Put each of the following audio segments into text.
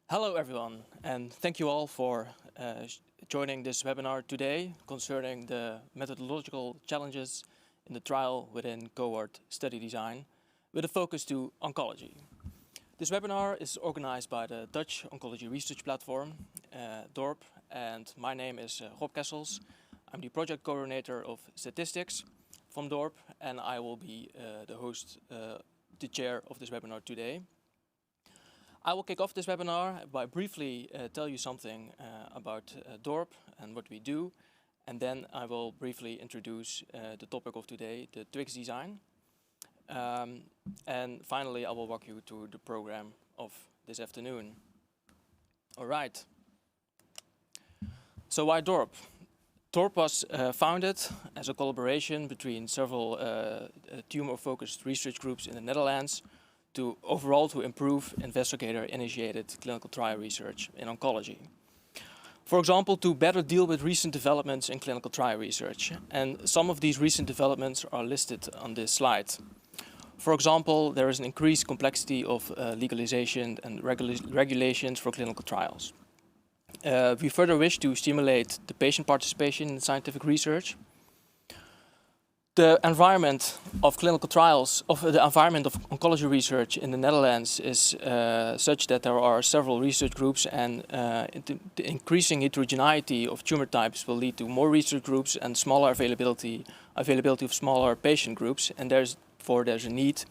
Hello everyone, and thank you all for joining this webinar today concerning the methodological challenges in the trial within cohort study design with a focus to oncology. This webinar is organized by the Dutch Oncology Research Platfom, DORP, and my name is Rob Kessels. I'm the project coordinator of statistics from DORP, and I will be the host, the chair of this webinar today. I will kick off this webinar by briefly tell you something about DORP and what we do, and then I will briefly introduce the topic of today, the Twix design. And finally, I will walk you through the program of this afternoon. All right. So why DORP? DORP was founded as a collaboration between several tumor-focused research groups in the Netherlands to improve investigator-initiated clinical trial research in oncology. For example, to better deal with recent developments in clinical trial research. And some of these recent developments are listed on this slide. For example, there is an increased complexity of legalization and regulations for clinical trials. We further wish to stimulate the patient participation in scientific research. The environment of clinical trials, the environment of oncology research in the Netherlands is such that there are several research groups, and the increasing heterogeneity of tumor types will lead to more research groups and smaller availability of smaller patient groups, and there's a need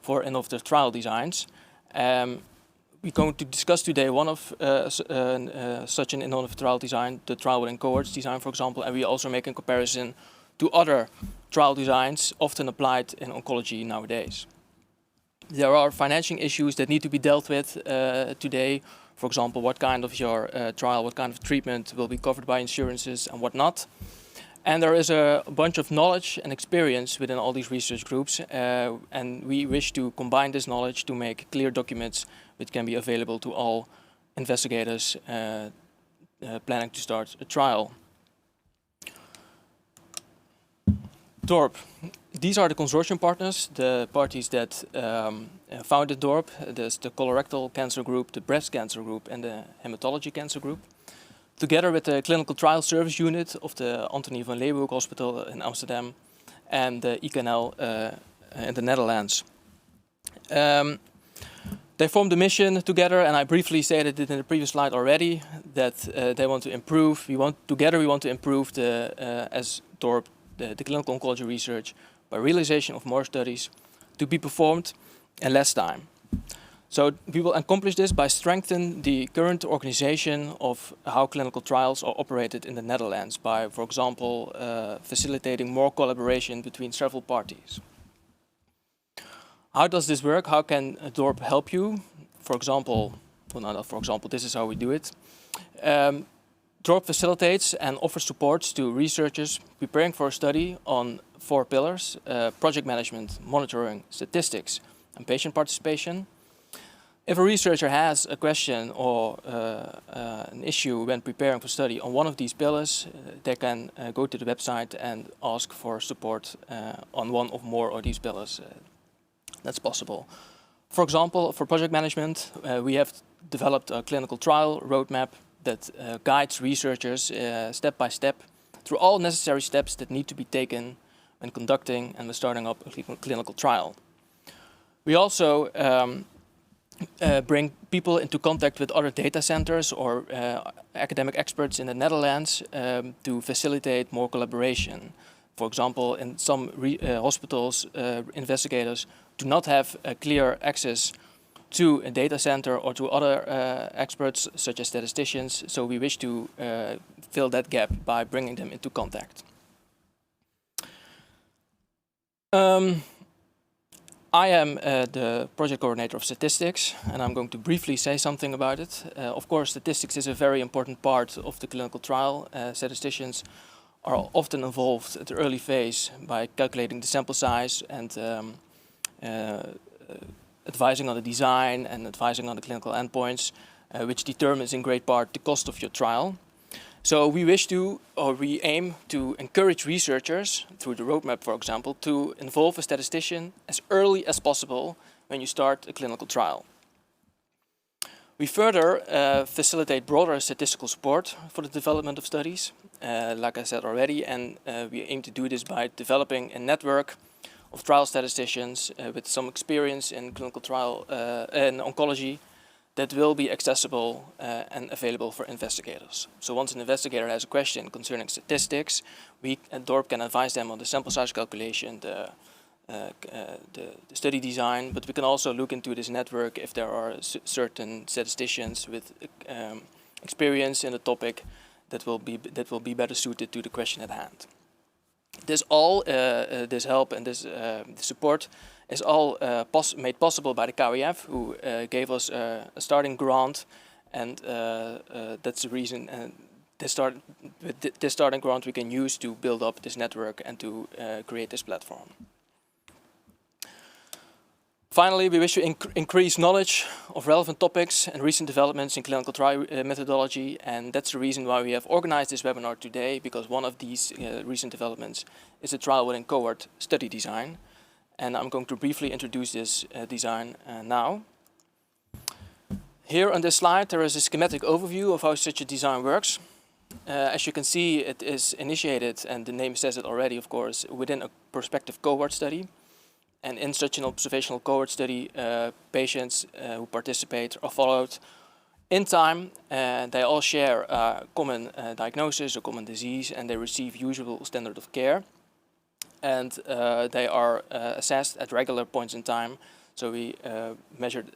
for innovative trial designs. We're going to discuss today one of such an innovative trial design, the trial within cohorts design, for example, and we also make a comparison to other trial designs often applied in oncology nowadays. There are financing issues that need to be dealt with today. For example, what kind of your trial, what kind of treatment will be covered by insurances and what not. And there is a bunch of knowledge and experience within all these research groups, and we wish to combine this knowledge to make clear documents which can be available to all investigators planning to start a trial. DORP. These are the consortium partners, the parties that founded DORP. There's the colorectal cancer group, the breast cancer group, and the hematology cancer group. Together with the clinical trial service unit of the Antonie van Leeuwenhoek Hospital in Amsterdam and the IKNL in the Netherlands. They formed a mission together, and I briefly stated it in the previous slide already, that they want to improve, we want to improve as DORP, the clinical oncology research by realization of more studies to be performed in less time. So we will accomplish this by strengthening the current organization of how clinical trials are operated in the Netherlands by, for example, facilitating more collaboration between several parties. How does this work? How can DORP help you? For example, well, not for example, this is how we do it. DORP facilitates and offers supports to researchers preparing for a study on 4 pillars: project management, monitoring, statistics, and patient participation. If a researcher has a question or an issue when preparing for study on one of these pillars, they can go to the website and ask for support on one or more of these pillars. That's possible. For example, for project management, we have developed a clinical trial roadmap that guides researchers step by step through all necessary steps that need to be taken when conducting and when starting up a clinical trial. We also bring people into contact with other data centers or academic experts in the Netherlands to facilitate more collaboration. For example, in some hospitals, investigators do not have clear access to a data center or to other experts such as statisticians, so we wish to fill that gap by bringing them into contact. I am the project coordinator of statistics, and I'm going to briefly say something about it. Of course, statistics is a very important part of the clinical trial. Statisticians are often involved at the early phase by calculating the sample size and advising on the design and advising on the clinical endpoints, which determines in great part the cost of your trial. So we aim to encourage researchers through the roadmap, for example, to involve a statistician as early as possible when you start a clinical trial. We further facilitate broader statistical support for the development of studies, like I said already, and we aim to do this by developing a network of trial statisticians with some experience in clinical trial and oncology that will be accessible and available for investigators. So once an investigator has a question concerning statistics, we at DORP can advise them on the sample size calculation, the study design, but we can also look into this network if there are certain statisticians with experience in the topic that will be better suited to the question at hand. This help and this support is all made possible by the KWF, who gave us a starting grant, and that's the reason. With this starting grant, we can use to build up this network and to create this platform. Finally, we wish to increase knowledge of relevant topics and recent developments in clinical trial methodology, and that's the reason why we have organized this webinar today, because one of these recent developments is a trial within cohort study design, and I'm going to briefly introduce this design now. Here on this slide there is a schematic overview of how such a design works. As you can see, it is initiated, and the name says it already, of course, within a prospective cohort study. And in such an observational cohort study, patients who participate are followed in time. They all share a common diagnosis, a common disease, and they receive usual standard of care. And they are assessed at regular points in time. So we measured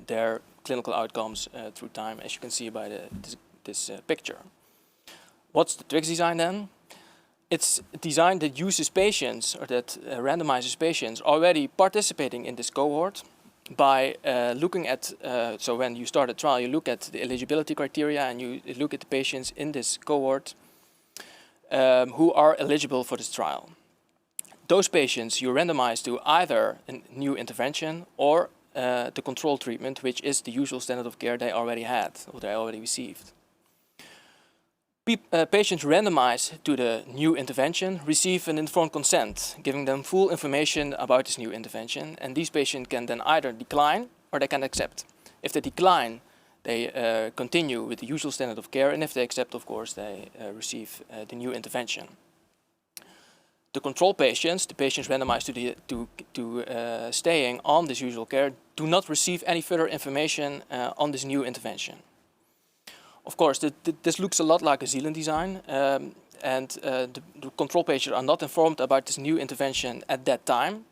their clinical outcomes through time, as you can see by this picture. What's the TWIX design then? It's a design that uses patients, or that randomizes patients already participating in this cohort by looking at, so when you start a trial, you look at the eligibility criteria and you look at the patients in this cohort who are eligible for this trial. Those patients you randomize to either a new intervention or the control treatment, which is the usual standard of care they already had or they already received. Patients randomized to the new intervention receive an informed consent, giving them full information about this new intervention, and these patients can then either decline or they can accept. If they decline, they continue with the usual standard of care, and if they accept, of course, they receive the new intervention. The control patients, the patients randomized to staying on this usual care, do not receive any further information on this new intervention. Of course, this looks a lot like a Zealand design, and the control patients are not informed about this new intervention at that time.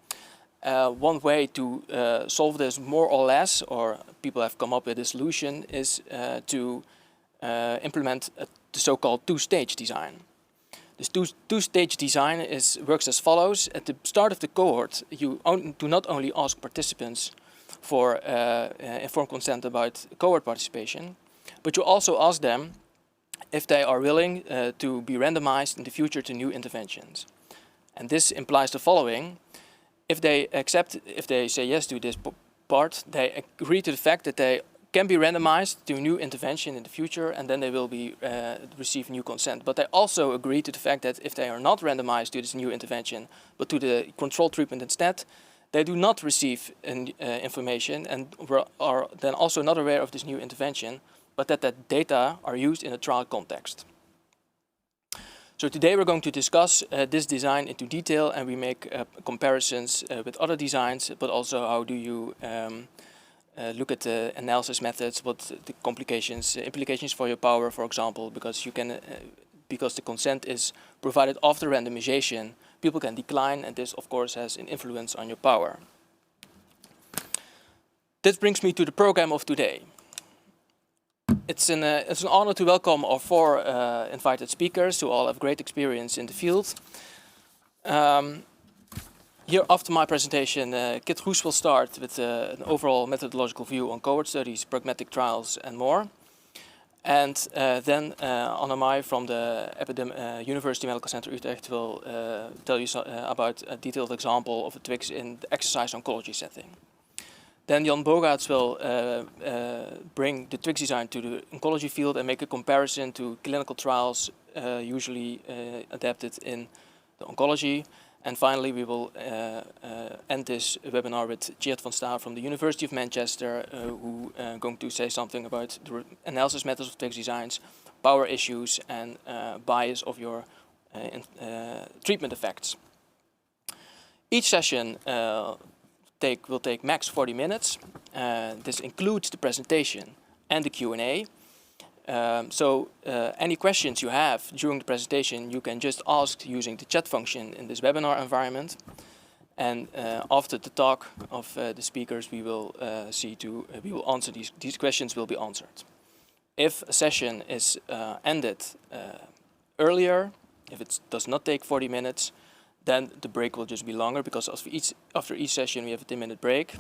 One way to solve this more or less, or people have come up with a solution, is to implement the so-called two-stage design. This two-stage design works as follows. At the start of the cohort, you do not only ask participants for informed consent about cohort participation, but you also ask them if they are willing to be randomized in the future to new interventions. And this implies the following. If they say yes to this part, they agree to the fact that they can be randomized to a new intervention in the future, and then they will receive new consent. But they also agree to the fact that if they are not randomized to this new intervention, but to the control treatment instead, they do not receive information and are then also not aware of this new intervention, but that data are used in a trial context. So today we're going to discuss this design into detail, and we make comparisons with other designs, but also how do you look at the analysis methods, what the implications for your power, for example, because because the consent is provided after randomization, people can decline, and this of course has an influence on your power. This brings me to the program of today. It's an honor to welcome our four invited speakers who all have great experience in the field. Here after my presentation, Kit Roes will start with an overall methodological view on cohort studies, pragmatic trials and more. And then Annemai from the University Medical Center Utrecht will tell you about a detailed example of a TWIX in the exercise oncology setting. Then Jan Bogaerts will bring the TWIX design to the oncology field and make a comparison to clinical trials usually adapted in the oncology. And finally, we will end this webinar with Tjeerd van Staa from the University of Manchester, who going to say something about the analysis methods of text designs, power issues, and bias of your treatment effects. Each session will take max 40 minutes. This includes the presentation and the Q&A. Any questions you have during the presentation, you can just ask using the chat function in this webinar environment. And after the talk of the speakers, we will we will answer these questions will be answered. If a session is ended earlier, if it does not take 40 minutes, then the break will just be longer, because after each session we have a 10-minute break.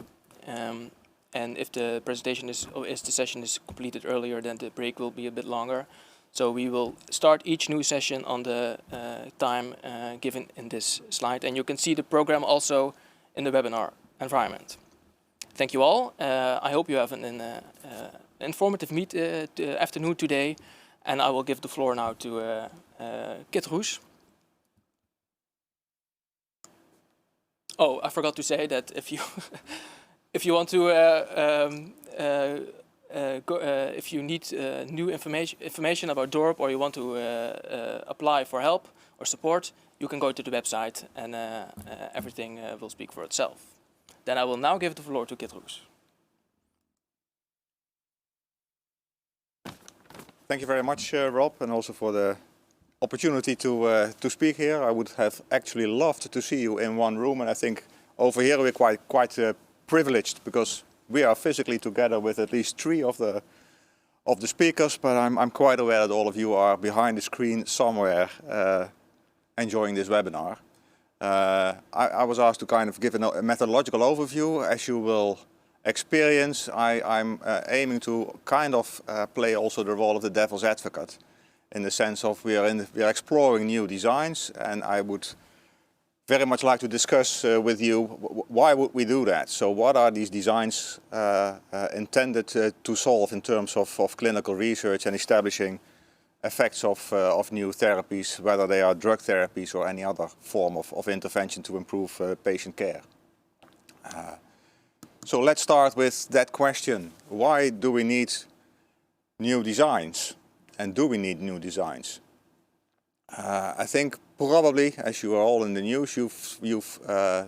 And if the presentation the session is completed earlier, then the break will be a bit longer. So we will start each new session on the time given in this slide. And you can see the program also in the webinar environment. Thank you all. I hope you have an informative afternoon today. And I will give the floor now to Kit Roes. Oh, I forgot to say that if you if you want to if you need new information about DORP, or you want to apply for help or support, you can go to the website, and everything will speak for itself. Then I will now give the floor to Kit Roes. Thank you very much, Rob, and also for the opportunity to speak here. I would have actually loved to see you in one room, and I think over here we're quite privileged, because we are physically together with at least 3 of the speakers, but I'm quite aware that all of you are behind the screen somewhere enjoying this webinar. I was asked to kind of give a methodological overview. As you will experience, I'm aiming to kind of play also the role of the devil's advocate, in the sense of we are exploring new designs, and I would very much like to discuss with you why would we do that. So what are these designs intended to solve in terms of clinical research and establishing effects of new therapies, whether they are drug therapies or any other form of intervention to improve patient care. So let's start with that question. Why do we need new designs? And do we need new designs? I think probably, as you are all in the news, you've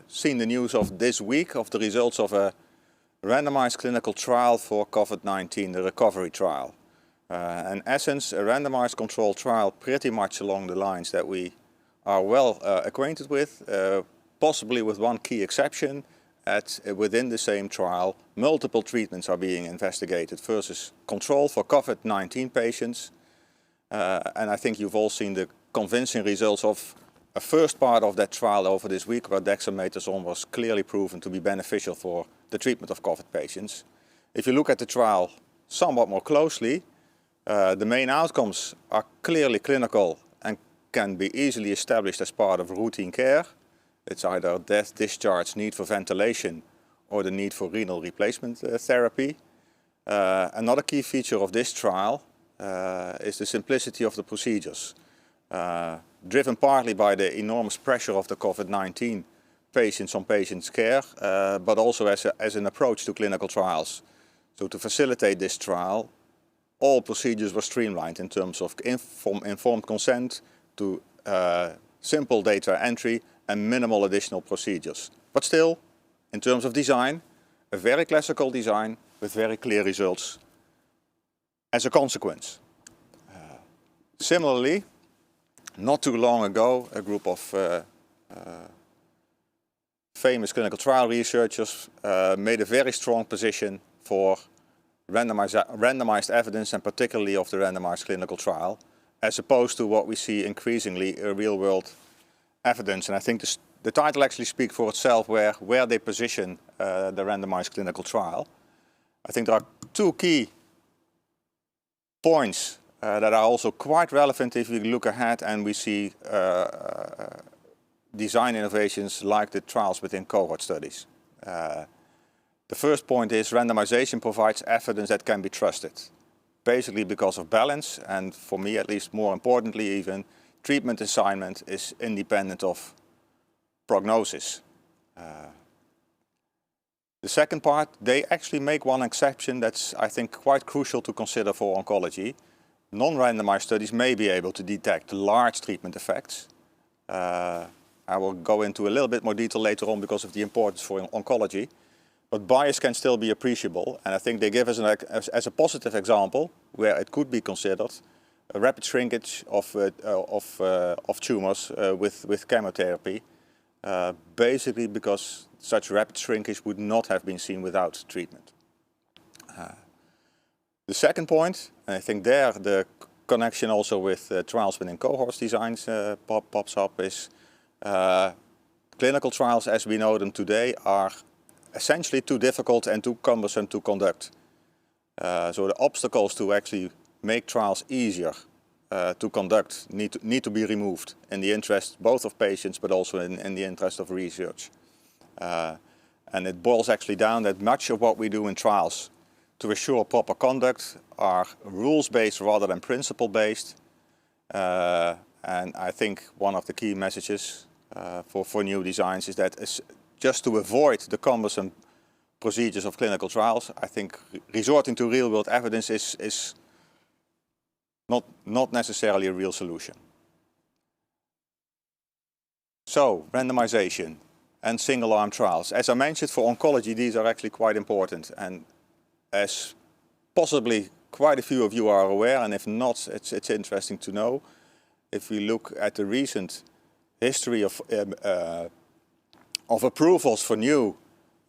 seen the news of this week of the results of a randomized clinical trial for COVID-19, the recovery trial. In essence, a randomized controlled trial pretty much along the lines that we are well acquainted with, possibly with one key exception. Within the same trial, multiple treatments are being investigated versus control for COVID-19 patients. And I think you've all seen the convincing results of a first part of that trial over this week, where dexamethasone was clearly proven to be beneficial for the treatment of COVID patients. If you look at the trial somewhat more closely, the main outcomes are clearly clinical and can be easily established as part of routine care. It's either death, discharge, need for ventilation, or the need for renal replacement therapy. Another key feature of this trial is the simplicity of the procedures, driven partly by the enormous pressure of the COVID-19 patients on patients' care, but also as an approach to clinical trials. So to facilitate this trial, all procedures were streamlined in terms of informed consent to simple data entry and minimal additional procedures. But still, in terms of design, a very classical design with very clear results as a consequence. Similarly, not too long ago, a group of famous clinical trial researchers made a very strong position for randomized evidence, and particularly of the randomized clinical trial, as opposed to what we see increasingly real-world evidence. And I think the title actually speaks for itself where they position the randomized clinical trial. I think there are 2 key points that are also quite relevant if we look ahead and we see design innovations like the trials within cohort studies. The first point is randomization provides evidence that can be trusted, basically because of balance, and for me at least more importantly even, treatment assignment is independent of prognosis. The second part, they actually make one exception that's, I think, quite crucial to consider for oncology. Non-randomized studies may be able to detect large treatment effects. I will go into a little bit more detail later on because of the importance for oncology. But bias can still be appreciable, and I think they give us as a positive example where it could be considered a rapid shrinkage of tumors with chemotherapy, basically because such rapid shrinkage would not have been seen without treatment. The second point, and I think there the connection also with trials within cohorts designs pops up, is clinical trials as we know them today are essentially too difficult and too cumbersome to conduct. So the obstacles to actually make trials easier to conduct need to be removed in the interest both of patients but also in the interest of research. And it boils actually down that much of what we do in trials to assure proper conduct are rules-based rather than principle-based. And I think one of the key messages for new designs is that just to avoid the cumbersome procedures of clinical trials, I think resorting to real-world evidence is not necessarily a real solution. So, randomization and single-arm trials. As I mentioned, for oncology, these are actually quite important. And as possibly quite a few of you are aware, and if not, it's interesting to know, if we look at the recent history of approvals for new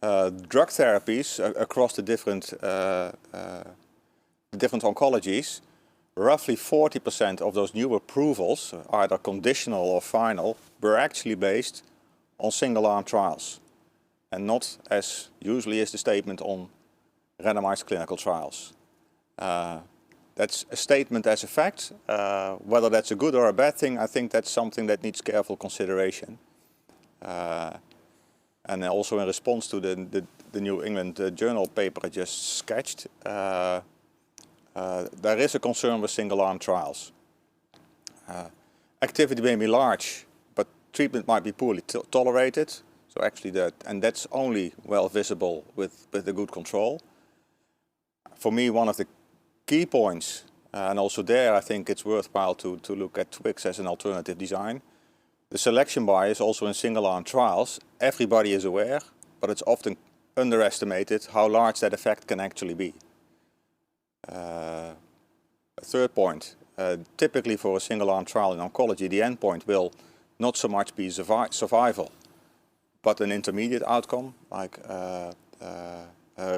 drug therapies across the different oncologies, roughly 40% of those new approvals, either conditional or final, were actually based on single-arm trials, and not, as usually is the statement, on randomized clinical trials. That's a statement as a fact. Whether that's a good or a bad thing, I think that's something that needs careful consideration. And also in response to the New England Journal paper I just sketched, there is a concern with single-arm trials. Activity may be large, but treatment might be poorly tolerated. So actually that's only well visible with a good control. For me, one of the key points, and also there I think it's worthwhile to look at TWIX as an alternative design. The selection bias also in single-arm trials, everybody is aware, but it's often underestimated how large that effect can actually be. A third point, typically for a single-arm trial in oncology, the endpoint will not so much be survival, but an intermediate outcome like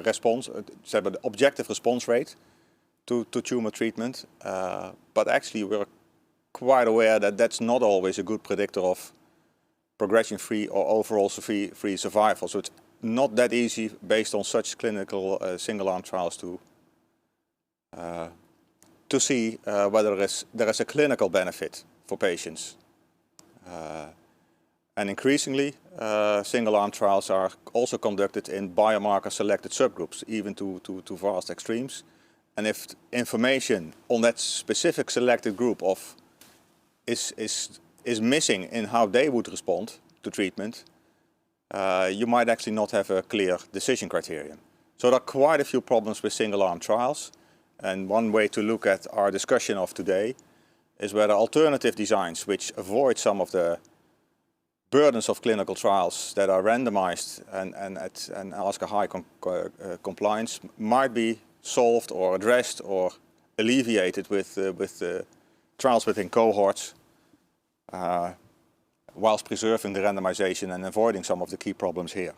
response, the objective response rate to tumor treatment. But actually we're quite aware that that's not always a good predictor of progression-free or overall free survival. So it's not that easy based on such clinical single-arm trials to see whether there is a clinical benefit for patients. And increasingly, single-arm trials are also conducted in biomarker-selected subgroups, even to vast extremes. And if information on that specific selected group is missing in how they would respond to treatment, you might actually not have a clear decision criterion. So there are quite a few problems with single-arm trials. And one way to look at our discussion of today is whether alternative designs which avoid some of the burdens of clinical trials that are randomized and ask a high compliance might be solved or addressed or alleviated with trials within cohorts, whilst preserving the randomization and avoiding some of the key problems here.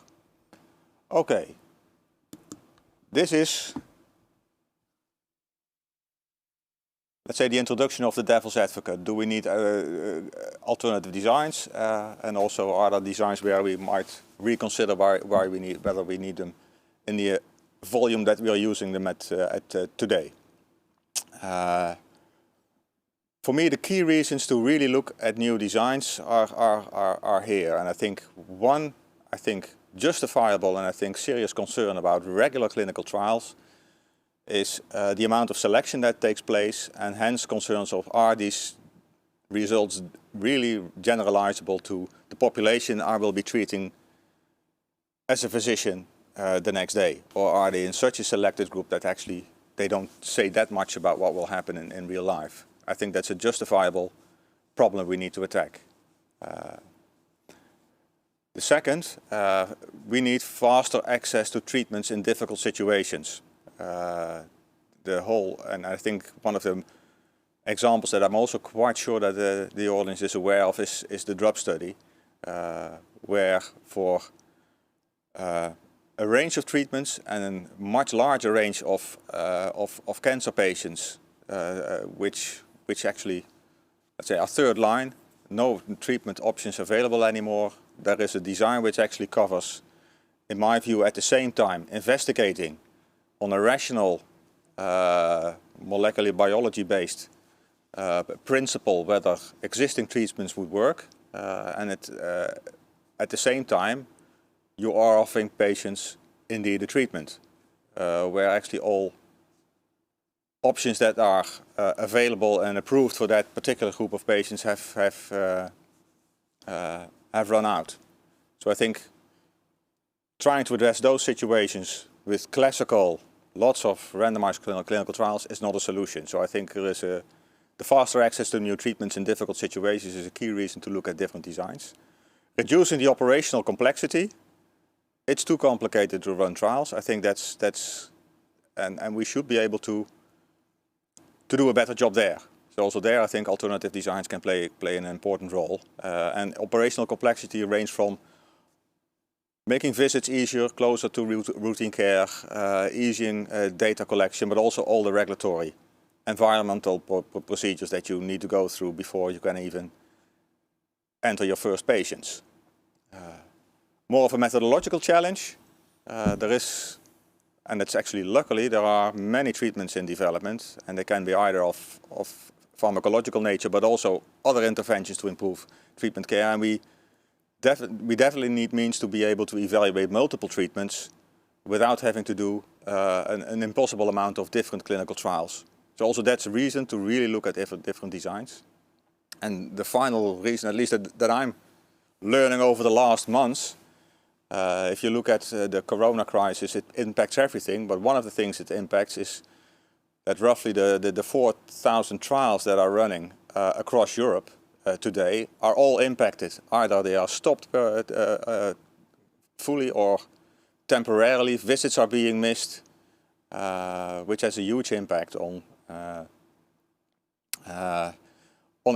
Okay, this is, let's say, the introduction of the devil's advocate. Do we need alternative designs? And also, are there designs where we might reconsider whether we need them in the volume that we are using them at today? For me, the key reasons to really look at new designs are here. And I think one, justifiable and I think serious concern about regular clinical trials is the amount of selection that takes place, and hence concerns of, are these results really generalizable to the population I will be treating as a physician the next day? Or are they in such a selected group that actually they don't say that much about what will happen in real life? I think that's a justifiable problem we need to attack. The second, we need faster access to treatments in difficult situations. And I think one of the examples that I'm also quite sure that the audience is aware of is the DORP study, where for a range of treatments and a much larger range of cancer patients, which actually, let's say, are third line, no treatment options available anymore. There is a design which actually covers, in my view, at the same time investigating on a rational, molecular biology-based principle whether existing treatments would work, and at the same time you are offering patients indeed a treatment where actually all options that are available and approved for that particular group of patients have run out. So I think trying to address those situations with classical, lots of randomized clinical trials is not a solution. So I think the faster access to new treatments in difficult situations is a key reason to look at different designs. Reducing the operational complexity. It's too complicated to run trials. I think and we should be able to do a better job there. So also there I think alternative designs can play an important role. And operational complexity range from making visits easier, closer to routine care, easing data collection, but also all the regulatory, environmental procedures that you need to go through before you can even enter your first patients. More of a methodological challenge. There is, and it's actually luckily, there are many treatments in development, and they can be either of pharmacological nature, but also other interventions to improve treatment care. And we definitely need means to be able to evaluate multiple treatments without having to do an impossible amount of different clinical trials. So also that's a reason to really look at different designs. And the final reason, at least that I'm learning over the last months, if you look at the corona crisis, it impacts everything, but one of the things it impacts is that roughly the 4,000 trials that are running across Europe today are all impacted. Either they are stopped fully or temporarily, visits are being missed, which has a huge impact on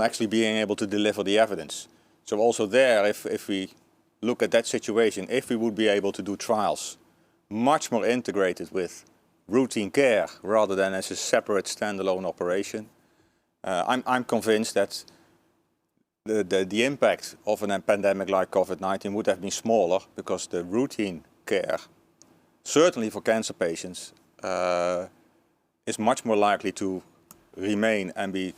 actually being able to deliver the evidence. So also there, if we look at that situation, if we would be able to do trials much more integrated with routine care rather than as a separate standalone operation, I'm convinced that the impact of a pandemic like COVID-19 would have been smaller, because the routine care, certainly for cancer patients, is much more likely to remain and be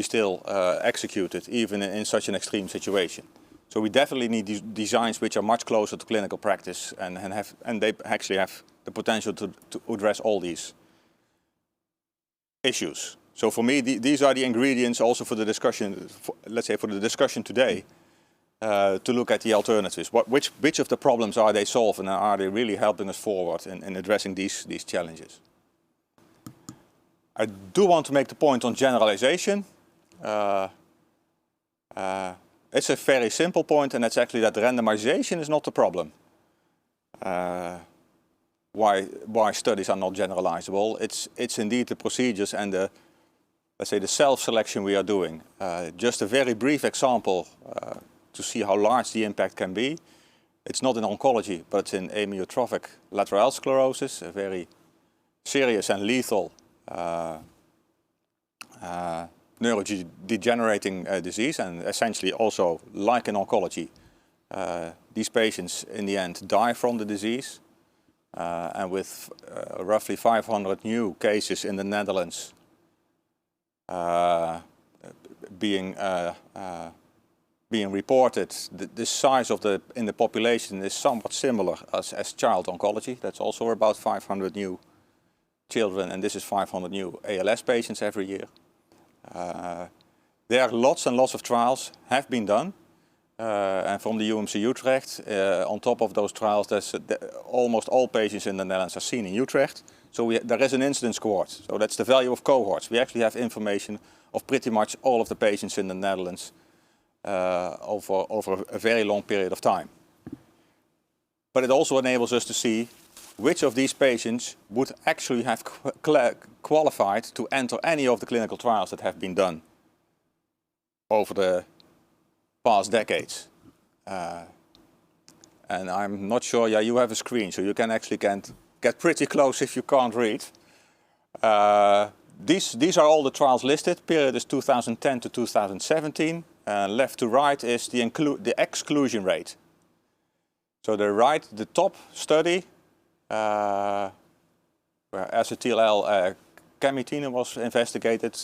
still executed even in such an extreme situation. So we definitely need designs which are much closer to clinical practice and they actually have the potential to address all these issues. So for me, these are the ingredients also for the discussion, let's say for the discussion today, to look at the alternatives. Which of the problems are they solving, and are they really helping us forward in addressing these challenges? I do want to make the point on generalization. It's a very simple point, and it's actually that randomization is not the problem. Why studies are not generalizable. It's indeed the procedures and let's say the self-selection we are doing. Just a very brief example to see how large the impact can be. It's not in oncology, but it's in amyotrophic lateral sclerosis, a very serious and lethal neurodegenerating disease, and essentially also like in oncology, these patients in the end die from the disease, and with roughly 500 new cases in the Netherlands being reported, the size of in the population is somewhat similar as child oncology. That's also about 500 new children, and this is 500 new ALS patients every year. There are lots and lots of trials have been done. And from the UMC Utrecht, on top of those trials, almost all patients in the Netherlands are seen in Utrecht. So there is an incidence cohort. So that's the value of cohorts. We actually have information of pretty much all of the patients in the Netherlands over a very long period of time. But it also enables us to see which of these patients would actually have qualified to enter any of the clinical trials that have been done over the past decades. And I'm not sure, yeah, you have a screen, so you can actually get pretty close if you can't read. These are all the trials listed. Period is 2010 to 2017. Left to right is the exclusion rate. So the top study, where acetyl L-carnitine was investigated,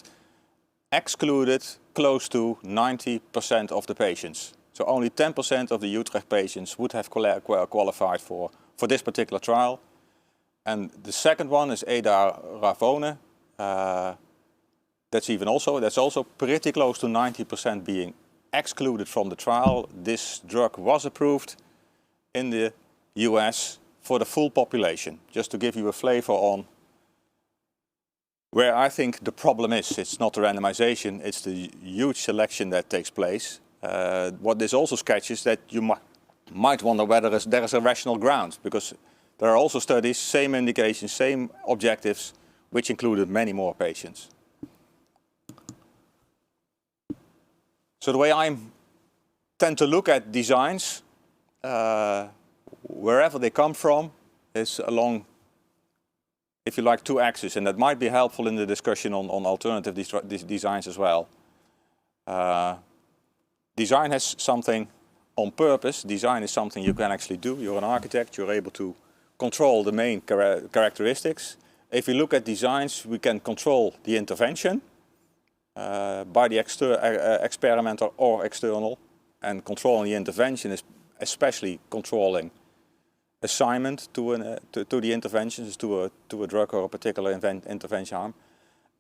excluded close to 90% of the patients. So only 10% of the Utrecht patients would have qualified for this particular trial. And the second one is edaravone. That's also pretty close to 90% being excluded from the trial. This drug was approved in the US for the full population. Just to give you a flavor on where I think the problem is. It's not the randomization, it's the huge selection that takes place. What this also sketches that you might wonder whether there is a rational ground, because there are also studies, same indications, same objectives, which included many more patients. So the way I tend to look at designs, wherever they come from, is along, if you like, two axes, and that might be helpful in the discussion on alternative designs as well. Design has something on purpose. Design is something you can actually do. You're an architect, you're able to control the main characteristics. If we look at designs, we can control the intervention by the experimenter or external, and controlling the intervention is especially controlling assignment to the interventions, to a drug or a particular intervention arm.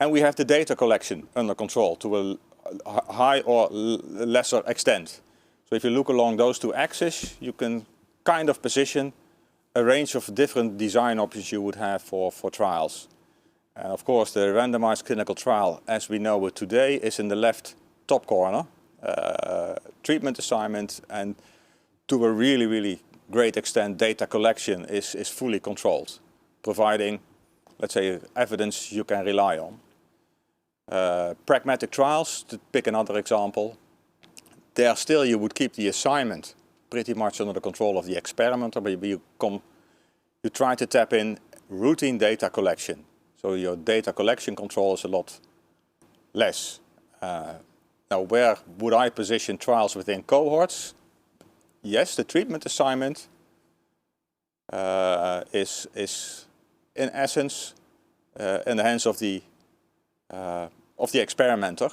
And we have the data collection under control to a high or lesser extent. So if you look along those two axes, you can kind of position a range of different design options you would have for trials. And of course, the randomized clinical trial, as we know it today, is in the left top corner. Treatment assignment, and to a really, really great extent, data collection is fully controlled, providing, let's say, evidence you can rely on. Pragmatic trials, to pick another example, there still you would keep the assignment pretty much under the control of the experimenter, but you try to tap in routine data collection. So your data collection control is a lot less. Now, where would I position trials within cohorts? Yes, the treatment assignment is in essence in the hands of the experimenter.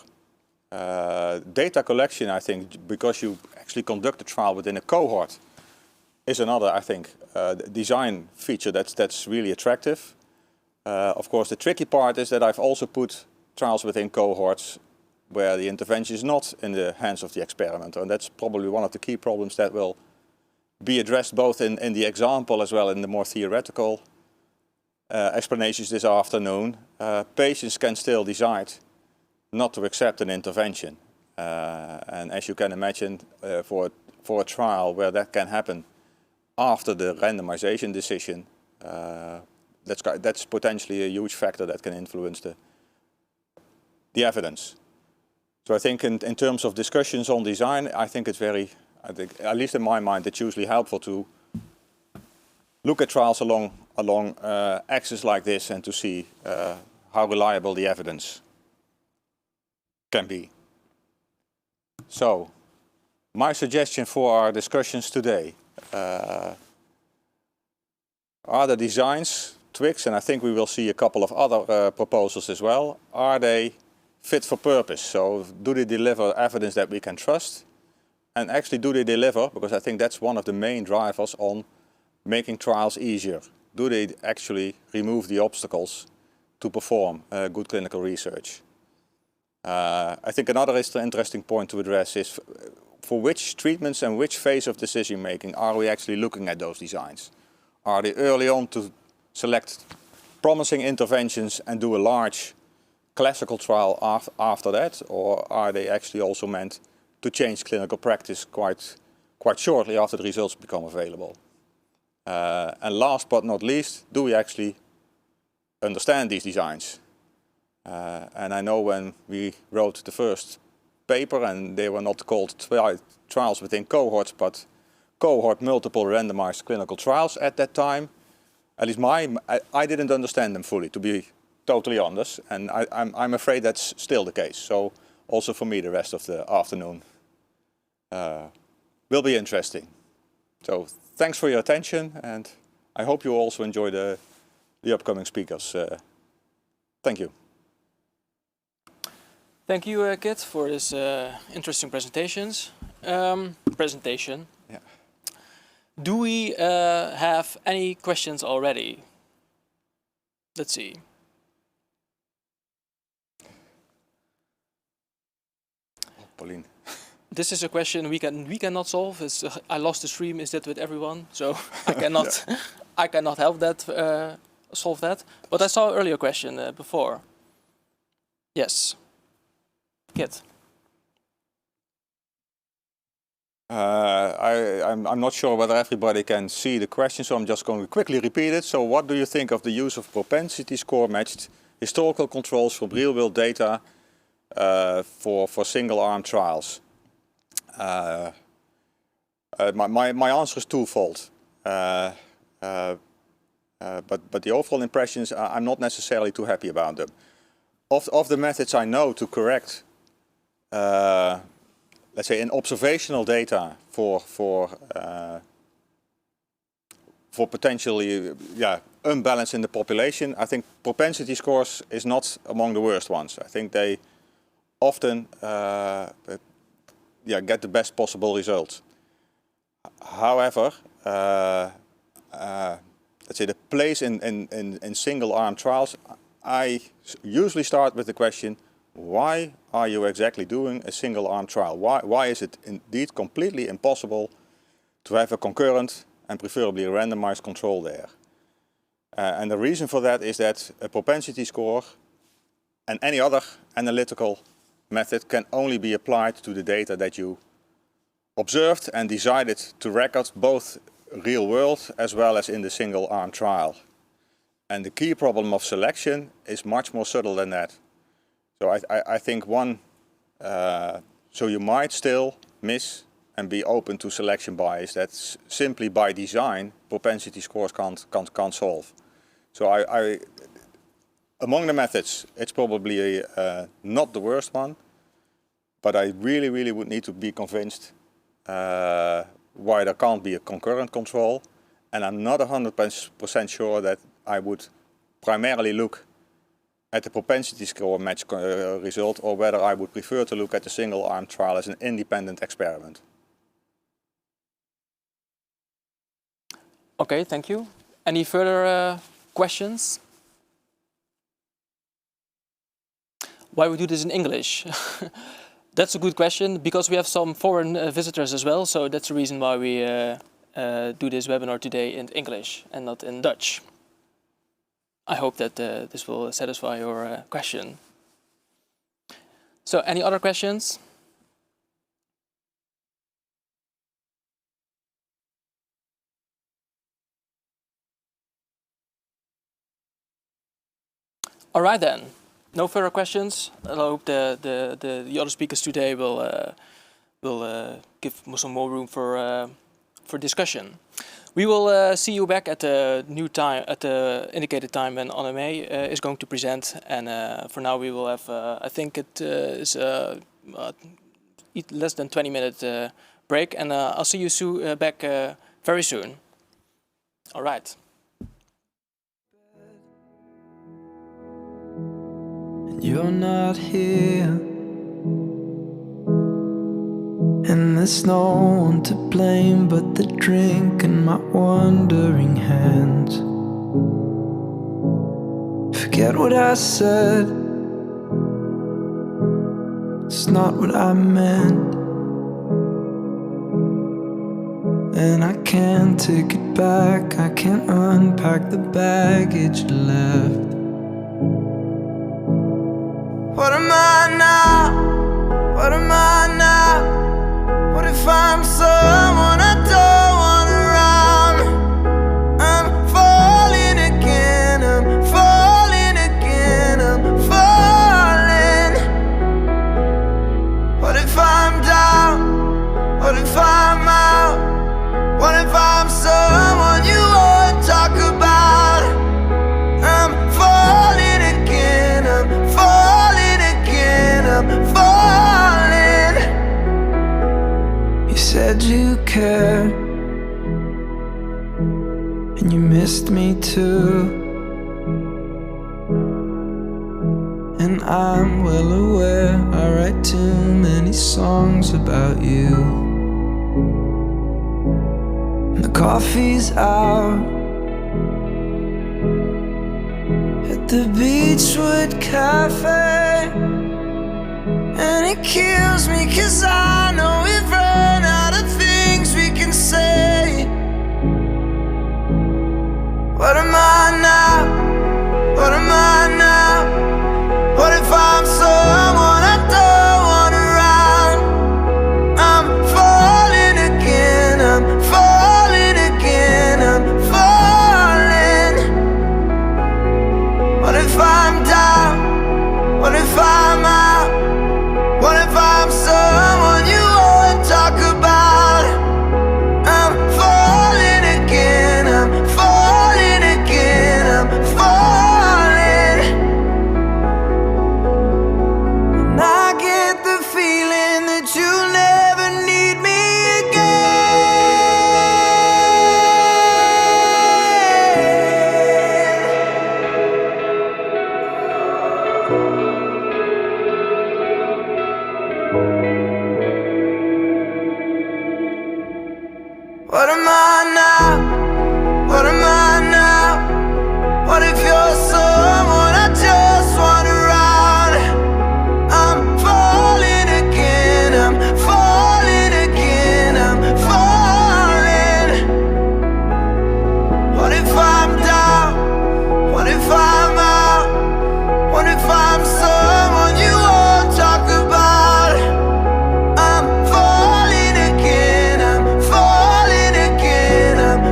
Data collection, I think, because you actually conduct a trial within a cohort, is another, I think, design feature that's really attractive. Of course, the tricky part is that I've also put trials within cohorts where the intervention is not in the hands of the experimenter, and that's probably one of the key problems that will be addressed both in the example as well in the more theoretical explanations this afternoon. Patients can still decide not to accept an intervention, and as you can imagine, for a trial where that can happen after the randomization decision, that's potentially a huge factor that can influence the evidence. So I think in terms of discussions on design, I think at least in my mind, it's usually helpful to look at trials along axes like this and to see how reliable the evidence can be. So, my suggestion for our discussions today are the designs, tweaks, and I think we will see a couple of other proposals as well. Are they fit for purpose? So do they deliver evidence that we can trust? And actually, do they deliver, because I think that's one of the main drivers on making trials easier. Do they actually remove the obstacles to perform good clinical research? I think another interesting point to address is for which treatments and which phase of decision making are we actually looking at those designs? Are they early on to select promising interventions and do a large classical trial after that, or are they actually also meant to change clinical practice quite shortly after the results become available? And last but not least, do we actually understand these designs? And I know when we wrote the first paper, and they were not called trials within cohorts, but cohort multiple randomized clinical trials at that time, at least I didn't understand them fully, to be totally honest, and I'm afraid that's still the case. So also for me the rest of the afternoon will be interesting. So thanks for your attention, and I hope you also enjoy the upcoming speakers. Thank you. Thank you, Kit, for this interesting presentation. Yeah. Do we have any questions already? Let's see. Oh, Pauline. This is a question we cannot solve. It's, I lost the stream. Is that with everyone? So I cannot I cannot help that solve that. But I saw an earlier question before. Yes. Kit. I'm not sure whether everybody can see the question, so I'm just going to quickly repeat it. So what do you think of the use of propensity score matched historical controls from real world data for single arm trials? My answer is twofold. But the overall impressions, I'm not necessarily too happy about them. Of the methods I know to correct, let's say, in observational data for potentially unbalance in the population, I think propensity scores is not among the worst ones. I think they often get the best possible results. However, let's say the place in single arm trials, I usually start with the question, why are you exactly doing a single arm trial? Why is it indeed completely impossible to have a concurrent and preferably a randomized control there? And the reason for that is that a propensity score and any other analytical method can only be applied to the data that you observed and decided to record, both real world as well as in the single arm trial. And the key problem of selection is much more subtle than that. So I think so you might still miss and be open to selection bias that simply by design propensity scores can't solve. So among the methods, it's probably not the worst one, but I really would need to be convinced why there can't be a concurrent control, and I'm not 100% sure that I would primarily look at the propensity score match result, or whether I would prefer to look at the single arm trial as an independent experiment. Okay, thank you. Any further questions? Why we do this in English? That's a good question, because we have some foreign visitors as well, so that's the reason why we do this webinar today in English and not in Dutch. I hope that this will satisfy your question. So, any other questions? All right then. No further questions. I hope the other speakers today will give some more room for discussion. We will see you back at the new time, at the indicated time when Anne May is going to present. And for now, we will have. I think it is less than 20-minute break, and I'll see you back very soon. All right. You're not here, and there's no one to blame but the drink and my wandering hands. Forget what I said, It's not what I meant, and I can't take it back. I can't unpack the baggage left. What am I now? What am I now? What if I'm someone I don't want around? I'm falling again, I'm falling again, I'm falling. What if I'm down? What if I'm out? What if I'm someone you won't talk about? I'm falling again, I'm falling again, I'm falling. You said you cared, and you missed me too. And I'm well aware I write too many songs about you. The coffee's out at the Beachwood Cafe, and it kills me 'cause I know we've run out of things we can say. What am I now? What am I now? What if I'm someone I don't want around? I'm falling again, I'm falling again, I'm falling. What if I'm down? What if I'm out? What if I'm someone you won't talk about? I'm falling again, I'm falling again, I'm falling. And I get the feeling that you'll never need me What am I now? What am I now? What if you're someone I just want around? I'm falling again, I'm falling again, I'm falling. What if I'm down? What if I'm out? What if I'm someone you won't talk about? I'm falling again, I'm falling again, I'm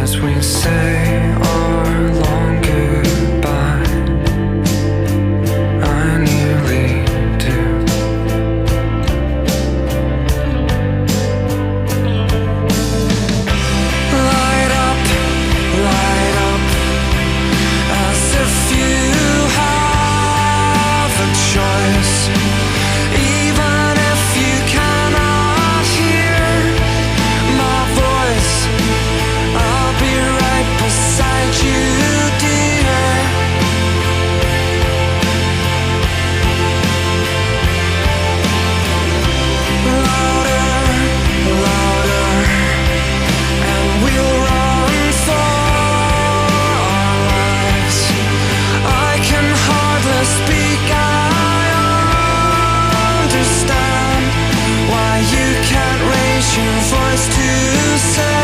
as we say our long goodbye. I nearly do. Light up, as if you have a choice. Even if you cannot hear my voice, I'll be right beside you, dear. Louder, and we'll run for our lives. I can hardly speak, I understand why you can't raise your voice to say.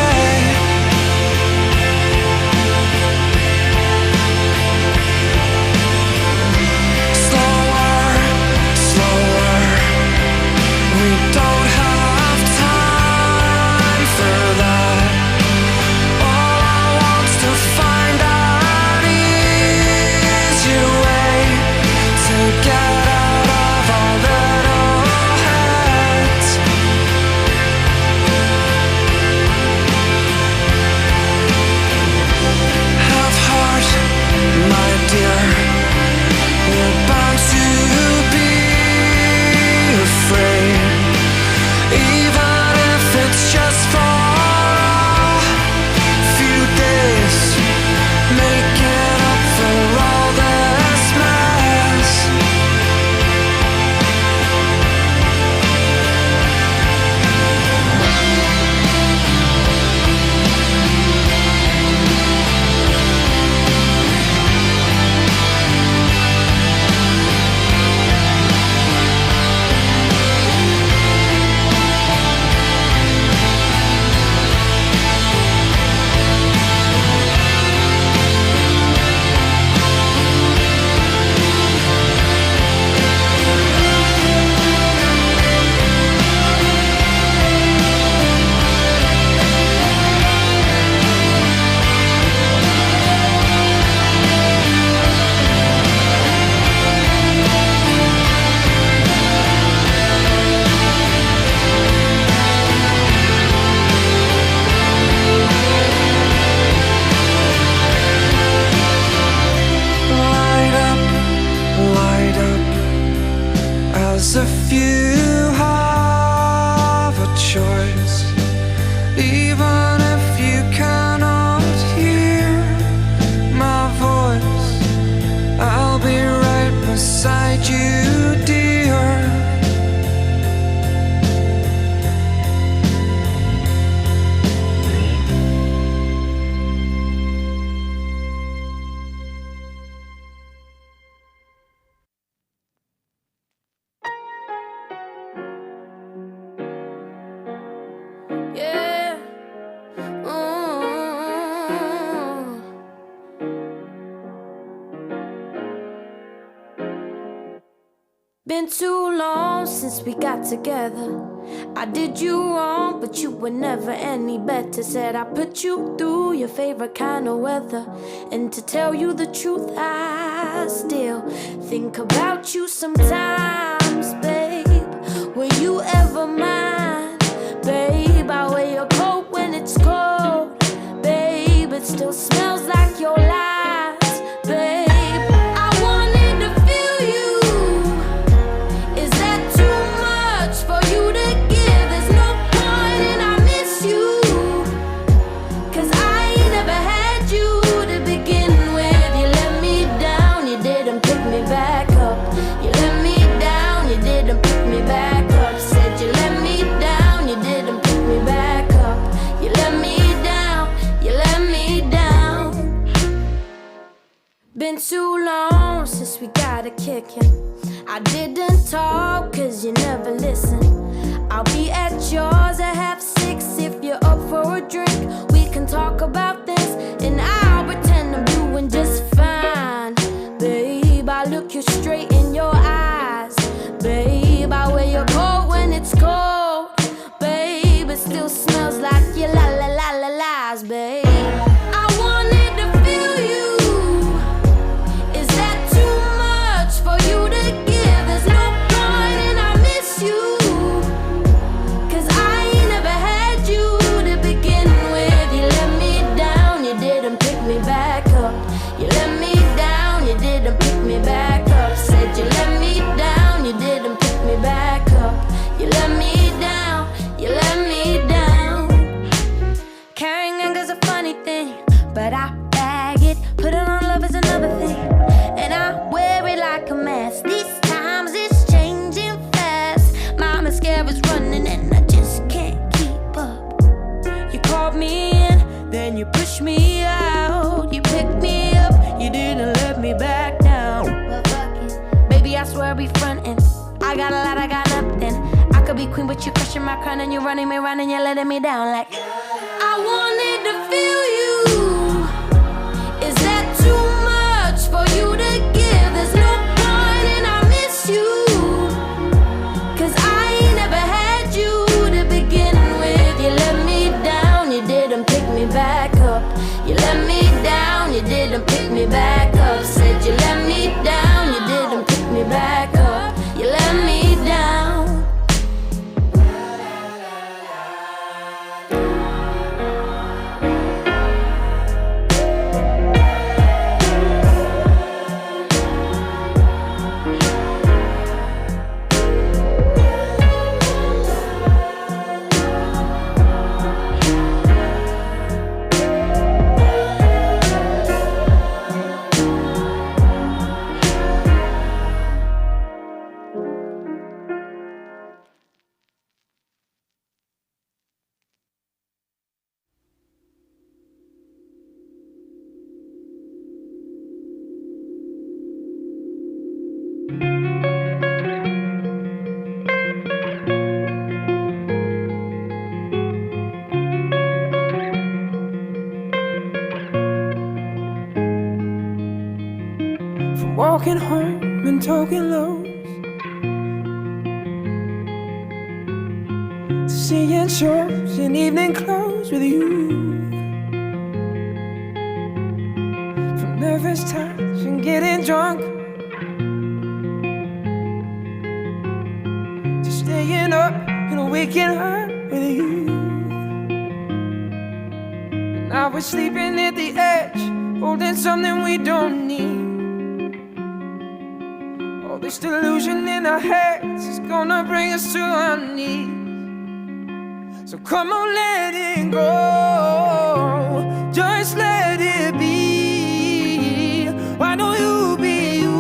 Slower, we don't have time for that. All I want's to find an easier way to get out of our little heads. Have heart, my dear. We're bound to be afraid, even if it's just for a few days. Making up for all this mess. Light up, as if you have a choice. Even if you cannot hear my voice, I'll be right beside you, dear. Yeah. Been too long since we got together. I did you wrong, but you were never any better. Said I put you through your favorite kind of weather. And to tell you the truth, I still think about you sometimes, babe. Were you ever mine, babe? I wear your coat when it's cold, babe. It still smells like your lies, babe. I wanted to feel you. Is that too much for you to give? There's no point and I miss you, 'cause I ain't never had you to begin with. You let me down, you didn't pick me back up. You let me down, you didn't pick me back up. Said you let me down, you didn't pick me back up. You let me down, you let me down. Been too long since we got a kickin'. I didn't talk 'cause you never listen. I'll be at yours at 6:30 if you're up for a drink. We can talk about this and I'll pretend I'm doing just fine. Babe, I look you straight in your eyes. Babe, I wear your coat when it's cold. Babe, it still smells like your la la la la lies, babe. you pushed me out. You picked me up, you didn't let me back down. But fuck it, baby, I swear I'll be frontin'. I got a lot, I got nothing. I could be queen, but you crushing my crown and you're running me round and you're letting me down like I wanted to feel you. Is that too much for you to give? There's no point and I miss you. Cause I ain't never had you to begin with. You let me down, you didn't pick me back up. You let me down, you didn't pick me back up. Said you let me down, you didn't pick me back up. You let me down. Walking home and talking lows, to seeing shows in evening clothes with you. From nervous touch and getting drunk, to staying up and waking up with you. And I was sleeping at the edge, holding something we don't need. This delusion in our heads is gonna bring us to our knees. So come on, let it go. Just let it be. Why don't you be you?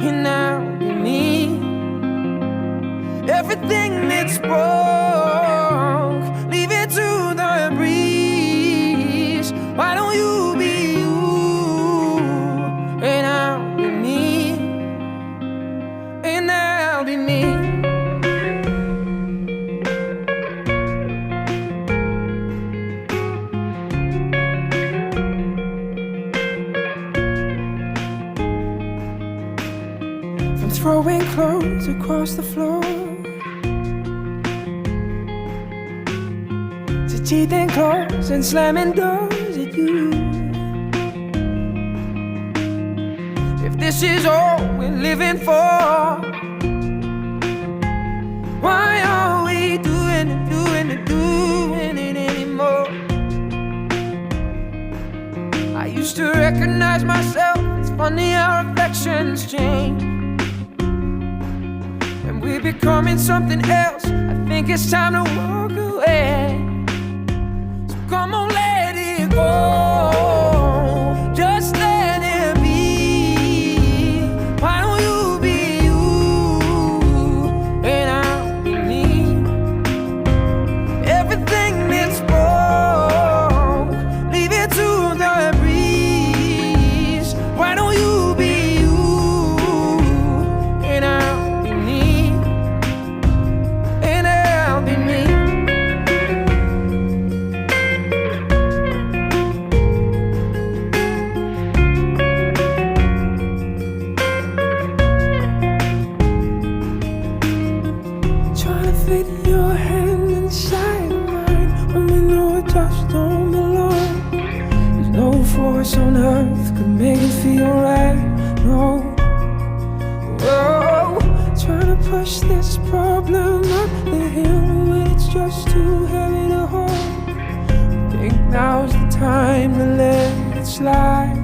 And I'll be me. Everything that's broke, leave it to the breeze. Why don't you be you? And I'll be me. And I'll be me. From throwing clothes across the floor, to teeth and claws and slamming doors at you. If this is all we're living for, why are we doing it anymore? I used to recognize myself. It's funny how reflections change. When we're becoming something else, I think it's time to walk away. So come on, let it go. Just let it be. Why don't you be you? And I'll be me. Everything that's broke, leave it to the breeze. Why don't you be you? And I'll be me. And I'll be me. Trying to fit your hand inside of mine when we know it just don't belong. There's no force on earth could make it feel right. No. Whoa. Trying to push this problem up the hill when it's just too heavy to hold. Think now's the time to let it slide.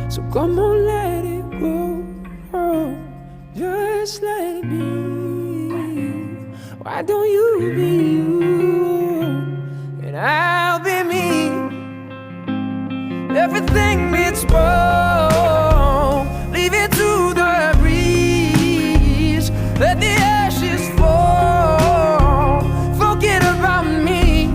So come on, let it go. Oh, just let it be. Why don't you be you? And I'll be me. Everything that's broke, leave it to the breeze. Let the ashes fall. Forget about me.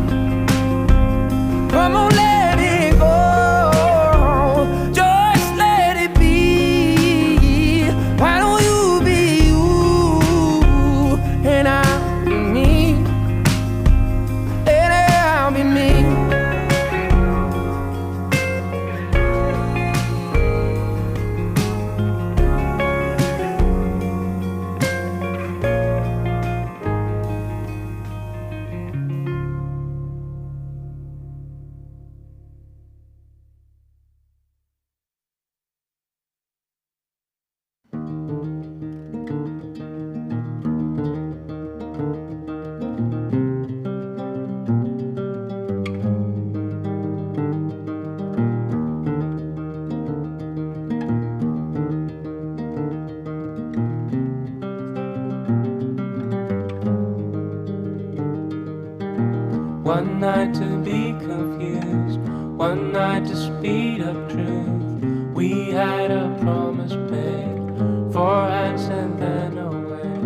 One night to be confused, one night to speed up truth. We had a promise made, 4 hands and then away,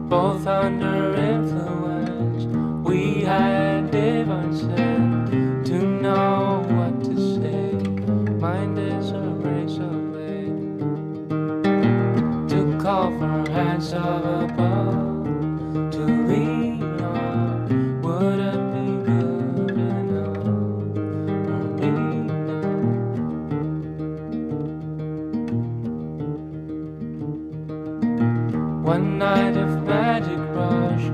both under influence. We had divine sense to know what to say. Mind is a razor blade to call for hands of above, to lean on. Would it be good enough for me now? One night of magic rush,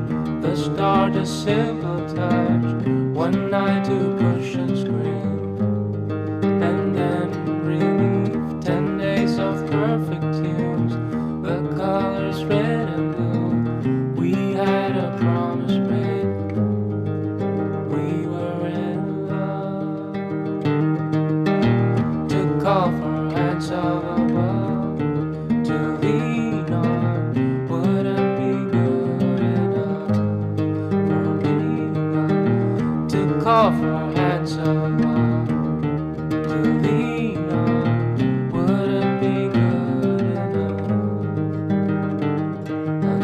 the start a simple touch. One night to push and scream, and then relief. 10 days of perfect tunes, the colors red and blue. We had a promise made, we were in love. To call for hands of above, to lean on. Would it be good enough for me now? To call for hands of above, to lean on. Would it be good enough? And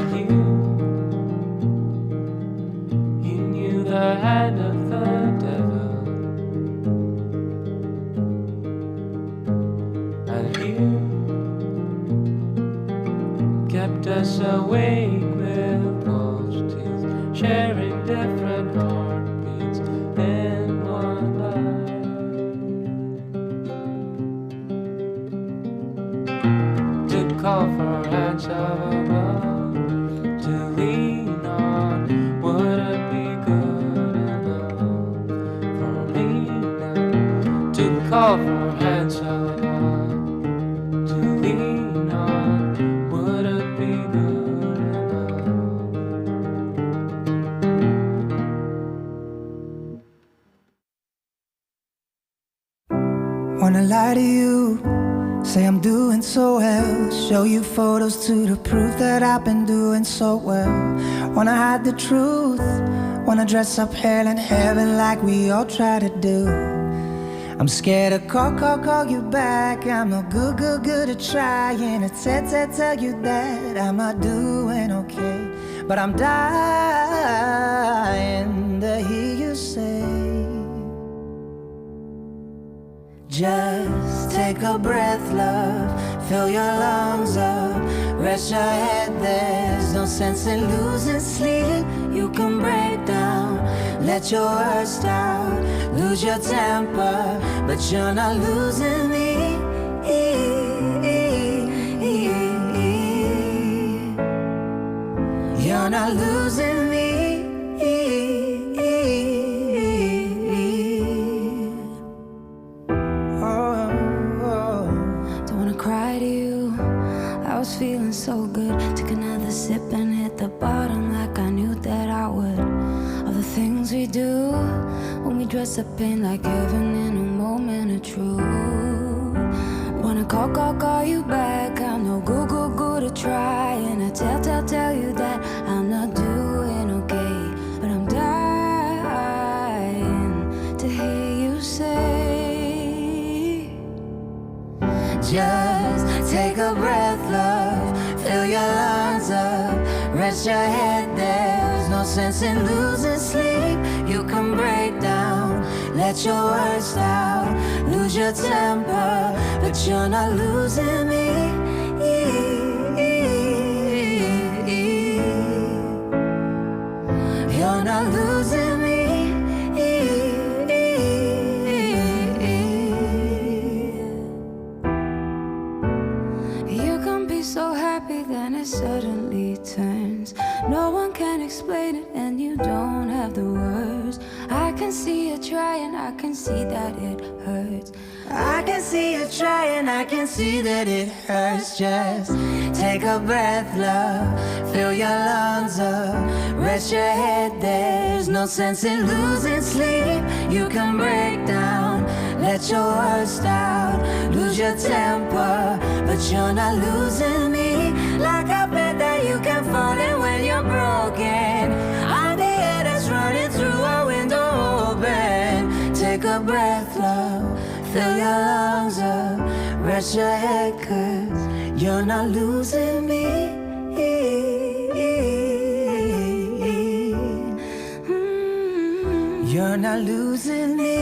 you knew the hand of the devil, and you kept us awake with false teeth, sharing different heartbeats in one life. To call for hands of above, to lean on. Would it be good enough for me now? To call for hands of above, to lean on. Would it be good enough? Wanna lie to you, say I'm doing so well. Show you photos to prove that I've been doing so well. Wanna hide the truth, wanna dress up hell and heaven like we all try to do. I'm scared to call you back. I'm no good at trying to tell you that I'm not doing okay. But I'm dying to hear you say, just take a breath, love, fill your lungs up, rest your head, there's no sense in losing sleep. You can break down, let your worst out, lose your temper, but you're not losing me. You're not losing me. Feeling so good, took another sip and hit the bottom like I knew that I would. All the things we do when we dress up in like heaven in a moment of truth. Wanna call you back, I'm no good at trying to tell you that I'm not doing okay. But I'm dying to hear you say, just take a breath, love, fill your lungs up, rest your head, there's no sense in losing sleep. You can break down, let your worst out, lose your temper, but you're not losing me. You're not losing me. So happy, then it suddenly turns. No one can explain it, and you don't have the words. I can see you trying, I can see that it hurts. I can see you trying, I can see that it hurts. Just take a breath, love, fill your lungs up, rest your head, there's no sense in losing sleep. You can break down, let your worst out, lose your temper, but you're not losing me. Like a bed that you can fall in when you're broken. I'm the air that's running through a window take a breath, love. Fill your lungs up, rest your head, 'cause you're not losing me. You're not losing me.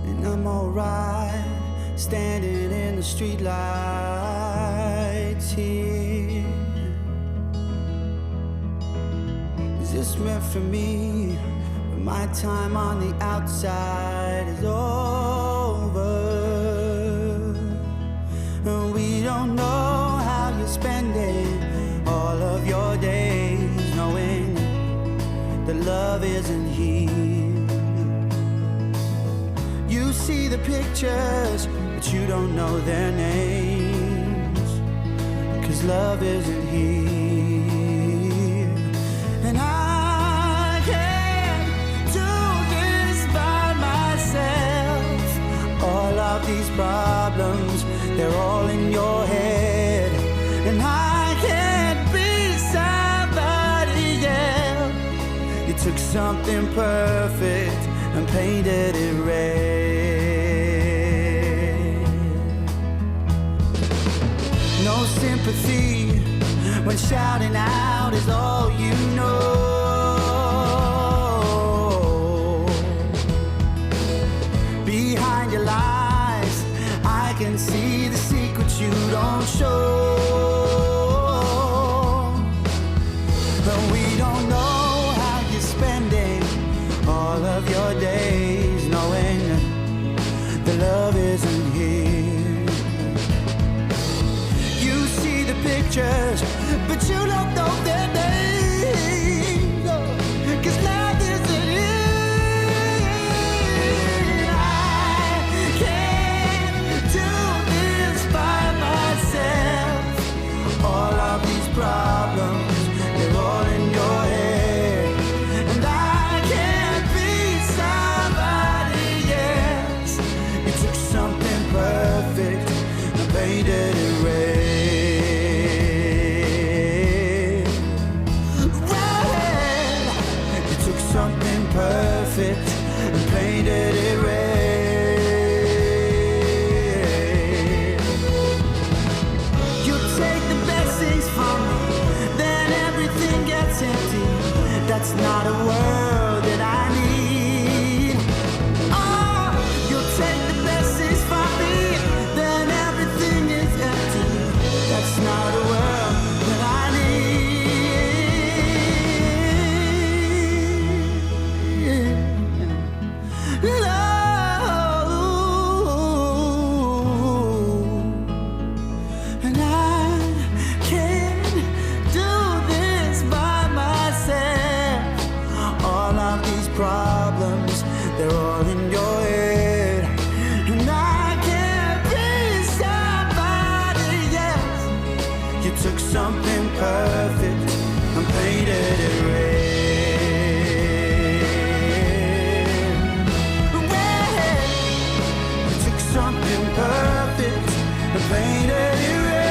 And I'm alright, standing in the streetlights here. Is this meant for me? But my time on the outside is over. And we don't know how you're spending all of your days, knowing that love isn't here. You see the pictures, but you don't know their names, 'cause love isn't here. And I can't do this by myself. All of these problems, they're all in your head. And I can't be somebody else. You took something perfect and painted it red. No sympathy when shouting out is all you know. Behind your lies, I can see the secrets you don't show. But we don't know how you're spending all of your days, knowing the love isn't here. You see the pictures, but you don't know their names, 'cause love isn't here. I can't do this by myself. All of these problems, they're all in your head. And I can't be somebody else. You took something perfect and painted it red. Red. You took something perfect and painted it red. You take the best things from me, then everything gets empty. That's not a world that I need. Oh, you'll take the best things from me, then everything is empty. That's not a world that I need. Love. And I can't do this by myself. All of these problems, they're all in your head. And I can't be somebody else. You took something perfect and painted it red. Red. You took something perfect and painted it red.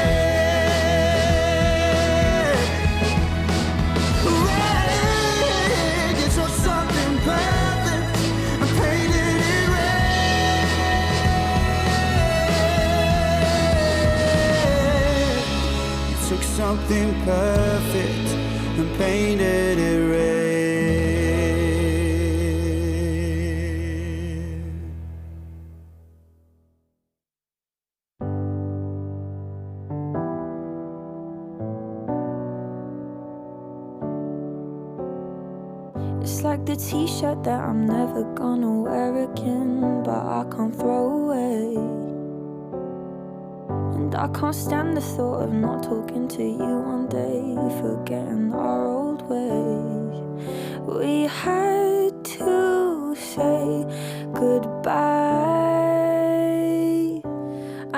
Red. You took something perfect and painted it red. You took something perfect and painted it red. It's like the t-shirt that I'm never gonna wear again, but I can't throw away. And I can't stand the thought of not talking to you one day, forgetting our old ways. We had to say goodbye.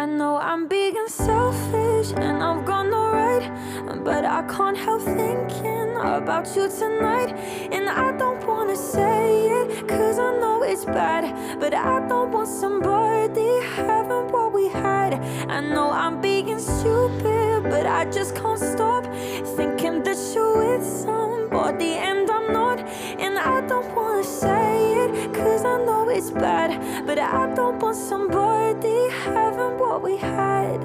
I know I'm big and selfish and I've got no right, but I can't help thinking about you tonight. And I don't wanna say it, I don't want somebody having what we had. I know I'm being stupid, but I just can't stop thinking that you're with somebody and I'm not. And I don't wanna say it, cause I know it's bad, but I don't want somebody having what we had.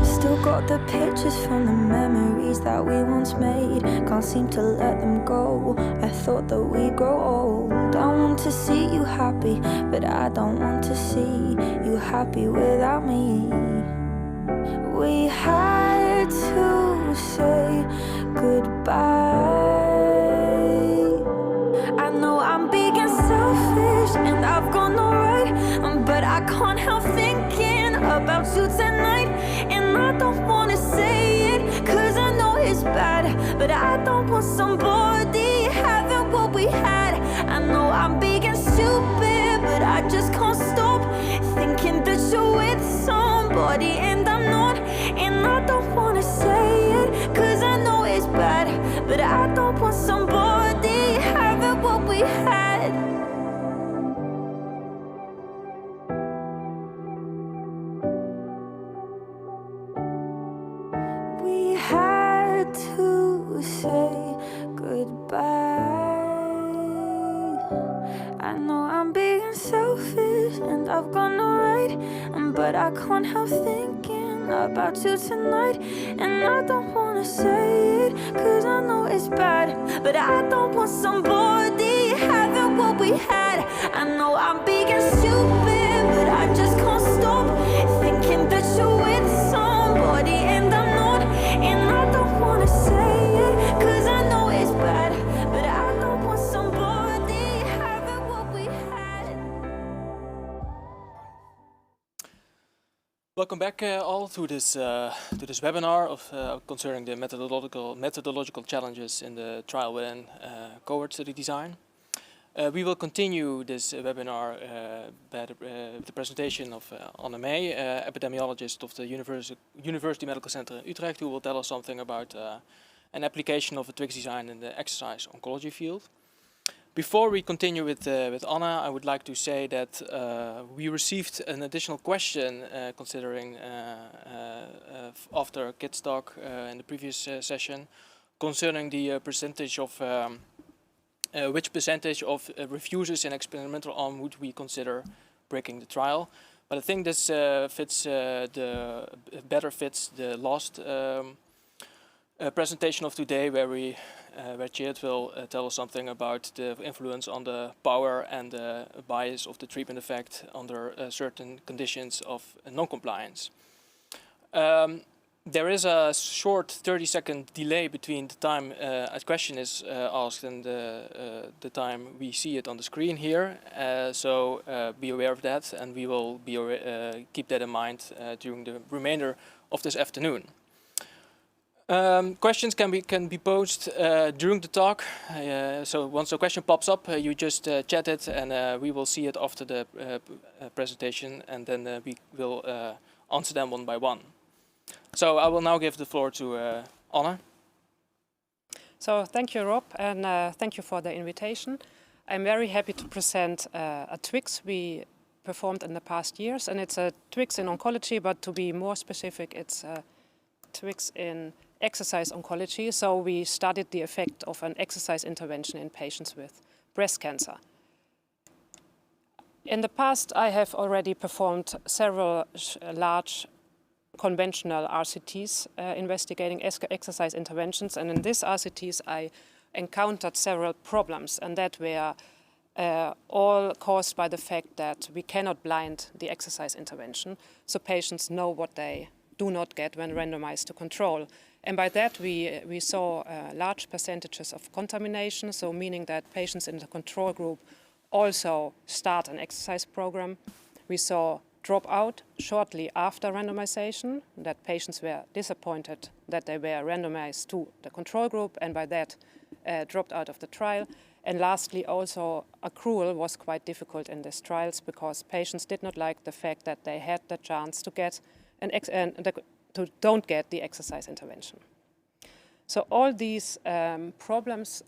Still got the pictures from the memories that we once made. Can't seem to let them go. I thought that we'd grow old. I want to see you happy, but I don't want to see you happy without me. We had to say goodbye. I know I'm big and selfish and I've gone alright, but I can't help thinking about you tonight. And I don't wanna say it, cause I know it's bad, but I don't want somebody having what we had. I know I'm big and stupid, but I just can't stop thinking that you're with somebody and I'm not. And I don't wanna say it, cause I know it's bad, but I don't want somebody having what we had. We had to say goodbye. I know I'm being selfish and I've gone alright, but I can't help thinking about you tonight. And I don't wanna say it, cause I know it's bad, but I don't want somebody having what we had. I know I'm big and stupid, but I just can't stop thinking that you're with somebody and I'm not. And I don't wanna say it, cause I know it's bad, but I don't want somebody having what we had. Welcome back all to this webinar of concerning the methodological challenges in the trial within cohort study design. We will continue this webinar by the presentation of Anne May, epidemiologist of the University Medical Center in Utrecht, who will tell us something about an application of a TWIX design in the exercise oncology field. Before we continue with Anna, I would like to say that we received an additional question considering after Kit's talk in the previous session concerning the percentage of which percentage of refusers in experimental arm would we consider breaking the trial. But I think this better fits the last presentation of today, where Tjeerd will tell us something about the influence on the power and the bias of the treatment effect under certain conditions of non-compliance. There is a short 30-second delay between the time a question is asked and the time we see it on the screen here. So be aware of that, and we will keep that in mind during the remainder of this afternoon. Questions can be posed during the talk. So once a question pops up, you just chat it, and we will see it after the presentation, and then we will answer them one by one. So I will now give the floor to Anna. So thank you, Rob, and thank you for the invitation. I'm very happy to present a TWIX we performed in the past years, and it's a TWIX in oncology, but to be more specific, it's a TWIX in exercise oncology. So we studied the effect of an exercise intervention in patients with breast cancer. In the past, I have already performed several large conventional RCTs investigating exercise interventions, and in these RCTs I encountered several problems, and that were all caused by the fact that we cannot blind the exercise intervention, so patients know what they do not get when randomized to control. And by that we saw large percentages of contamination, so meaning that patients in the control group also start an exercise program. We saw dropout shortly after randomization, that patients were disappointed that they were randomized to the control group and by that dropped out of the trial. And lastly, also accrual was quite difficult in these trials because patients did not like the fact that they had the chance to get don't get the exercise intervention. So all these problems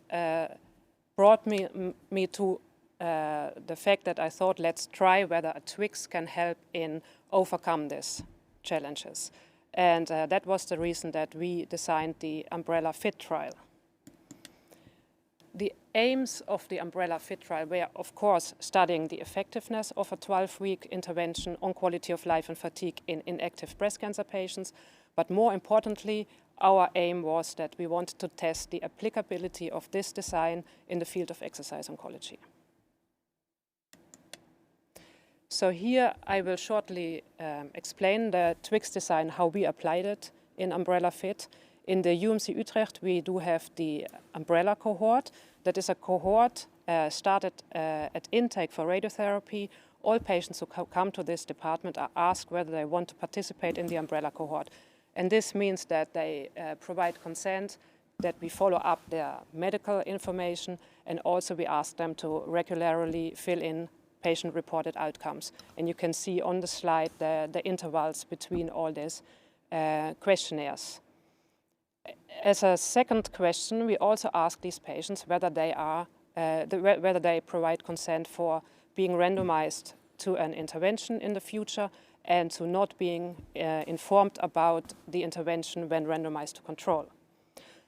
brought me to the fact that I thought, let's try whether a Twix can help in overcome these challenges. And that was the reason that we designed the Umbrella Fit trial. The aims of the Umbrella Fit trial were, of course, studying the effectiveness of a 12-week intervention on quality of life and fatigue in inactive breast cancer patients. But more importantly, our aim was that we wanted to test the applicability of this design in the field of exercise oncology. So here I will shortly explain the Twix design, how we applied it in Umbrella Fit. In the UMC Utrecht, we do have the Umbrella cohort. That is a cohort started at intake for radiotherapy. All patients who come to this department are asked whether they want to participate in the Umbrella cohort. And this means that they provide consent, that we follow up their medical information, and also we ask them to regularly fill in patient-reported outcomes. And you can see on the slide the intervals between all these questionnaires. As a second question, we also ask these patients whether they whether they provide consent for being randomized to an intervention in the future and to not being informed about the intervention when randomized to control.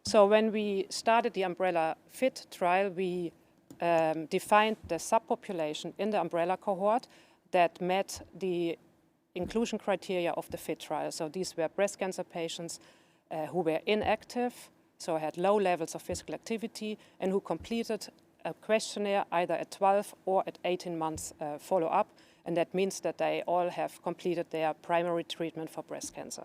So when we started the Umbrella Fit trial, we defined the subpopulation in the Umbrella cohort that met the inclusion criteria of the Fit trial. So these were breast cancer patients who were inactive, so had low levels of physical activity, and who completed a questionnaire either at 12 or at 18 months follow-up, and that means that they all have completed their primary treatment for breast cancer.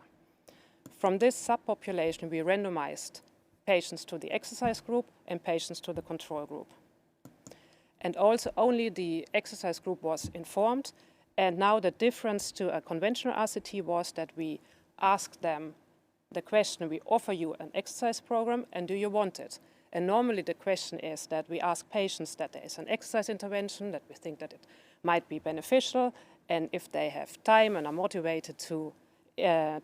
From this subpopulation, we randomized patients to the exercise group and patients to the control group. And also only the exercise group was informed, and now the difference to a conventional RCT was that we asked them the question, we offer you an exercise program, and do you want it? And normally the question is that we ask patients that there is an exercise intervention, that we think that it might be beneficial, and if they have time and are motivated to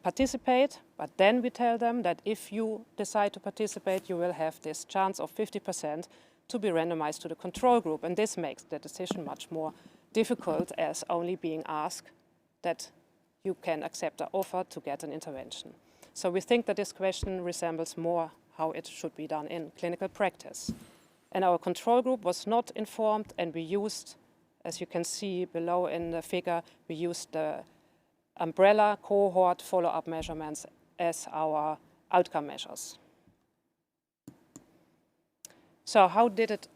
participate, but then we tell them that if you decide to participate, you will have this chance of 50% to be randomized to the control group. And this makes the decision much more difficult, as only being asked that you can accept an offer to get an intervention. So we think that this question resembles more how it should be done in clinical practice. And our control group was not informed, and we used, as you can see below in the figure, we used the Umbrella cohort follow-up measurements as our outcome measures. So how did it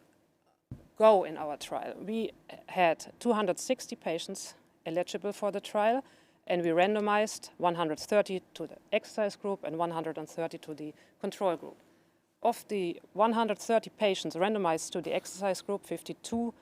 go in our trial? We had 260 patients eligible for the trial, and we randomized 130 to the exercise group and 130 to the control group. Of the 130 patients randomized to the exercise group, 52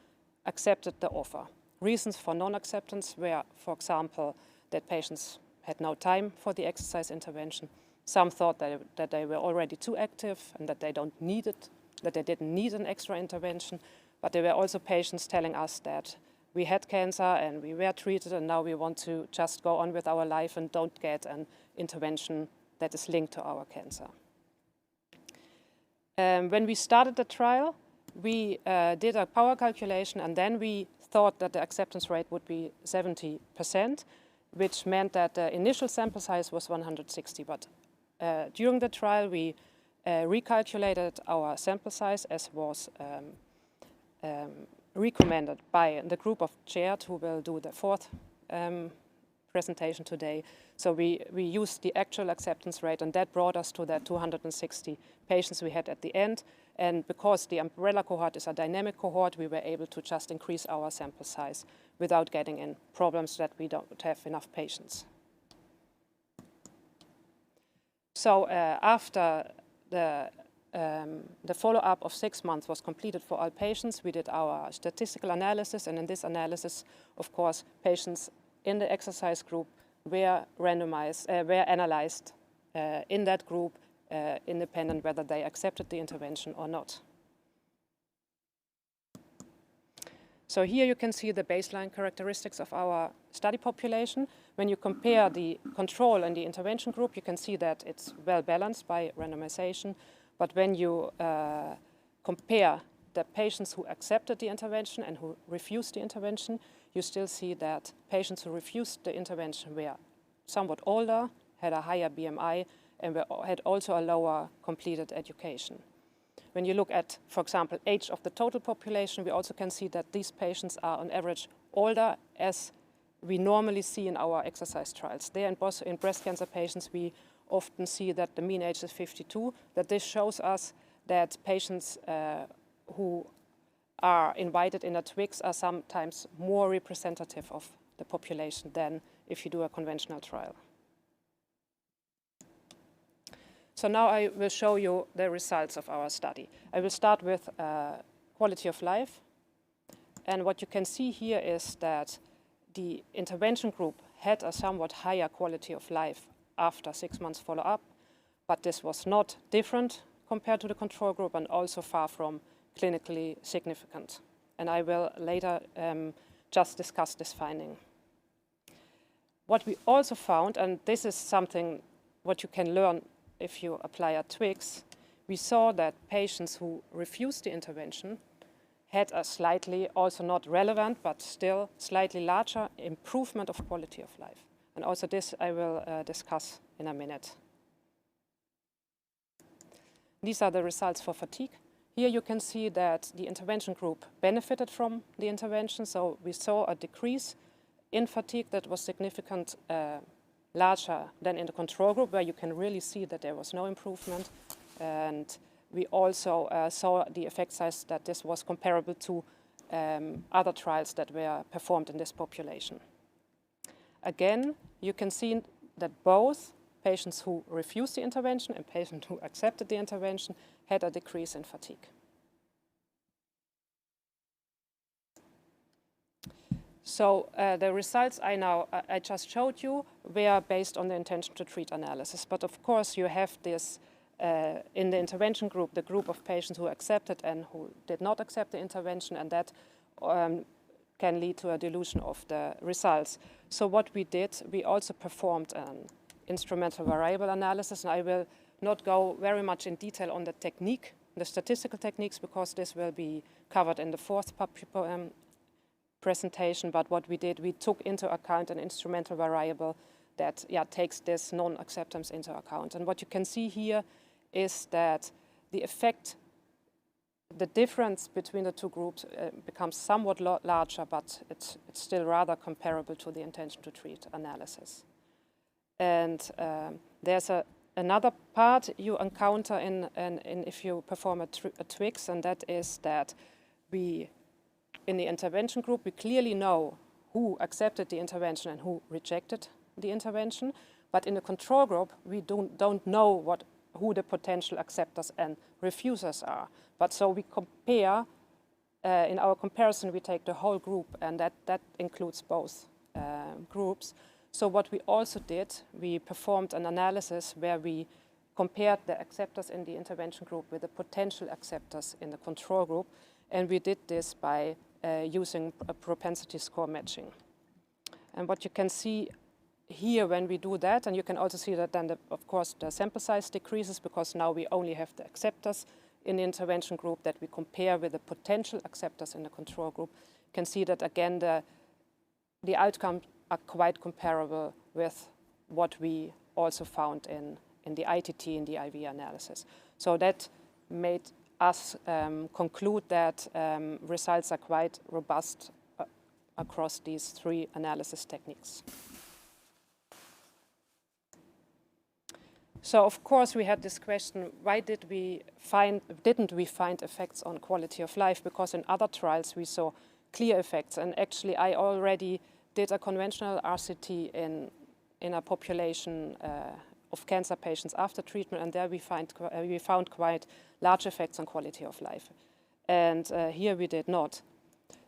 accepted the offer. Reasons for non-acceptance were, for example, that patients had no time for the exercise intervention. Some thought that they were already too active and that they didn't need an extra intervention. But there were also patients telling us that we had cancer and we were treated, and now we want to just go on with our life and don't get an intervention that is linked to our cancer. When we started the trial, we did a power calculation, and then we thought that the acceptance rate would be 70%, which meant that the initial sample size was 160. But during the trial, we recalculated our sample size, as was recommended by the group of Tjeerd, who will do the fourth presentation today. So we used the actual acceptance rate, and that brought us to the 260 patients we had at the end. And because the Umbrella cohort is a dynamic cohort, we were able to just increase our sample size without getting in problems that we don't have enough patients. So after the follow-up of 6 months was completed for all patients, we did our statistical analysis, and in this analysis, of course, patients in the exercise group were analyzed in that group, independent whether they accepted the intervention or not. So here you can see the baseline characteristics of our study population. When you compare the control and the intervention group, you can see that it's well balanced by randomization. But when you compare the patients who accepted the intervention and who refused the intervention, you still see that patients who refused the intervention were somewhat older, had a higher BMI, and had also a lower completed education. When you look at, for example, age of the total population, we also can see that these patients are on average older, as we normally see in our exercise trials. There in breast cancer patients, we often see that the mean age is 52, that this shows us that patients who are invited in a TWIX are sometimes more representative of the population than if you do a conventional trial. So now I will show you the results of our study. I will start with quality of life. And what you can see here is that the intervention group had a somewhat higher quality of life after 6 months follow-up, but this was not different compared to the control group and also far from clinically significant. And I will later just discuss this finding. What we also found, and this is something what you can learn if you apply a TWIX, we saw that patients who refused the intervention had a slightly, also not relevant, but still slightly larger improvement of quality of life. And also this I will discuss in a minute. These are the results for fatigue. Here you can see that the intervention group benefited from the intervention, so we saw a decrease in fatigue that was significant, larger than in the control group, where you can really see that there was no improvement. And we also saw the effect size that this was comparable to other trials that were performed in this population. Again, you can see that both patients who refused the intervention and patients who accepted the intervention had a decrease in fatigue. So the results I just showed you were based on the intention to treat analysis. But of course you have this in the intervention group, the group of patients who accepted and who did not accept the intervention, and that can lead to a dilution of the results. So what we did, we also performed an instrumental variable analysis, and I will not go very much in detail on the technique, the statistical techniques, because this will be covered in the fourth presentation. But what we did, we took into account an instrumental variable that takes this non-acceptance into account. And what you can see here is that the effect, the difference between the two groups becomes somewhat larger, but it's still rather comparable to the intention to treat analysis. And there's another part you encounter in if you perform a TWIX, and that is that in the intervention group, we clearly know who accepted the intervention and who rejected the intervention. But in the control group, we don't know who the potential acceptors and refusers are. But so we compare, in our comparison, we take the whole group, and that includes both groups. So what we also did, we performed an analysis where we compared the acceptors in the intervention group with the potential acceptors in the control group. And we did this by using a propensity score matching. And what you can see here when we do that, and you can also see that then, of course, the sample size decreases because now we only have the acceptors in the intervention group that we compare with the potential acceptors in the control group. You can see that, again, the outcomes are quite comparable with what we also found in the ITT and the IV analysis. So that made us conclude that results are quite robust across these three analysis techniques. So of course we had this question, why didn't we find effects on quality of life? Because in other trials we saw clear effects, and actually I already did a conventional RCT in a population of cancer patients after treatment, and there we found quite large effects on quality of life. And here we did not.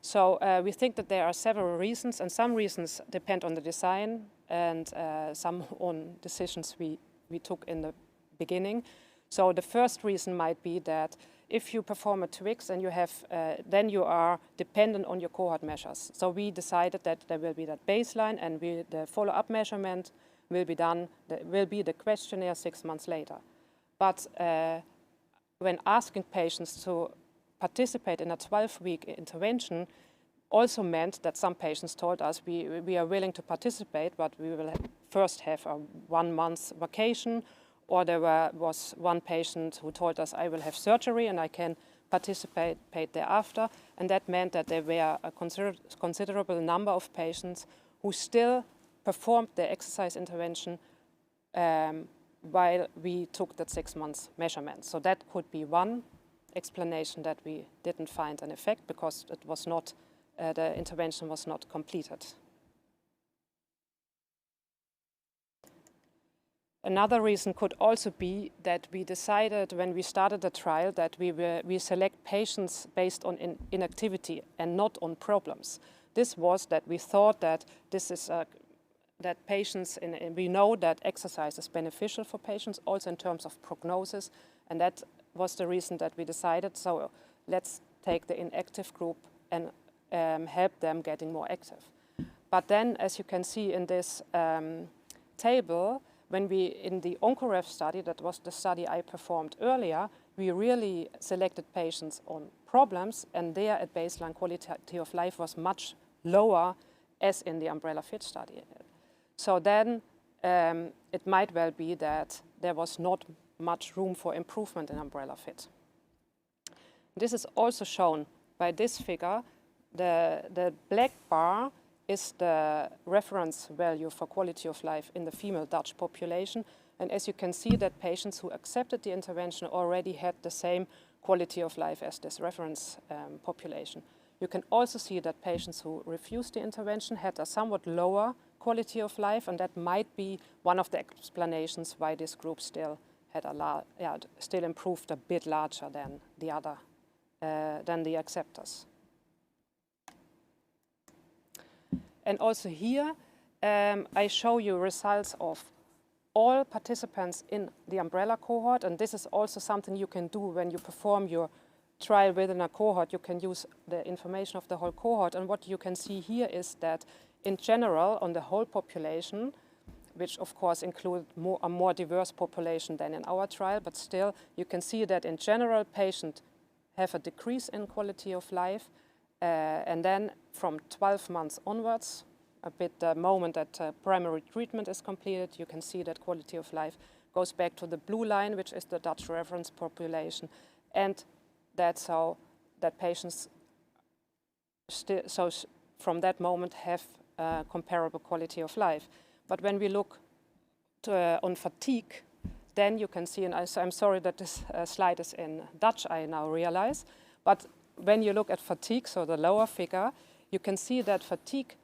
So we think that there are several reasons, and some reasons depend on the design and some on decisions we took in the beginning. So the first reason might be that if you perform a TWIX and you have, then you are dependent on your cohort measures. So we decided that there will be that baseline, and the follow-up measurement will be done, will be the questionnaire 6 months later. But when asking patients to participate in a 12-week intervention also meant that some patients told us we are willing to participate, but we will first have a 1-month vacation, or there was one patient who told us I will have surgery and I can participate thereafter, and that meant that there were a considerable number of patients who still performed their exercise intervention while we took that 6 months measurement. So that could be one explanation that we didn't find an effect because it was not, the intervention was not completed. Another reason could also be that we decided when we started the trial that we select patients based on inactivity and not on problems. This was that we thought that this is that patients, we know that exercise is beneficial for patients also in terms of prognosis, and that was the reason that we decided, so let's take the inactive group and help them getting more active. But then, as you can see in this table, when we, in the OncoRef study, that was the study I performed earlier, we really selected patients on problems, and there at baseline quality of life was much lower as in the Umbrella Fit study. So then it might well be that there was not much room for improvement in Umbrella Fit. This is also shown by this figure. The black bar is the reference value for quality of life in the female Dutch population. And as you can see, that patients who accepted the intervention already had the same quality of life as this reference population. You can also see that patients who refused the intervention had a somewhat lower quality of life, and that might be one of the explanations why this group still had still improved a bit larger than the other, than the acceptors. And also here, I show you results of all participants in the umbrella cohort, and this is also something you can do when you perform your trial within a cohort. You can use the information of the whole cohort, and what you can see here is that in general, on the whole population, which of course include a more diverse population than in our trial, but still you can see that in general patients have a decrease in quality of life, and then from 12 months onwards, a bit the moment that primary treatment is completed, you can see that quality of life goes back to the blue line, which is the Dutch reference population, and that's how that patients from that moment have comparable quality of life. But when we look on fatigue, then you can see, and I'm sorry that this slide is in Dutch, I now realize, but when you look at fatigue, so the lower figure, you can see that fatigue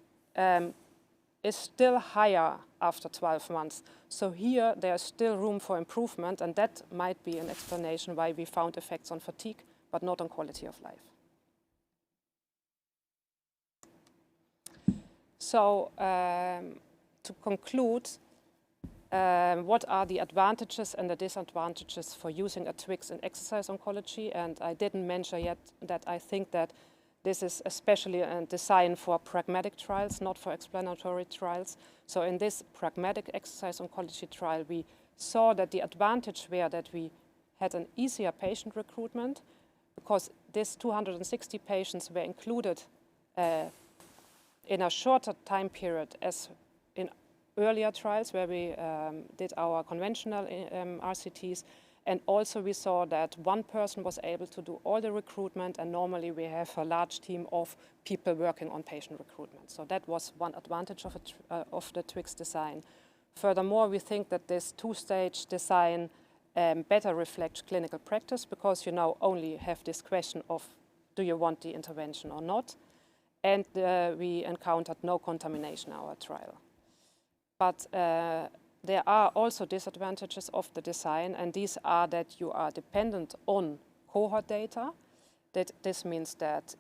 is still higher after 12 months. So here there's still room for improvement, and that might be an explanation why we found effects on fatigue, but not on quality of life. So to conclude, what are the advantages and the disadvantages for using a TWIX in exercise oncology? And I didn't mention yet that I think that this is especially designed for pragmatic trials, not for explanatory trials. So in this pragmatic exercise oncology trial, we saw that the advantage were that we had an easier patient recruitment, because these 260 patients were included in a shorter time period as in earlier trials where we did our conventional RCTs. And also we saw that one person was able to do all the recruitment, and normally we have a large team of people working on patient recruitment. So that was one advantage of the TWIX design. Furthermore, we think that this two-stage design better reflects clinical practice, because you now only have this question of do you want the intervention or not, and we encountered no contamination in our trial. But there are also disadvantages of the design, and these are that you are dependent on cohort data. That this means that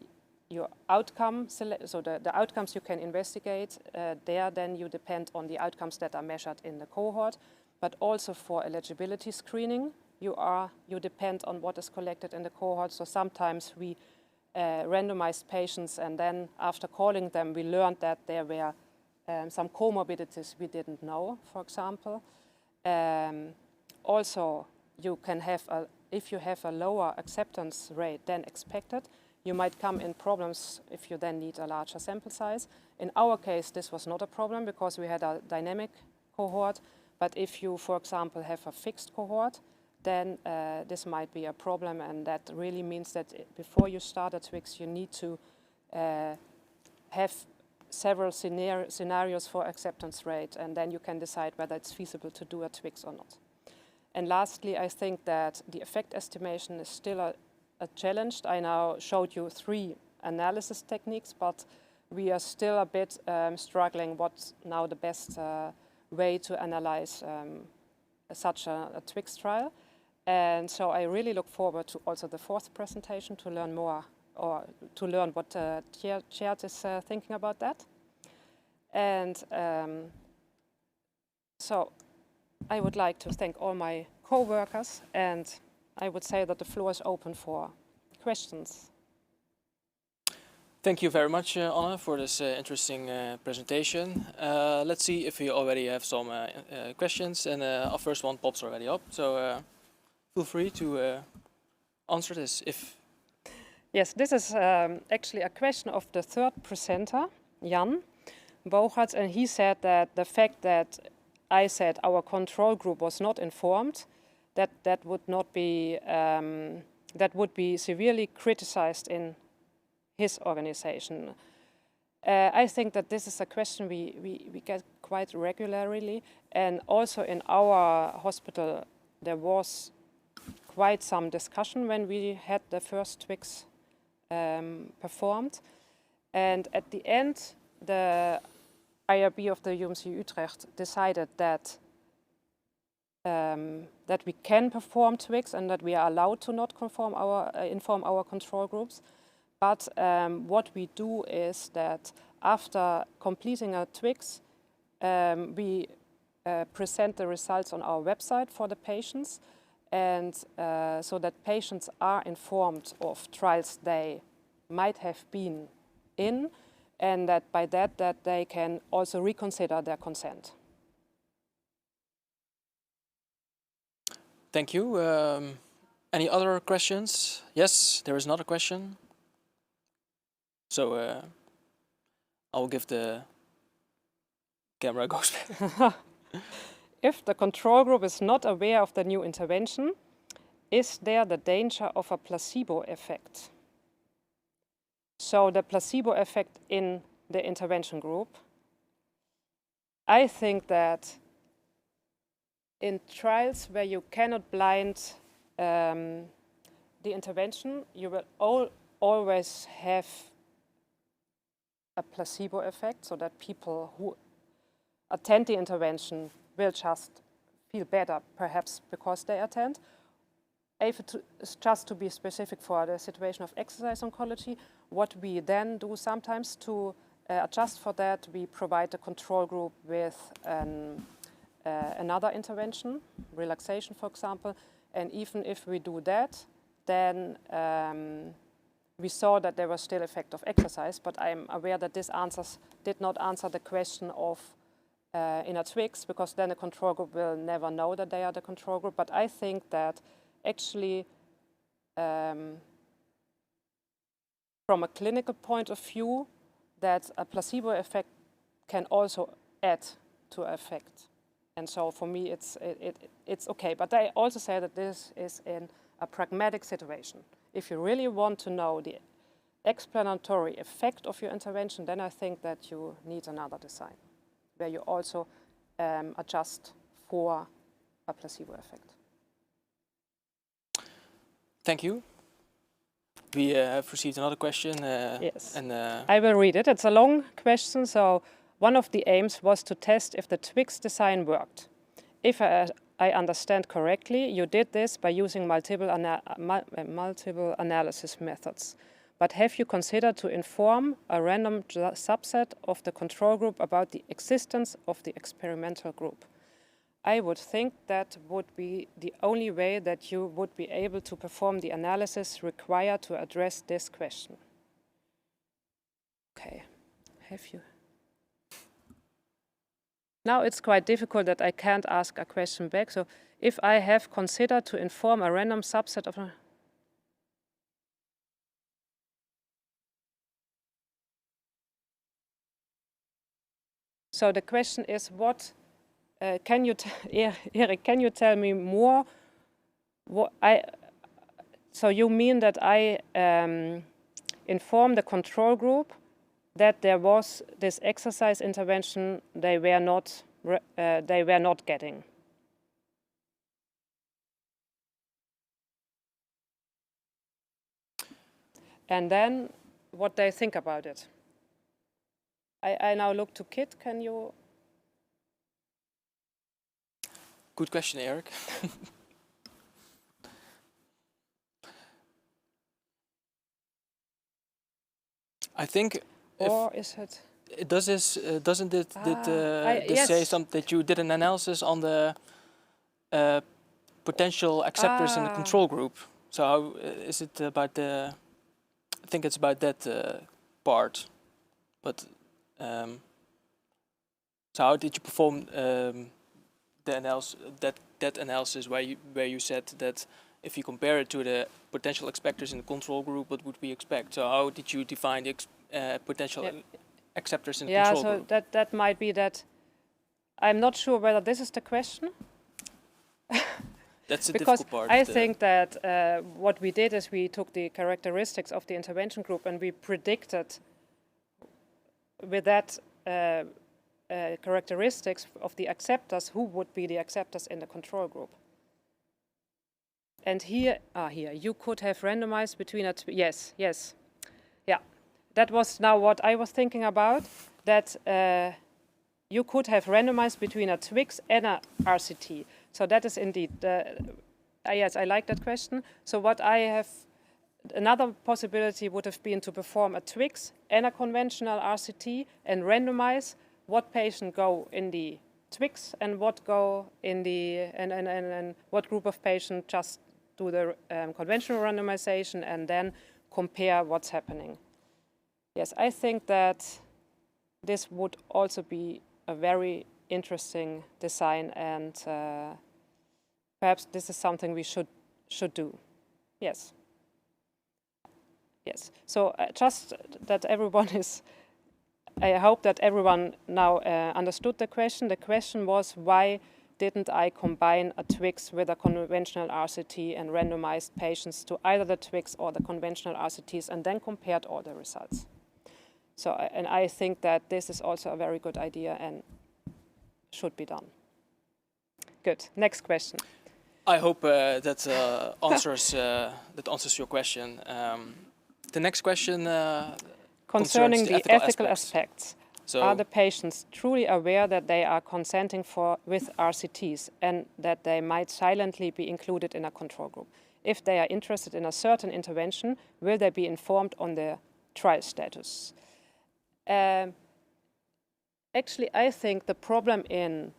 your outcome, so the outcomes you can investigate, then you depend on the outcomes that are measured in the cohort. But also for eligibility screening, you depend on what is collected in the cohort. So sometimes we randomized patients, and then after calling them, we learned that there were some comorbidities we didn't know, for example. Also, you can have if you have a lower acceptance rate than expected, you might come in problems if you then need a larger sample size. In our case, this was not a problem because we had a dynamic cohort. But if you, for example, have a fixed cohort, then this might be a problem, and that really means that before you start a Twix, you need to have several scenarios for acceptance rate, and then you can decide whether it's feasible to do a Twix or not. And lastly, I think that the effect estimation is still a challenge. I now showed you 3 analysis techniques, but we are still a bit struggling what's now the best way to analyze such a Twix trial. And so I really look forward to also the 4th presentation to learn more, or to learn what Tjeerd is thinking about that. And so I would like to thank all my co-workers, and I would say that the floor is open for questions. Thank you very much, Anne, for this interesting presentation. Let's see if we already have some questions, and our first one pops already up. So feel free to answer this. Yes, this is actually a question of the 3rd presenter, Jan Bogaerts, and he said that the fact that I said our control group was not informed, that would be severely criticized in his organization. I think that this is a question we get quite regularly, and also in our hospital there was quite some discussion when we had the first Twix performed. And at the end, the IRB of the UMC Utrecht decided that that we can perform Twix and that we are allowed to not inform our control groups. But what we do is that after completing a Twix, we present the results on our website for the patients, and so that patients are informed of trials they might have been in, and that by that they can also reconsider their consent. Thank you. Any other questions? Yes, there is another question. So I'll give the camera goes back. If the control group is not aware of the new intervention, is there the danger of a placebo effect? So the placebo effect in the intervention group. I think that in trials where you cannot blind the intervention, you will always have a placebo effect, so that people who attend the intervention will just feel better, perhaps because they attend. Just to be specific for the situation of exercise oncology, what we then do sometimes to adjust for that, we provide the control group with another intervention, relaxation, for example. And even if we do that, then we saw that there was still effect of exercise, but I'm aware that this did not answer the question of in a Twix, because then the control group will never know that they are the control group. But I think that actually, from a clinical point of view, that a placebo effect can also add to effect. And so for me, it's okay. But I also say that this is in a pragmatic situation. If you really want to know the explanatory effect of your intervention, then I think that you need another design, where you also adjust for a placebo effect. Thank you. We have received another question. Yes, and I will read it. It's a long question. So one of the aims was to test if the Twix design worked. If I understand correctly, you did this by using multiple analysis methods. But have you considered to inform a random subset of the control group about the existence of the experimental group? I would think that would be the only way that you would be able to perform the analysis required to address this question. Okay, have you? Now it's quite difficult that I can't ask a question back. So if I have considered to inform a random subset of a... So the question is, what can you, Erik, can you tell me more? So you mean that I inform the control group that there was this exercise intervention they were not getting? And then what they think about it. I now look to Kit. Can you? Good question, Erik. I think. Or is it? Doesn't it yes. say something that you did an analysis on the potential acceptors in the control group? So how, is it about the? I think it's about that part, but. So how did you perform the analysis? That analysis where you said that if you compare it to the potential acceptors in the control group, what would we expect? So how did you define the potential acceptors in the control group? Yeah, so that might be that. I'm not sure whether this is the question. That's the because difficult part. I think that what we did is we took the characteristics of the intervention group and we predicted with that characteristics of the acceptors who would be the acceptors in the control group. And here you could have randomized between yes, yeah. That was now what I was thinking about. That you could have randomized between a Twix and a RCT. So that is indeed yes, I like that question. So what I have, another possibility would have been to perform a Twix and a conventional RCT and randomize what patient go in the Twix and what go in the and what group of patients just do the conventional randomization and then compare what's happening. Yes, I think that this would also be a very interesting design, and perhaps this is something we should do. Yes. Yes. So just that everyone is. I hope that everyone now understood the question. The question was, why didn't I combine a Twix with a conventional RCT and randomized patients to either the Twix or the conventional RCTs and then compared all the results? So, and I think that this is also a very good idea and should be done. Good. Next question. I hope that answers your question. The next question concerning the ethical aspects. So are the patients truly aware that they are consenting with RCTs and that they might silently be included in a control group? If they are interested in a certain intervention, will they be informed on their trial status? Actually, I think the problem in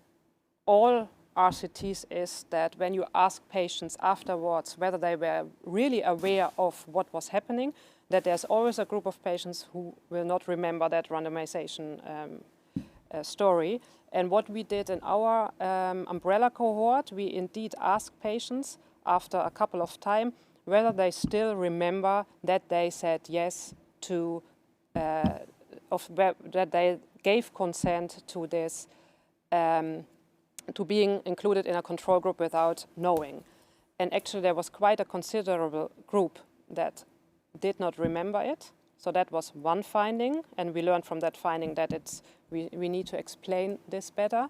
all RCTs is that when you ask patients afterwards whether they were really aware of what was happening, that there's always a group of patients who will not remember that randomization story. And what we did in our umbrella cohort, we indeed asked patients after a couple of time whether they still remember that they said yes to, that they gave consent to this, to being included in a control group without knowing. And actually there was quite a considerable group that did not remember it. So that was one finding, and we learned from that finding that we need to explain this better.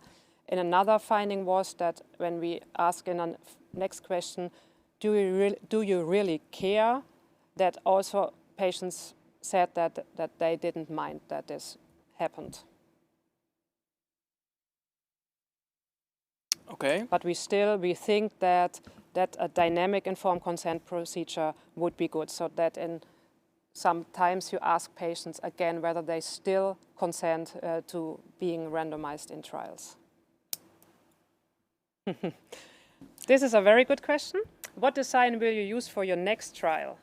And another finding was that when we ask in the next question, do you really care, that also patients said that they didn't mind that this happened. Okay. But we think that a dynamic informed consent procedure would be good, so that sometimes you ask patients again whether they still consent to being randomized in trials. This is a very good question. What design will you use for your next trial?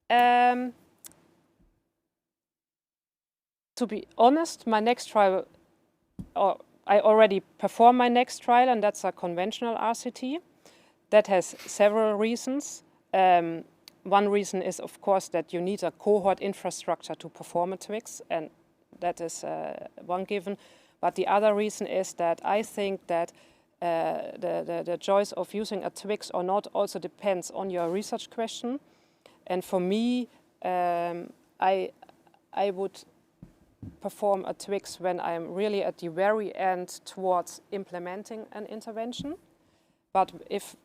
To be honest, my next trial, or I already performed my next trial, and that's a conventional RCT. That has several reasons. One reason is, of course, that you need a cohort infrastructure to perform a TWIX, and that is one given. But the other reason is that I think that the choice of using a TWIX or not also depends on your research question. And for me, I would perform a TWIX when I'm really at the very end towards implementing an intervention. But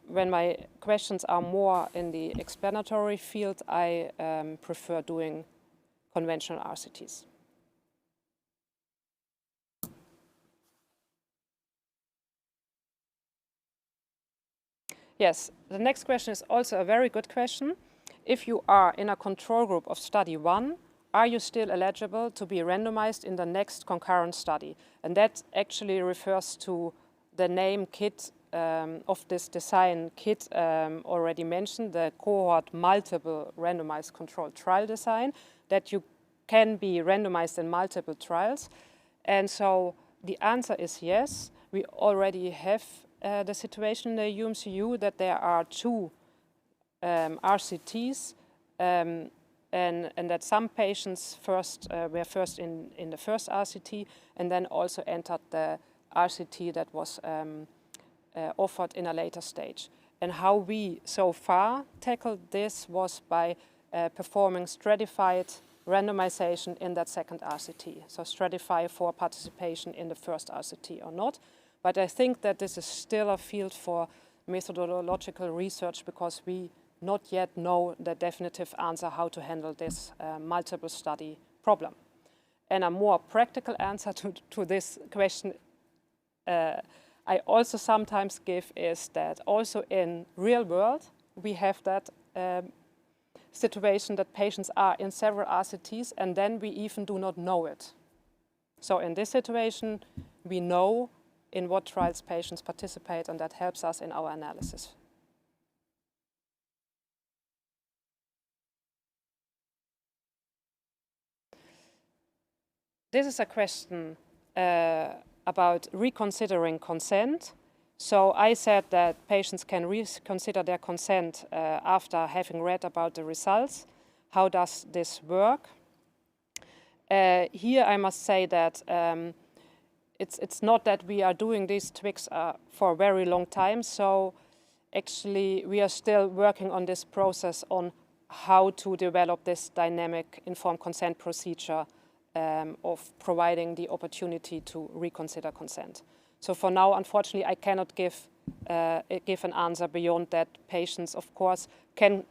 when my questions are more in the explanatory field, I prefer doing conventional RCTs. Yes, the next question is also a very good question. If you are in a control group of study 1, are you still eligible to be randomized in the next concurrent study? And that actually refers to the name Kit of this design. Kit already mentioned the cohort multiple randomized controlled trial design, that you can be randomized in multiple trials. And so the answer is yes. We already have the situation in the UMCU that there are 2 RCTs, and that some patients were first in the first RCT and then also entered the RCT that was offered in a later stage. And how we so far tackled this was by performing stratified randomization in that second RCT. So stratify for participation in the first RCT or not. But I think that this is still a field for methodological research because we not yet know the definitive answer how to handle this multiple study problem. And a more practical answer to this question I also sometimes give is that also in real world we have that situation that patients are in several RCTs and then we even do not know it. So in this situation we know in what trials patients participate, and that helps us in our analysis. This is a question about reconsidering consent. So I said that patients can reconsider their consent after having read about the results. How does this work? Here I must say that it's not that we are doing these TWIX for a very long time. So actually we are still working on this process on how to develop this dynamic informed consent procedure of providing the opportunity to reconsider consent. So for now, unfortunately, I cannot give an answer beyond that. Patients, of course, can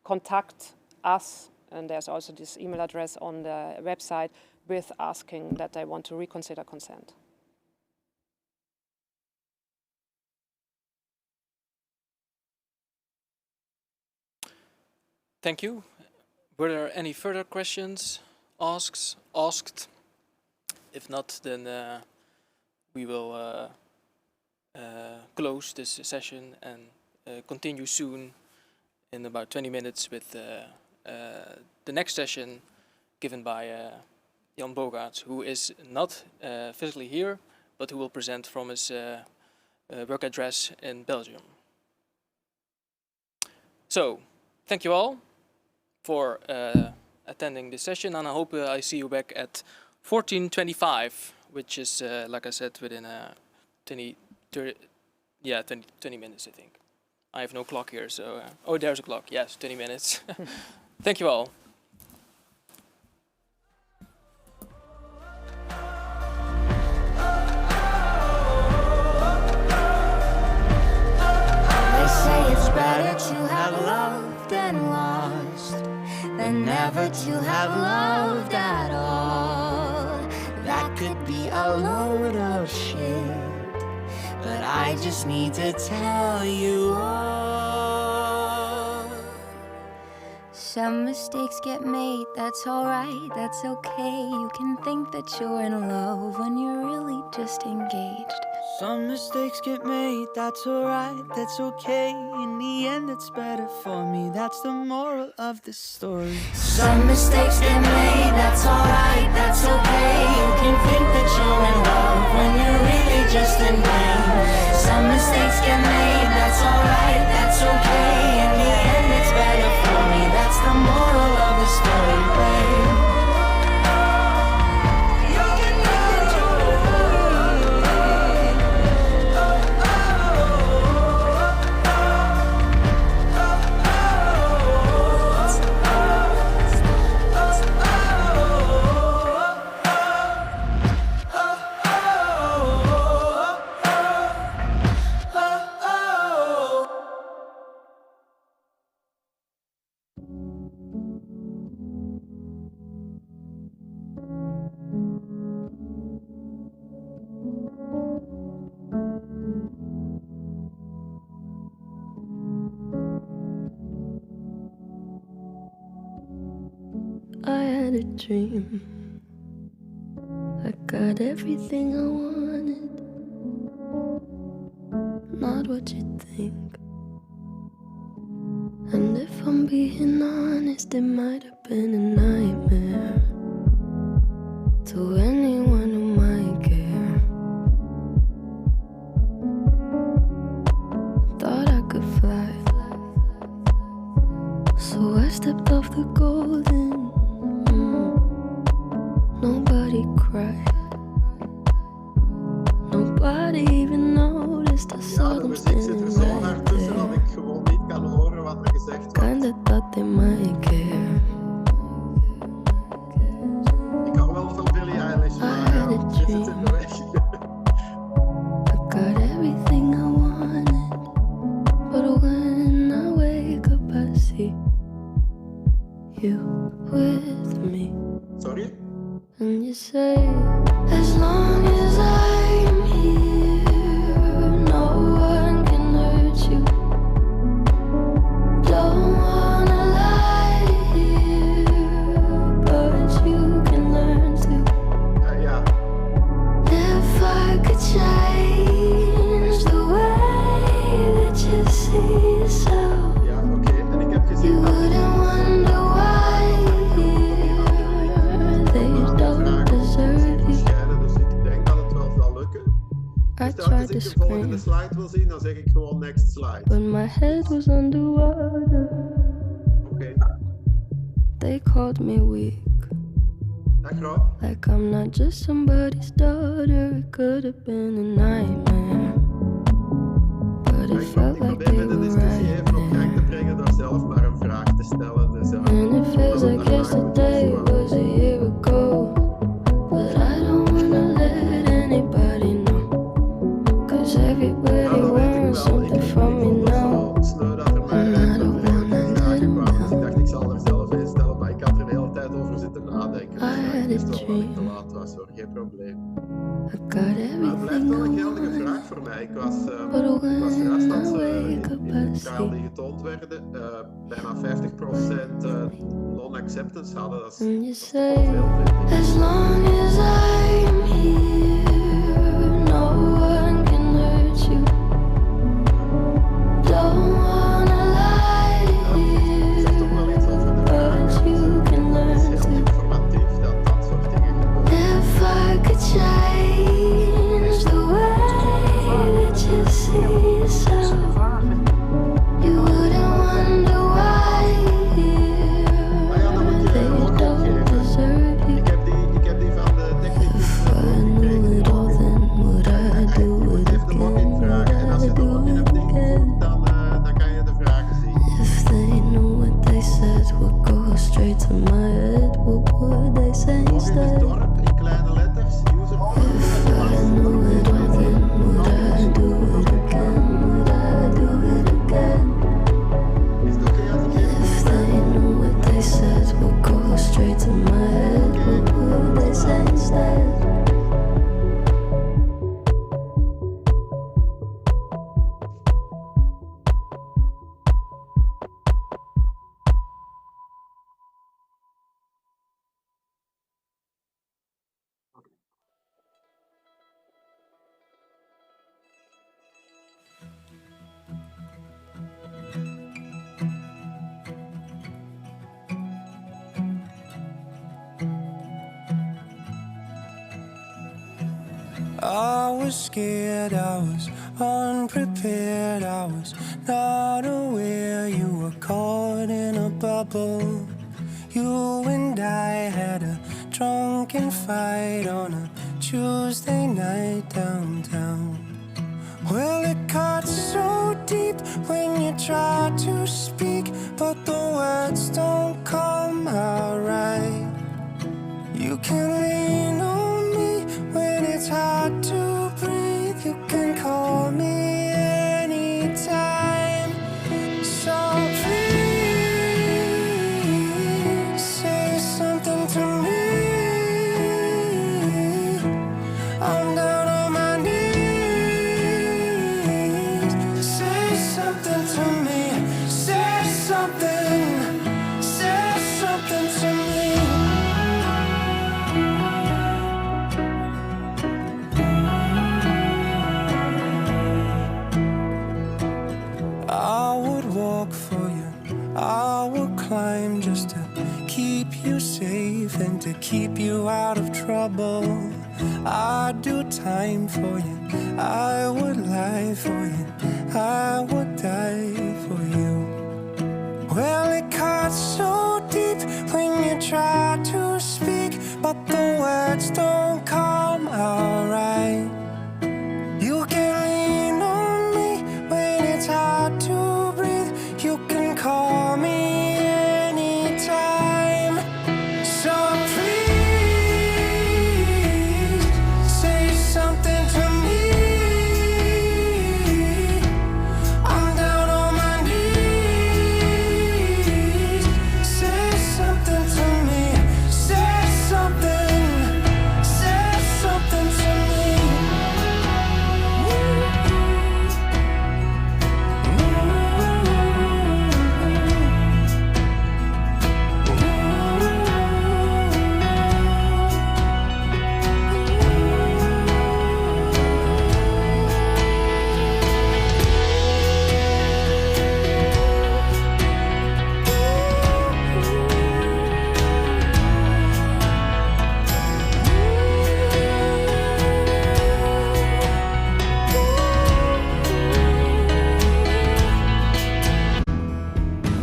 contact us, and there's also this email address on the website, with asking that they want to reconsider consent. Thank you. Were there any further questions asked? If not, then we will close this session and continue soon in about 20 minutes with the next session given by Jan Bogaerts, who is not physically here, but who will present from his work address in Belgium. So, thank you all for attending this session, and I hope I see you back at 14:25, which is, like I said, within 20 minutes, I think. I have no clock here, so... oh, there's a clock. Yes, 20 minutes. Thank you all. They say it's better to have loved than lost than never to have loved at all. That could be a load of shit, but I just need to tell you all. Some mistakes get made, that's alright, that's okay. You can think that you're in love when you're really just engaged. Some mistakes get made, that's alright, that's okay. In the end it's better for me, that's the moral of the story. Some mistakes get made, that's alright, that's okay. You can think that you're in love when you're really at me. That's alright, that's okay. In the end, it's better for me. That's the moral of the story, babe. I had a dream. I got everything I wanted. Not what you think. And if I'm being honest, it might have been a nightmare to anyone who might care. Thought I could fly, so I stepped off the golden. Nobody cried. Nobody even noticed. I saw them standing right there. Dat ik gewoon niet kan horen wat er gezegd wordt. Kinda thought they might care. Ik hou wel van Billie Eilish, maar dit zit in de weg. I got everything I wanted, but when I wake up I see you with me. Sorry? And you say, as long as I'm here, no one can hurt you. Don't wanna lie here, but you can learn to. Ja. If I could change the way that you see yourself, Ja, oké. En ik heb gezien you dat wouldn't wonder why they don't deserve you. dus ik denk dat het wel zal lukken. I Dus tried telkens to ik de volgende scream, slide wil zien, dan zeg ik gewoon next slide. but my head was underwater. Oké. They called me weak, Dag Rob. like I'm not just somebody's daughter. It could have been a nightmare, but it felt like they probeer de were discussie right even op gang te there. brengen door zelf maar een vraag te stellen. Dus, And it feels like yesterday was a year ago, but I don't wanna let anybody know, 'cause everybody wants something from me now. Sneu dat er maar vragen kwamen. Dus ik dacht ik zal er zelf eens stellen, maar ik had er de hele tijd over zitten nadenken. Dus ik wist wel dat ik te laat was hoor, geen probleem. I got Maar het blijft everything wel een I geldige wanted, vraag voor mij. Ik was but verrast dat when I ze wake up in I de trial die see getoond werden, bijna 50% non-acceptance hadden. Dat is and you toch say, wel veel, vind ik. as long as I'm here, no one can hurt you. Don't wanna lie Ik zeg toch wel iets over de vraag. but you can Het learn is heel to. informatief dat dat soort dingen gebeuren. If I could change the way that you see yourself, you wouldn't wonder why Maar ja, dan moet je they ook don't opgeven. deserve you. Ik heb die van de technicus If I knew it all, then would I do Je moet it even de login again? vragen. En als je Would de I login do hebt it again? ingevoerd, dan kan je de vragen zien. If they knew what they said would go straight to my head, what would they say Login is instead? DORP in kleine letters. User If I knew it all, then would I do it again? Would I do it again? Is het oké als ik even If they knew what they said would go straight to my head, what would they say instead? I was scared, I was unprepared. I was not aware you were caught in a bubble. You and I had a drunken fight on a Tuesday night downtown. Well, it cuts so deep when you try to speak, but the words don't come out right. You can lean on me when it's hard to breathe. You can call me anytime. So please say something to me. I'm down on my knees. Say something to me. Say something. Say something to me. I would walk for you, I would climb just to keep you safe and to keep you out of trouble. I'd do time for you, I would lie for you, I would die for you. Well, it cuts so deep when you try to speak, but the words don't come out right. You can lean on me when it's hard to breathe. You can call me anytime. So please say something to me. I'm down on my knees. Say something to me. Say something. Say something to me.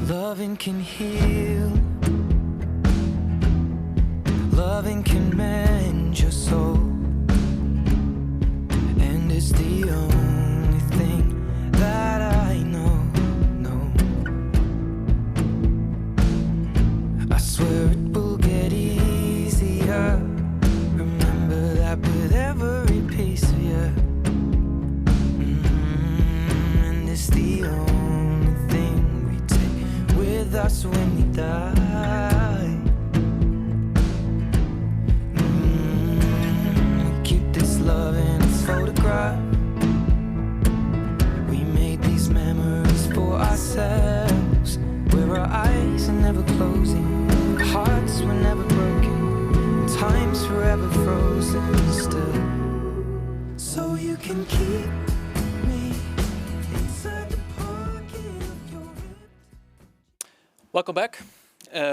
Loving can heal. Loving can mend your soul. And it's the only thing that I know. I swear it will get easier. Remember that with every piece of you. And it's the only thing we take with us when we die. We keep this love in its photograph. We made these memories for ourselves, where our eyes are never closing, our hearts were never broken, time's forever frozen still. So you can keep me inside the pocket of your rib. Welcome back.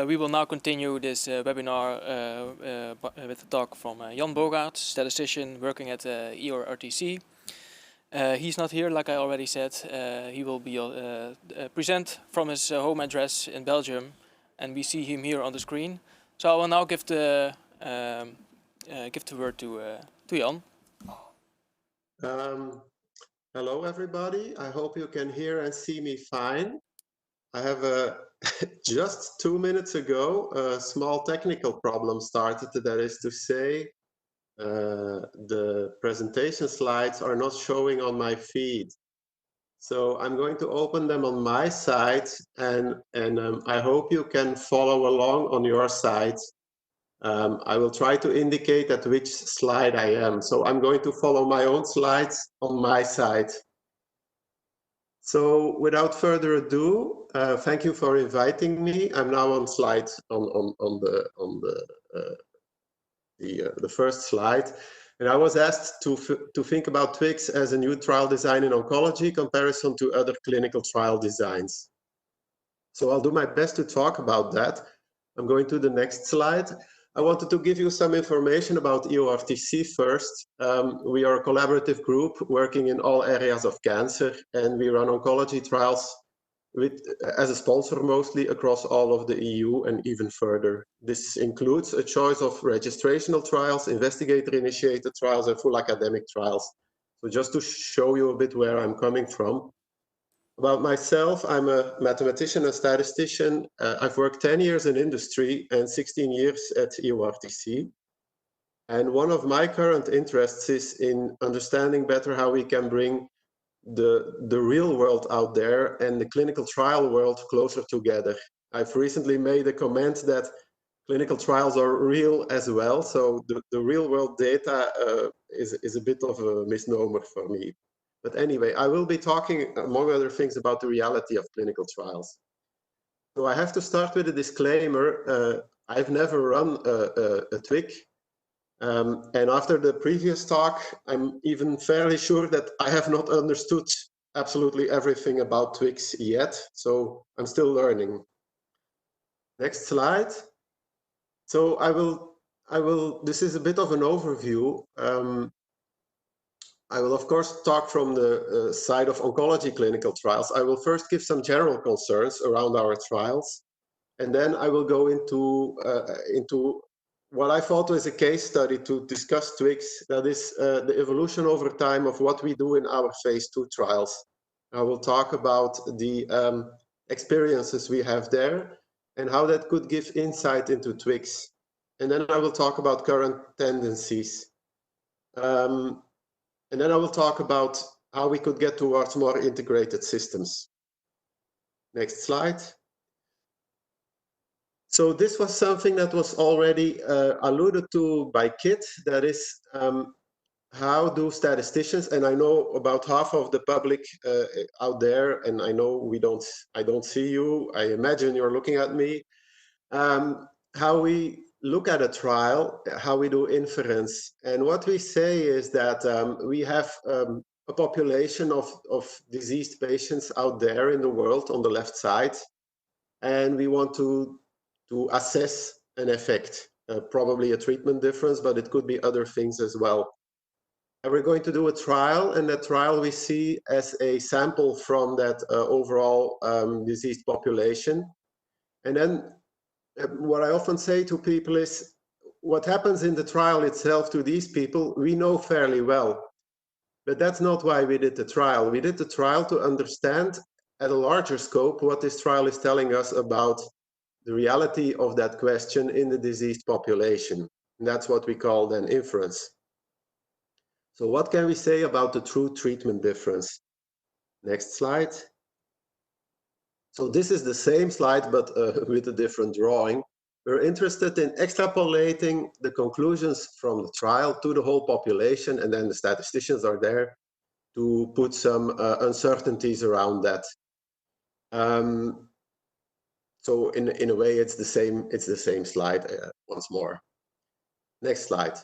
We will now continue this webinar with a talk from Jan Bogaerts, statistician working at EORTC. He's not here, like I already said. He will be present from his home address in Belgium, and we see him here on the screen. So I will now give the word to Jan. Hello, everybody. I hope you can hear and see me fine. I have just 2 minutes ago, a small technical problem started. That is to say, the presentation slides are not showing on my feed. So I'm going to open them on my side, and I hope you can follow along on your side. I will try to indicate at which slide I am. So I'm going to follow my own slides on my side. So without further ado, thank you for inviting me. I'm now on slide the first slide, and I was asked to think about TWIX as a new trial design in oncology comparison to other clinical trial designs. So I'll do my best to talk about that. I'm going to the next slide. I wanted to give you some information about EORTC first. We are a collaborative group working in all areas of cancer, and we run oncology trials as a sponsor mostly across all of the EU and even further. This includes a choice of registrational trials, investigator-initiated trials, and full academic trials. So just to show you a bit where I'm coming from. About myself, I'm a mathematician and statistician. I've worked 10 years in industry and 16 years at EORTC. And one of my current interests is in understanding better how we can bring the real world out there and the clinical trial world closer together. I've recently made a comment that clinical trials are real as well. So the real world data is a bit of a misnomer for me. But anyway, I will be talking, among other things, about the reality of clinical trials. So I have to start with a disclaimer. I've never run a TWIC. And after the previous talk, I'm even fairly sure that I have not understood absolutely everything about TWICs yet. So I'm still learning. Next slide. So this is a bit of an overview. I will, of course, talk from the side of oncology clinical trials. I will first give some general concerns around our trials, and then I will go into what I thought was a case study to discuss TWICs, that is the evolution over time of what we do in our phase 2 trials. I will talk about the experiences we have there and how that could give insight into TWICs. And then I will talk about current tendencies. And then I will talk about how we could get towards more integrated systems. Next slide. So this was something that was already alluded to by Kit, that is, how do statisticians, and I know about half of the public out there, and I know I don't see you, I imagine you're looking at me, how we look at a trial, how we do inference. And what we say is that we have a population of diseased patients out there in the world on the left side, and we want to assess an effect, probably a treatment difference, but it could be other things as well. And we're going to do a trial, and that trial we see as a sample from that overall diseased population. And then what I often say to people is, what happens in the trial itself to these people, we know fairly well. But that's not why we did the trial. We did the trial to understand at a larger scope what this trial is telling us about the reality of that question in the diseased population. And that's what we call then inference. So what can we say about the true treatment difference? Next slide. So this is the same slide, but with a different drawing. We're interested in extrapolating the conclusions from the trial to the whole population, and then the statisticians are there to put some uncertainties around that. So in a way, it's the same slide once more. Next slide.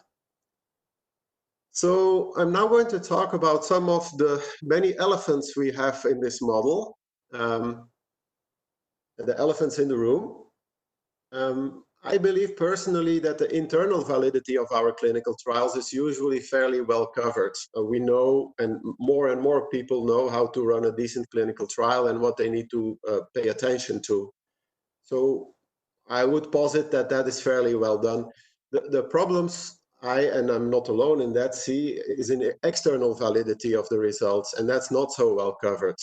So I'm now going to talk about some of the many elephants we have in this model. The elephants in the room. I believe personally that the internal validity of our clinical trials is usually fairly well covered. We know, and more people know, how to run a decent clinical trial and what they need to pay attention to. So I would posit that that is fairly well done. The problems and I'm not alone in that, see is in the external validity of the results, and that's not so well covered.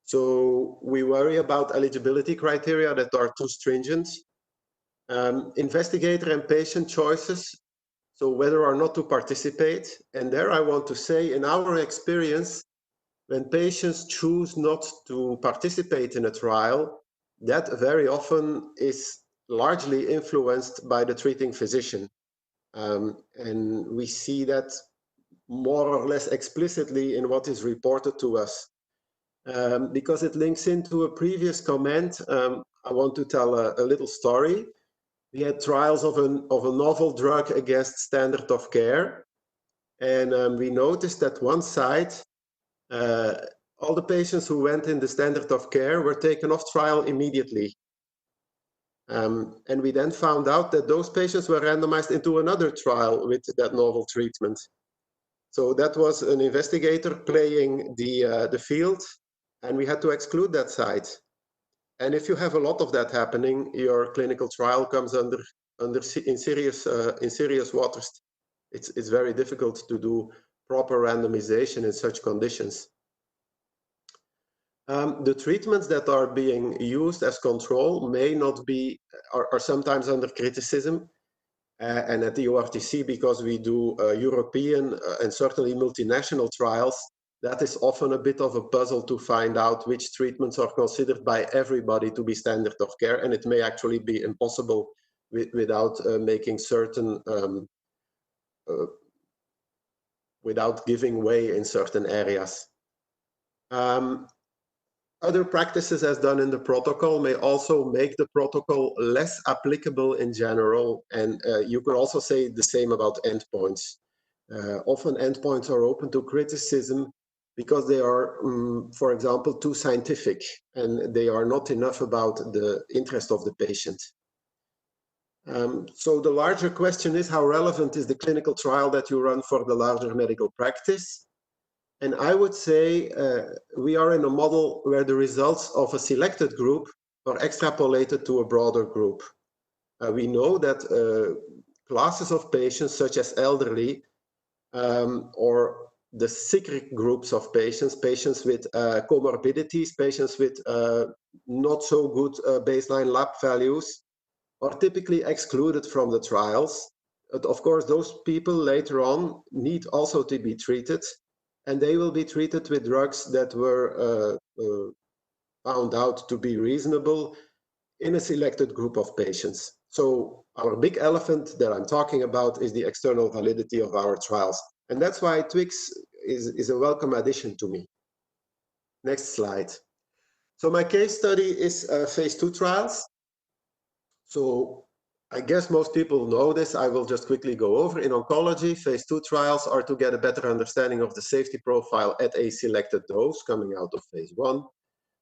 So we worry about eligibility criteria that are too stringent. Investigator and patient choices, so whether or not to participate. And there I want to say, in our experience, when patients choose not to participate in a trial, that very often is largely influenced by the treating physician. And we see that more or less explicitly in what is reported to us. Because it links into a previous comment, I want to tell a little story. We had trials of a novel drug against standard of care. And we noticed that one side, all the patients who went in the standard of care were taken off trial immediately. And we then found out that those patients were randomized into another trial with that novel treatment. So that was an investigator playing the field, and we had to exclude that site. And if you have a lot of that happening, your clinical trial comes in serious waters. It's very difficult to do proper randomization in such conditions. The treatments that are being used as control may not be, are sometimes under criticism. And at the ORTC, because we do European and certainly multinational trials, that is often a bit of a puzzle to find out which treatments are considered by everybody to be standard of care. And it may actually be impossible without making certain, without giving way in certain areas. Other practices as done in the protocol may also make the protocol less applicable in general, and you could also say the same about endpoints. Often endpoints are open to criticism because they are, for example, too scientific, and they are not enough about the interest of the patient. So the larger question is, how relevant is the clinical trial that you run for the larger medical practice? And I would say we are in a model where the results of a selected group are extrapolated to a broader group. We know that classes of patients, such as elderly, or the sick groups of patients, patients with comorbidities, patients with not so good baseline lab values, are typically excluded from the trials. But of course, those people later on need also to be treated, and they will be treated with drugs that were found out to be reasonable in a selected group of patients. So our big elephant that I'm talking about is the external validity of our trials. And that's why Twix is a welcome addition to me. Next slide. So my case study is phase 2 trials. So I guess most people know this. I will just quickly go over. In oncology, phase 2 trials are to get a better understanding of the safety profile at a selected dose coming out of phase 1,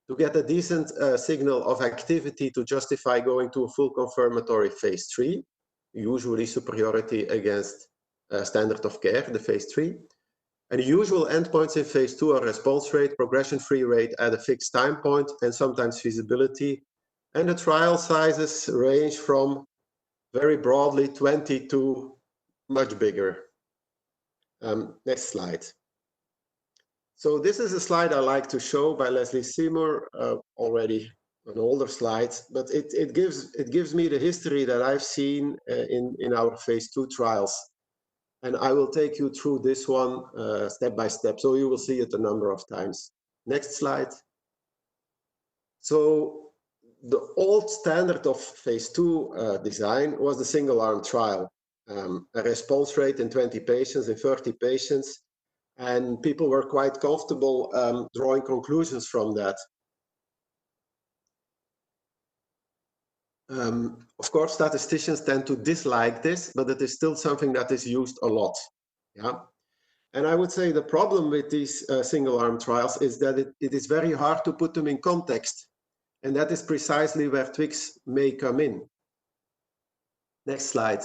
to get a decent signal of activity to justify going to a full confirmatory phase 3, usually superiority against standard of care, the phase 3. And the usual endpoints in phase 2 are response rate, progression-free rate at a fixed time point, and sometimes feasibility. And the trial sizes range from very broadly 20 to much bigger. Next slide. So this is a slide I like to show by Leslie Seymour, already an older slide, but it gives me the history that I've seen in our phase 2 trials. And I will take you through this one step by step, so you will see it a number of times. Next slide. So the old standard of phase 2 design was the single-arm trial, a response rate in 20 patients, in 30 patients, and people were quite comfortable drawing conclusions from that. Of course, statisticians tend to dislike this, but it is still something that is used a lot. Yeah, and I would say the problem with these single-arm trials is that it is very hard to put them in context. And that is precisely where Twix may come in. Next slide.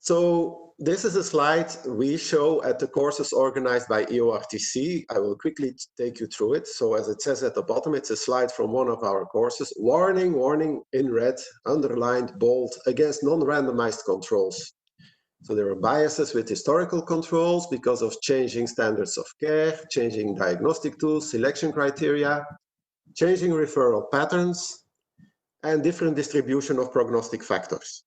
So this is a slide we show at the courses organized by EORTC. I will quickly take you through it. So as it says at the bottom, it's a slide from one of our courses. Warning, warning in red, underlined, bold, against non-randomized controls. So there are biases with historical controls because of changing standards of care, changing diagnostic tools, selection criteria, changing referral patterns, and different distribution of prognostic factors.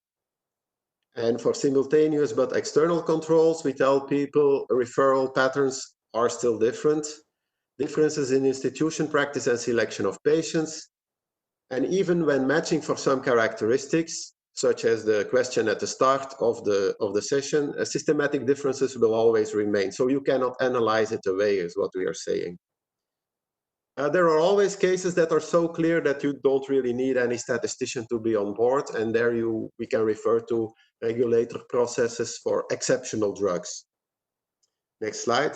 And for simultaneous but external controls, we tell people referral patterns are still different, differences in institution practice and selection of patients, and even when matching for some characteristics, such as the question at the start of the session, systematic differences will always remain. So you cannot analyze it away, is what we are saying. There are always cases that are so clear that you don't really need any statistician to be on board, and there we can refer to regulator processes for exceptional drugs. Next slide.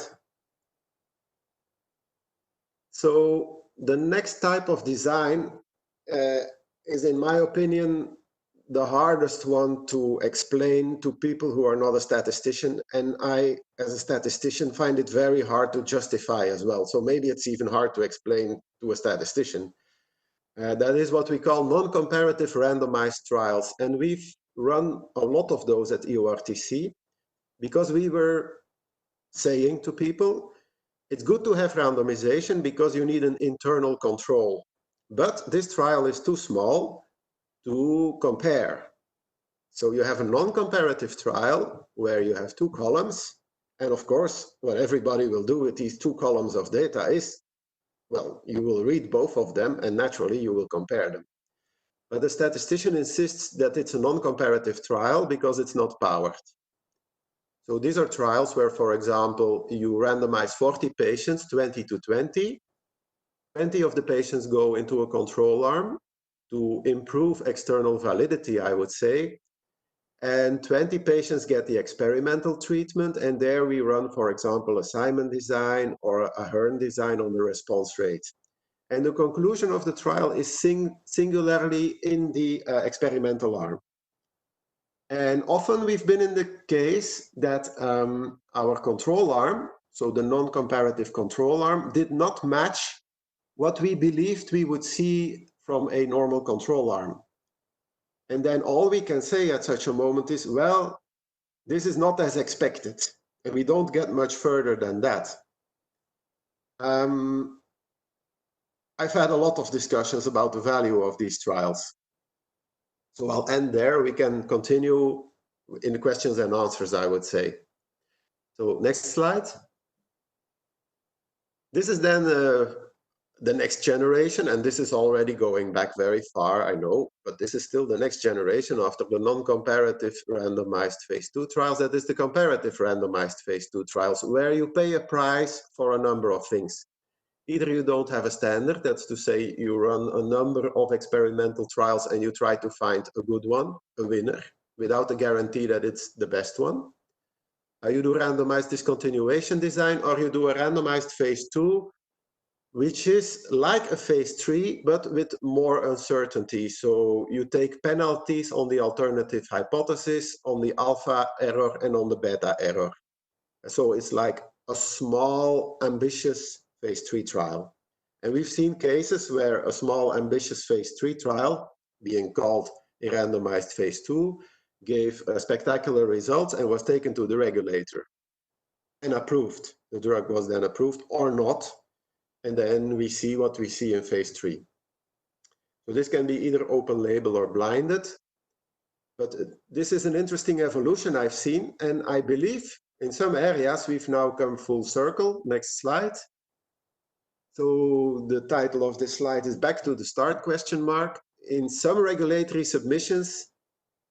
So the next type of design is, in my opinion, the hardest one to explain to people who are not a statistician. And I, as a statistician, find it very hard to justify as well. So maybe it's even hard to explain to a statistician. That is what we call non-comparative randomized trials. And we've run a lot of those at EORTC because we were saying to people, it's good to have randomization because you need an internal control. But this trial is too small to compare. So you have a non-comparative trial where you have 2 columns. And of course, what everybody will do with these 2 columns of data is, well, you will read both of them and naturally you will compare them. But the statistician insists that it's a non-comparative trial because it's not powered. So these are trials where, for example, you randomize 40 patients, 20 to 20. 20 of the patients go into a control arm to improve external validity, I would say. And 20 patients get the experimental treatment. And there we run, for example, a Simon design or a Hearn design on the response rate. And the conclusion of the trial is singularly in the experimental arm. And often we've been in the case that our control arm, so the non-comparative control arm, did not match what we believed we would see from a normal control arm. And then all we can say at such a moment is, well, this is not as expected. And we don't get much further than that. I've had a lot of discussions about the value of these trials. So I'll end there. We can continue in the questions and answers, I would say. So next slide. This is then the next generation, and this is already going back very far, I know, but this is still the next generation after the non-comparative randomized phase 2 trials. That is the comparative randomized phase 2 trials, where you pay a price for a number of things. Either you don't have a standard, that's to say you run a number of experimental trials and you try to find a good one, a winner, without a guarantee that it's the best one. You do randomized discontinuation design, or you do a randomized phase 2, which is like a phase 3, but with more uncertainty. So you take penalties on the alternative hypothesis, on the alpha error, and on the beta error. So it's like a small, ambitious phase 3 trial. And we've seen cases where a small, ambitious phase 3 trial, being called a randomized phase 2, gave spectacular results and was taken to the regulator and approved. The drug was then approved or not. And then we see what we see in phase 3. So this can be either open label or blinded. But this is an interesting evolution I've seen. And I believe in some areas we've now come full circle. Next slide. So the title of this slide is Back to the Start ? In some regulatory submissions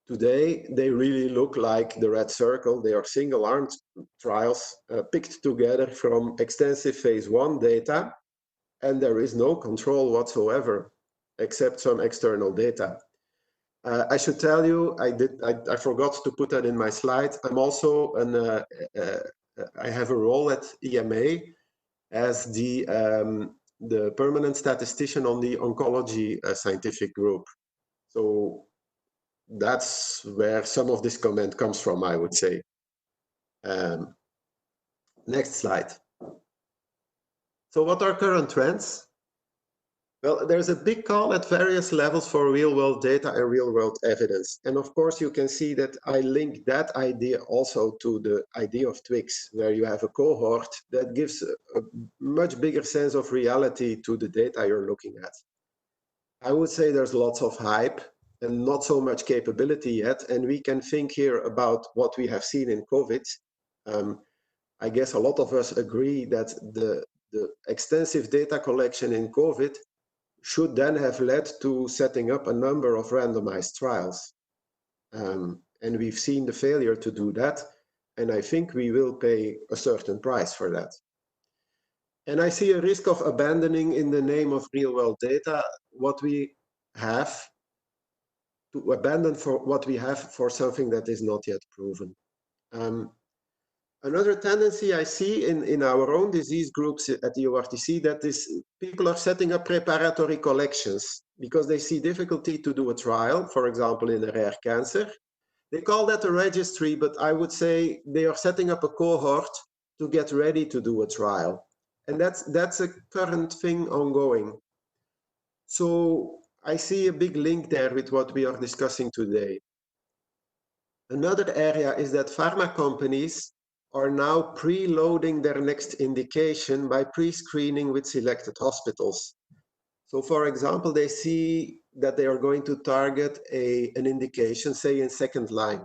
today, they really look like the red circle. They are single-armed trials picked together from extensive phase 1 data, and there is no control whatsoever except some external data. I should tell you, I forgot to put that in my slide. I'm also I have a role at EMA as the permanent statistician on the oncology scientific group. So that's where some of this comment comes from, I would say. Next slide. So what are current trends? Well, there's a big call at various levels for real-world data and real-world evidence. And of course, you can see that I link that idea also to the idea of Twix, where you have a cohort that gives a much bigger sense of reality to the data you're looking at. I would say there's lots of hype and not so much capability yet. And we can think here about what we have seen in COVID. I guess a lot of us agree that the extensive data collection in COVID should then have led to setting up a number of randomized trials. And we've seen the failure to do that. And I think we will pay a certain price for that. And I see a risk of abandoning in the name of real-world data what we have, to abandon for what we have for something that is not yet proven. Another tendency I see in our own disease groups at the ORTC, that is people are setting up preparatory collections because they see difficulty to do a trial, for example, in a rare cancer. They call that a registry, but I would say they are setting up a cohort to get ready to do a trial. And that's a current thing ongoing. So I see a big link there with what we are discussing today. Another area is that pharma companies are now preloading their next indication by pre-screening with selected hospitals. So for example, they see that they are going to target an indication, say in second line.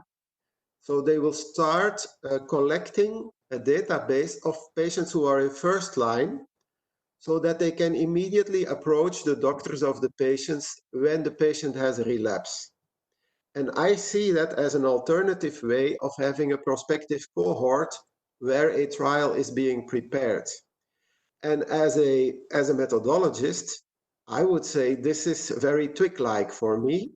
So they will start collecting a database of patients who are in first line so that they can immediately approach the doctors of the patients when the patient has a relapse. And I see that as an alternative way of having a prospective cohort where a trial is being prepared. And as a methodologist, I would say this is very twig-like for me.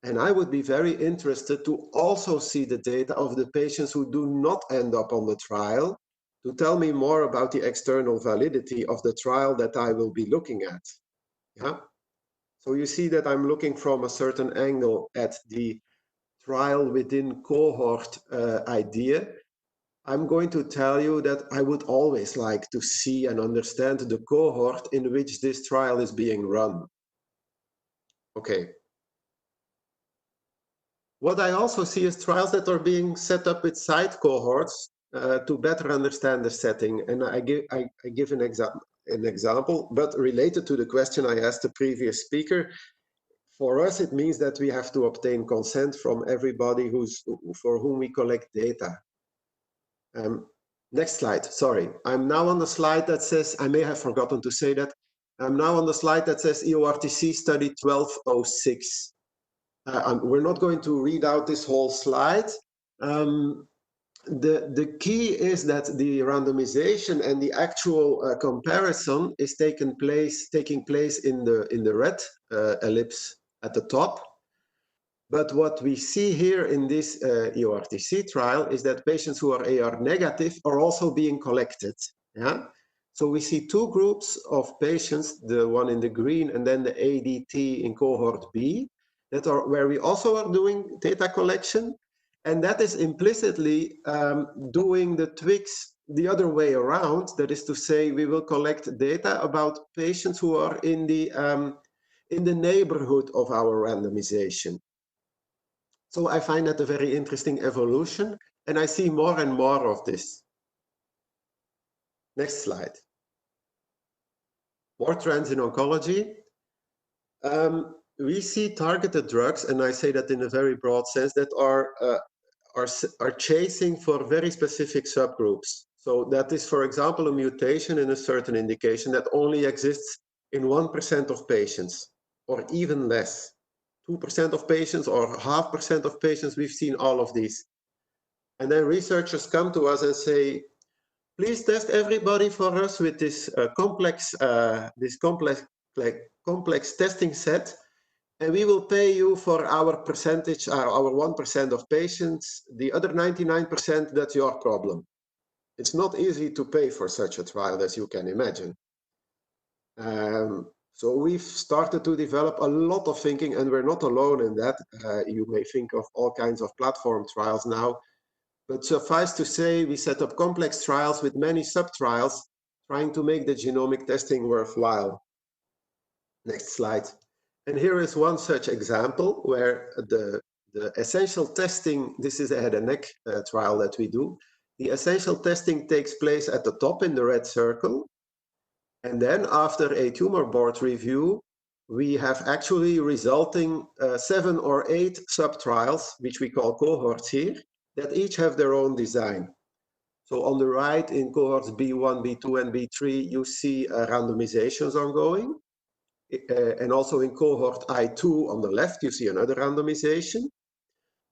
And I would be very interested to also see the data of the patients who do not end up on the trial to tell me more about the external validity of the trial that I will be looking at. Yeah. So you see that I'm looking from a certain angle at the trial within cohort idea. I'm going to tell you that I would always like to see and understand the cohort in which this trial is being run. Okay. What I also see is trials that are being set up with side cohorts to better understand the setting. And I give an example, but related to the question I asked the previous speaker. For us, it means that we have to obtain consent from everybody for whom we collect data. Next slide, sorry. I'm now on the slide that says, I may have forgotten to say that, I'm now on the slide that says EORTC study 1206. We're not going to read out this whole slide. The key is that the randomization and the actual comparison is taking place in the red ellipse at the top. But what we see here in this EORTC trial is that patients who are AR negative are also being collected. Yeah. So we see two groups of patients, the one in the green and then the ADT in cohort B, that are where we also are doing data collection. And that is implicitly doing the twigs the other way around. That is to say, we will collect data about patients who are in the neighborhood of our randomization. So I find that a very interesting evolution, and I see more and more of this. Next slide. More trends in oncology. We see targeted drugs, and I say that in a very broad sense, that are chasing for very specific subgroups. So that is, for example, a mutation in a certain indication that only exists in 1% of patients, or even less. 2% of patients or 0.5% of patients, we've seen all of these. And then researchers come to us and say, please test everybody for us with this complex testing set, and we will pay you for our percentage, our 1% of patients. The other 99%, that's your problem. It's not easy to pay for such a trial, as you can imagine. So we've started to develop a lot of thinking, and we're not alone in that. You may think of all kinds of platform trials now, but suffice to say, we set up complex trials with many sub-trials, trying to make the genomic testing worthwhile. Next slide. And here is one such example where the essential testing, this is a head and neck trial that we do. The essential testing takes place at the top in the red circle. And then after a tumor board review, we have actually resulting 7 or 8 sub-trials, which we call cohorts here, that each have their own design. So on the right in cohorts B1, B2, and B3, you see randomizations ongoing. And also in cohort I2 on the left, you see another randomization.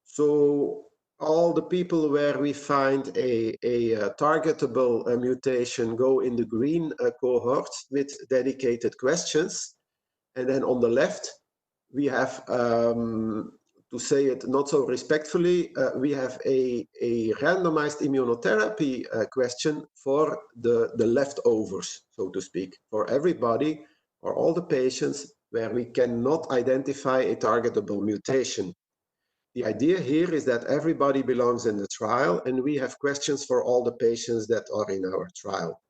So all the people where we find a targetable mutation go in the green cohorts with dedicated questions. And then on the left, we have to say it not so respectfully, we have a randomized immunotherapy question for the leftovers, so to speak, for everybody or all the patients where we cannot identify a targetable mutation. The idea here is that everybody belongs in the trial, and we have questions for all the patients that are in our trial.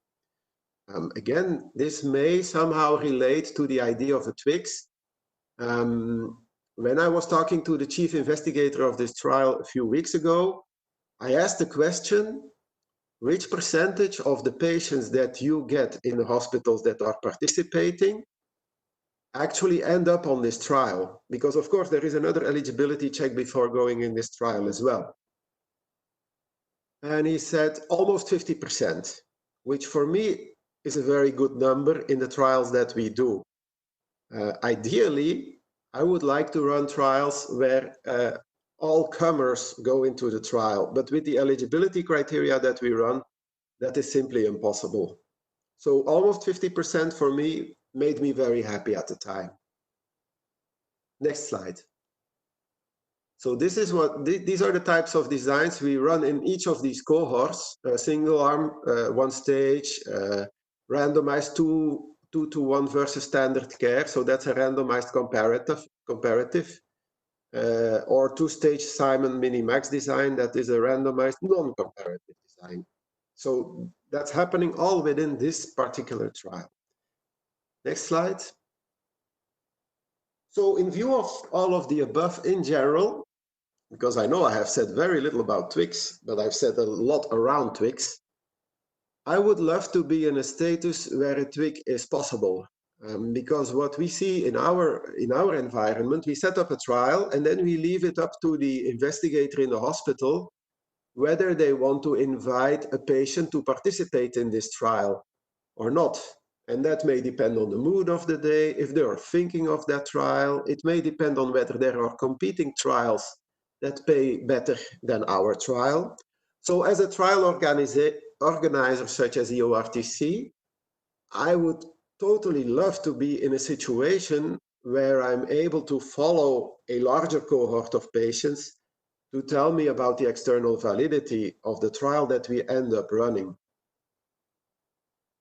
Again, this may somehow relate to the idea of a Twix. When I was talking to the chief investigator of this trial a few weeks ago, I asked the question, which percentage of the patients that you get in the hospitals that are participating actually end up on this trial? Because of course there is another eligibility check before going in this trial as well. And he said almost 50%, which for me is a very good number in the trials that we do. Ideally, I would like to run trials where all comers go into the trial, but with the eligibility criteria that we run, that is simply impossible. So almost 50% for me made me very happy at the time. Next slide. So this is what these are the types of designs we run in each of these cohorts: single arm, one stage, randomized 2-to-1 versus standard care. So that's a randomized comparative. Or two-stage Simon Minimax design, that is a randomized non-comparative design. So that's happening all within this particular trial. Next slide. So in view of all of the above in general, because I know I have said very little about Twix, but I've said a lot around Twix, I would love to be in a status where a Twix is possible. Because what we see in our environment, we set up a trial and then we leave it up to the investigator in the hospital whether they want to invite a patient to participate in this trial or not. And that may depend on the mood of the day, if they are thinking of that trial. It may depend on whether there are competing trials that pay better than our trial. So as a trial organizer such as EORTC, I would totally love to be in a situation where I'm able to follow a larger cohort of patients to tell me about the external validity of the trial that we end up running.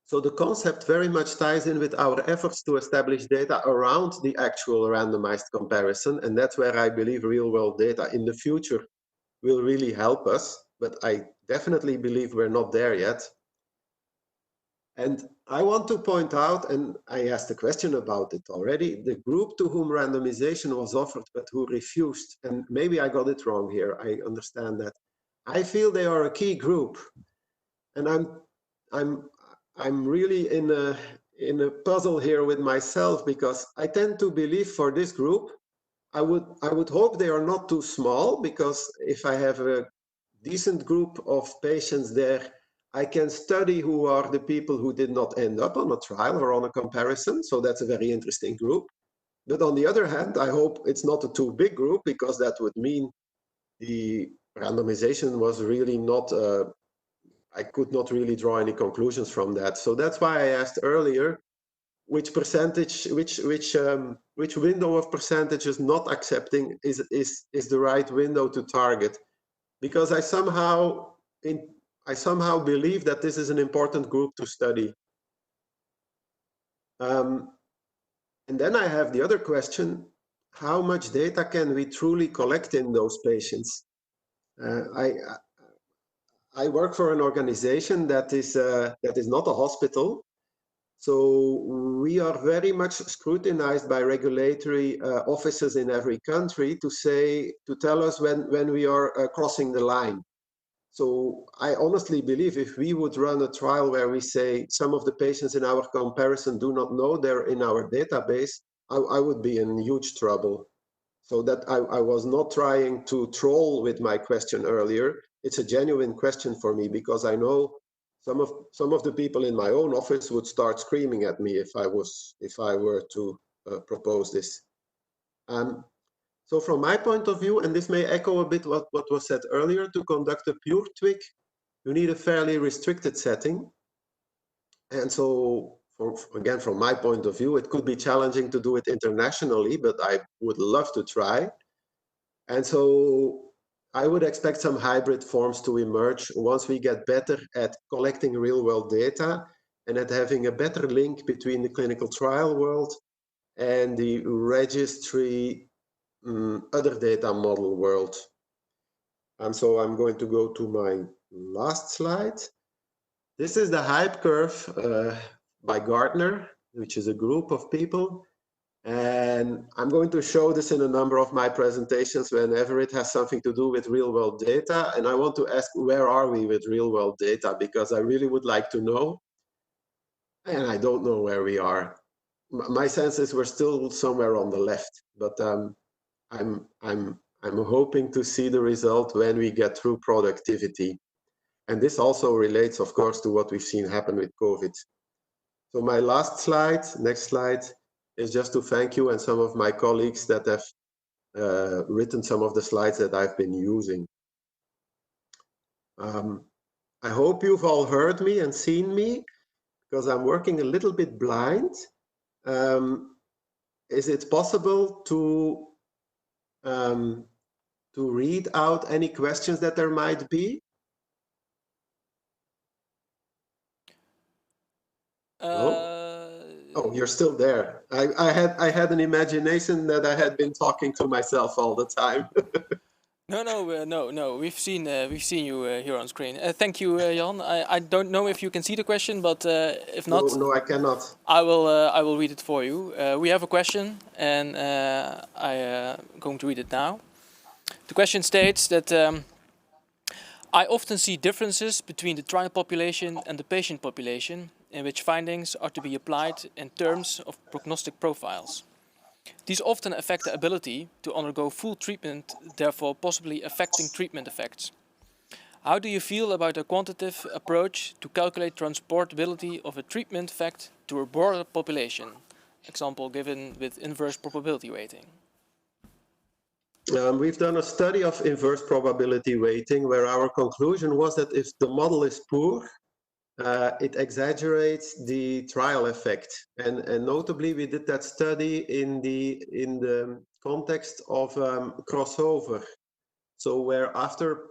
So the concept very much ties in with our efforts to establish data around the actual randomized comparison, and that's where I believe real-world data in the future will really help us, but I definitely believe we're not there yet. And I want to point out, and I asked a question about it already, the group to whom randomization was offered but who refused, and maybe I got it wrong here, I understand that. I feel they are a key group, and I'm really in a puzzle here with myself, because I tend to believe for this group, I would hope they are not too small, because if I have a decent group of patients there, I can study who are the people who did not end up on a trial or on a comparison. So that's a very interesting group. But on the other hand, I hope it's not a too big group, because that would mean the randomization was really not, I could not really draw any conclusions from that. So that's why I asked earlier, which percentage, which window of percentages not accepting is the right window to target. Because I somehow believe that this is an important group to study. And then I have the other question, how much data can we truly collect in those patients? I work for an organization that is not a hospital. So we are very much scrutinized by regulatory offices in every country to tell us when we are crossing the line. So I honestly believe if we would run a trial where we say some of the patients in our comparison do not know they're in our database, I would be in huge trouble. So that I was not trying to troll with my question earlier. It's a genuine question for me, because I know some of the people in my own office would start screaming at me if I were to propose this. So from my point of view, and this may echo a bit what was said earlier, to conduct a pure Twig, you need a fairly restricted setting. And so, again, from my point of view, it could be challenging to do it internationally, but I would love to try. And so I would expect some hybrid forms to emerge once we get better at collecting real-world data and at having a better link between the clinical trial world and the registry other data model world. And so I'm going to go to my last slide. This is the hype curve by Gartner, which is a group of people. And I'm going to show this in a number of my presentations whenever it has something to do with real world data. And I want to ask, where are we with real world data? Because I really would like to know. And I don't know where we are. My sense is we're still somewhere on the left, but I'm hoping to see the result when we get through productivity. And this also relates, of course, to what we've seen happen with COVID. So my last slide, next slide, is just to thank you and some of my colleagues that have written some of the slides that I've been using. I hope you've all heard me and seen me, because I'm working a little bit blind. Is it possible to read out any questions that there might be? Oh, you're still there. I had an imagination that I had been talking to myself all the time. No. We've seen you here on screen. Thank you, Jan. I don't know if you can see the question, but if not, No, I cannot. I will read it for you. We have a question, and I'm going to read it now. The question states that I often see differences between the trial population and the patient population, in which findings are to be applied in terms of prognostic profiles. These often affect the ability to undergo full treatment, therefore possibly affecting treatment effects. How do you feel about a quantitative approach to calculate transportability of a treatment effect to a broader population? Example given with inverse probability weighting. We've done a study of inverse probability weighting where our conclusion was that if the model is poor, it exaggerates the trial effect. And notably, we did that study in the context of crossover. So where after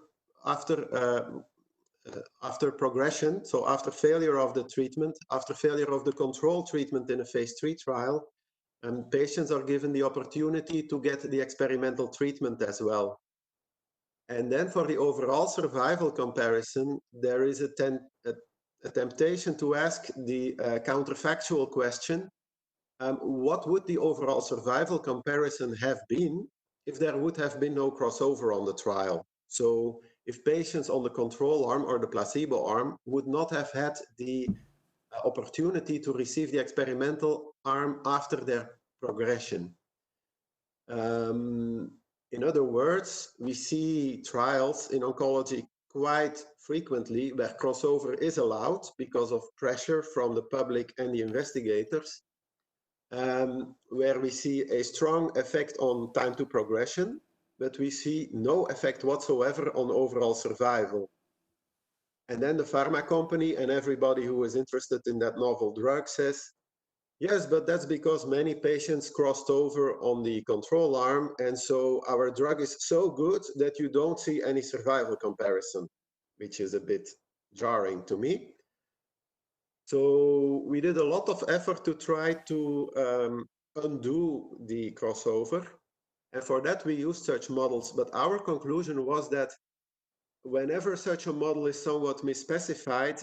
progression, so after failure of the treatment, after failure of the control treatment in a phase 3 trial, patients are given the opportunity to get the experimental treatment as well. And then for the overall survival comparison, there is a temptation to ask the counterfactual question, what would the overall survival comparison have been if there would have been no crossover on the trial? So if patients on the control arm or the placebo arm would not have had the opportunity to receive the experimental arm after their progression. In other words, we see trials in oncology quite frequently where crossover is allowed because of pressure from the public and the investigators, where we see a strong effect on time to progression, but we see no effect whatsoever on overall survival. And then the pharma company and everybody who is interested in that novel drug says, yes, but that's because many patients crossed over on the control arm, and so our drug is so good that you don't see any survival comparison, which is a bit jarring to me. So we did a lot of effort to try to undo the crossover, and for that we used such models, but our conclusion was that whenever such a model is somewhat misspecified,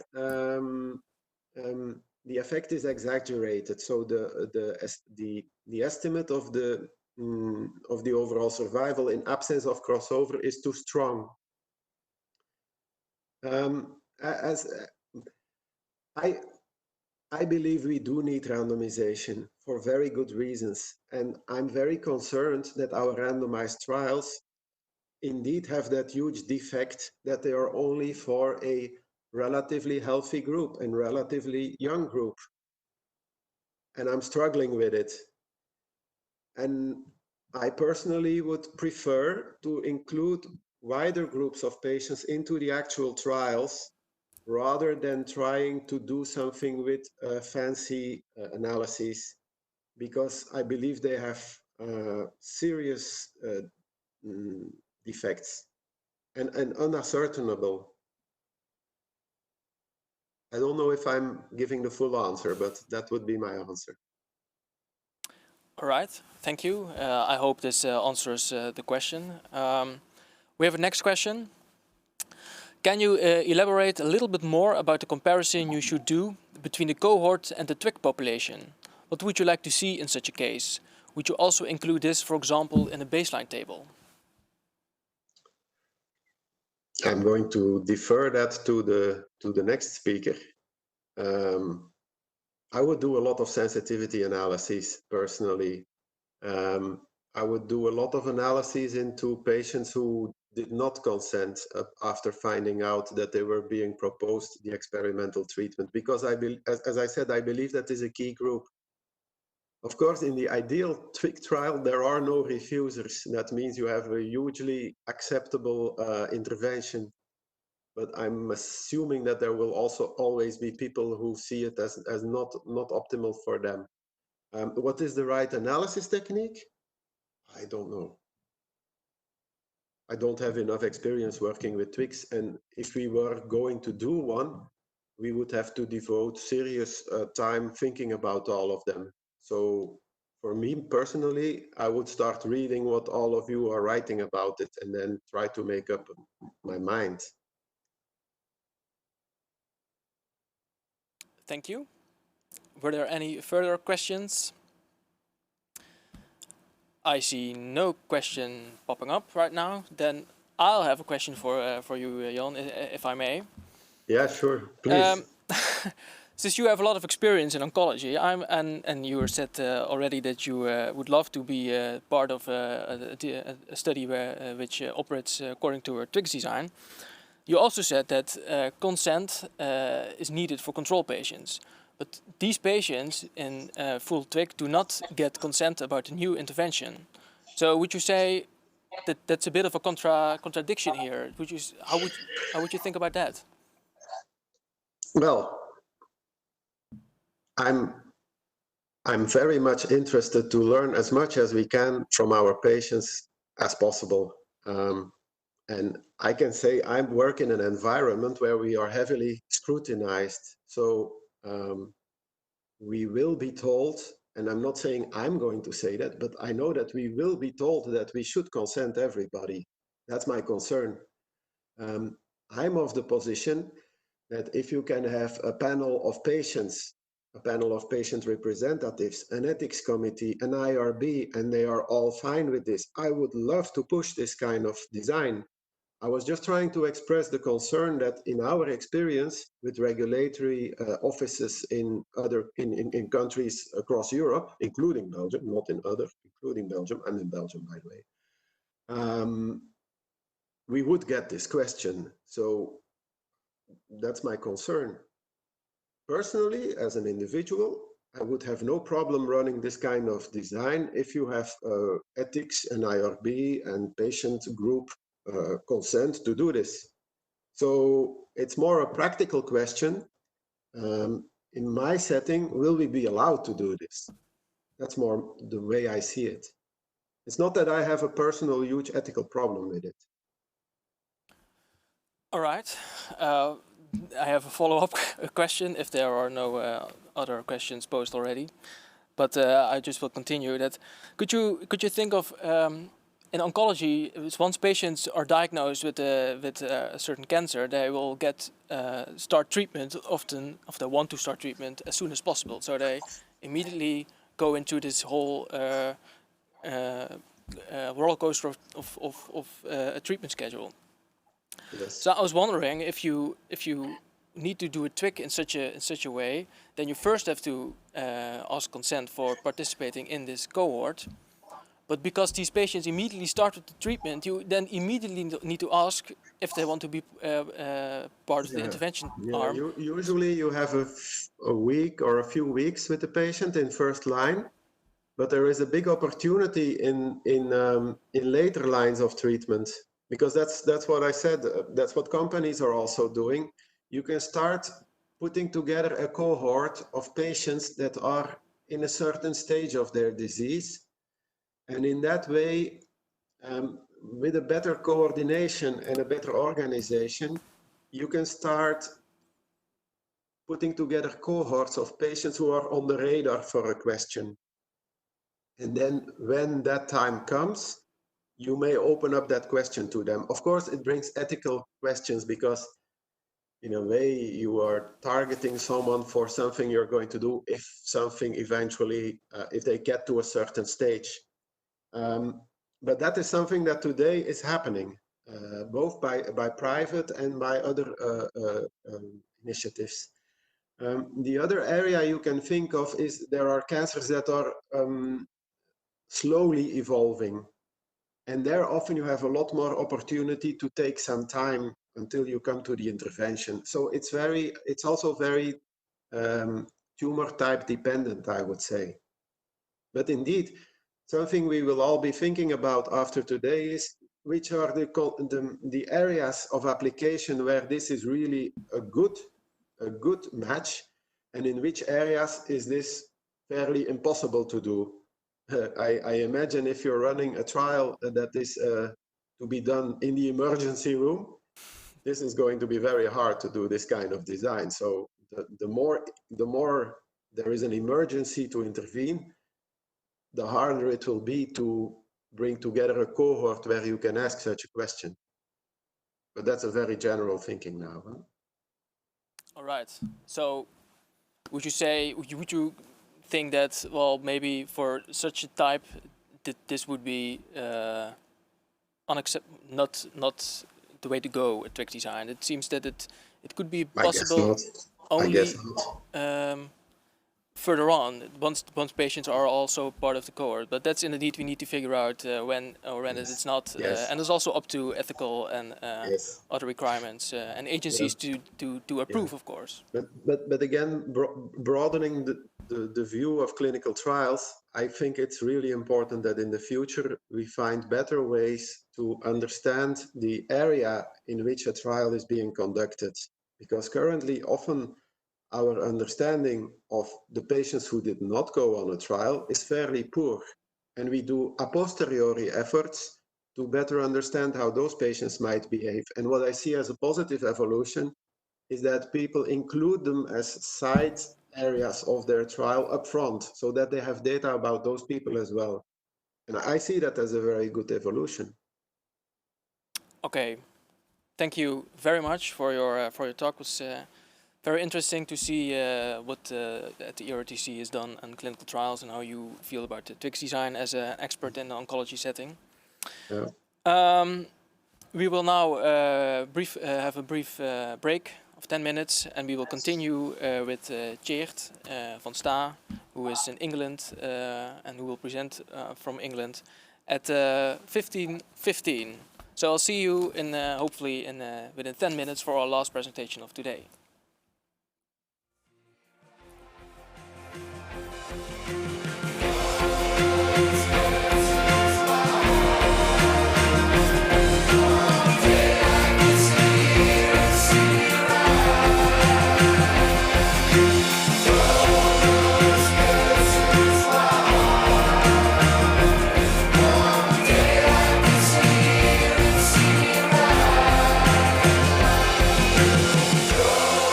the effect is exaggerated. So the estimate of the overall survival in absence of crossover is too strong. I believe we do need randomization for very good reasons, and I'm very concerned that our randomized trials indeed have that huge defect that they are only for a relatively healthy group and relatively young group. And I'm struggling with it. And I personally would prefer to include wider groups of patients into the actual trials rather than trying to do something with fancy analyses, because I believe they have serious defects and unascertainable. I don't know if I'm giving the full answer, but that would be my answer. All right, thank you. I hope this answers the question. We have a next question. Can you elaborate a little bit more about the comparison you should do between the cohort and the twig population? What would you like to see in such a case? Would you also include this, for example, in a baseline table? I'm going to defer that to the next speaker. I would do a lot of sensitivity analysis personally. I would do a lot of analyses into patients who did not consent after finding out that they were being proposed the experimental treatment, because as I said, I believe that is a key group. Of course, in the ideal twig trial, there are no refusers. That means you have a hugely acceptable intervention. But I'm assuming that there will also always be people who see it as not optimal for them. What is the right analysis technique? I don't know. I don't have enough experience working with twigs, and if we were going to do one, we would have to devote serious time thinking about all of them. So for me personally, I would start reading what all of you are writing about it and then try to make up my mind. Thank you. Were there any further questions? I see no question popping up right now. Then I'll have a question for you, Jan, if I may. Yeah, sure, please. Since you have a lot of experience in oncology, and you said already that you would love to be part of a study which operates according to a TWIGS design. You also said that consent is needed for control patients. But these patients in full TWIG do not get consent about a new intervention. So would you say that that's a bit of a contradiction here? How would you think about that? Well, I'm very much interested to learn as much as we can from our patients as possible. And I can say I work in an environment where we are heavily scrutinized. So we will be told, and I'm not saying I'm going to say that, but I know that we will be told that we should consent everybody. That's my concern. I'm of the position that if you can have a panel of patients, a panel of patient representatives, an ethics committee, an IRB, and they are all fine with this, I would love to push this kind of design. I was just trying to express the concern that in our experience with regulatory offices in countries across Europe, including Belgium, not in other, including Belgium, I'm in Belgium, by the way, we would get this question. So that's my concern. Personally, as an individual, I would have no problem running this kind of design if you have ethics and IRB and patient group consent to do this. So it's more a practical question. In my setting, will we be allowed to do this? That's more the way I see it. It's not that I have a personal huge ethical problem with it. All right. I have a follow-up question if there are no other questions posed already. But I just will continue that. Could you think of in oncology, once patients are diagnosed with a certain cancer, they will start treatment often if they want to start treatment as soon as possible. So they immediately go into this whole roller coaster of a treatment schedule. Yes. So I was wondering if you need to do a TWIG in such a way, then you first have to ask consent for participating in this cohort. But because these patients immediately start with the treatment, you then immediately need to ask if they want to be part of the intervention arm. Usually you have a week or a few weeks with the patient in first line, but there is a big opportunity in later lines of treatment, because that's what I said. That's what companies are also doing. You can start putting together a cohort of patients that are in a certain stage of their disease. And in that way, with a better coordination and a better organization, you can start putting together cohorts of patients who are on the radar for a question. And then when that time comes, you may open up that question to them. Of course, it brings ethical questions because in a way you are targeting someone for something you're going to do if something eventually, if they get to a certain stage. But that is something that today is happening, both by private and by other initiatives. The other area you can think of is there are cancers that are slowly evolving. And there often you have a lot more opportunity to take some time until you come to the intervention. So it's also very tumor type dependent, I would say. But indeed, something we will all be thinking about after today is which are the areas of application where this is really a good match, and in which areas is this fairly impossible to do. I imagine if you're running a trial that is to be done in the emergency room, this is going to be very hard to do this kind of design. So the more there is an emergency to intervene, the harder it will be to bring together a cohort where you can ask such a question. But that's a very general thinking now. Huh? All right. So would you think that, well, maybe for such a type, this would be not the way to go at trick design? It seems that it could be possible only further on, once patients are also part of the cohort. But that's indeed we need to figure out when it's not, and it's also up to ethical and other requirements and agencies to approve, of course. But again, broadening the view of clinical trials, I think it's really important that in the future we find better ways to understand the area in which a trial is being conducted, because currently often our understanding of the patients who did not go on a trial is fairly poor, and we do a posteriori efforts to better understand how those patients might behave. And what I see as a positive evolution is that people include them as side areas of their trial up front, so that they have data about those people as well. And I see that as a very good evolution. Okay, thank you very much for your talk. It was very interesting to see what at the ERTC is done on clinical trials and how you feel about the TWIX design as an expert in the oncology setting. Yeah. We will now have a brief break of 10 minutes, and we will continue with Tjeerd van Staa, who is in England and who will present from England at 15:15. So I'll see you in hopefully within 10 minutes for our last presentation of today. Go!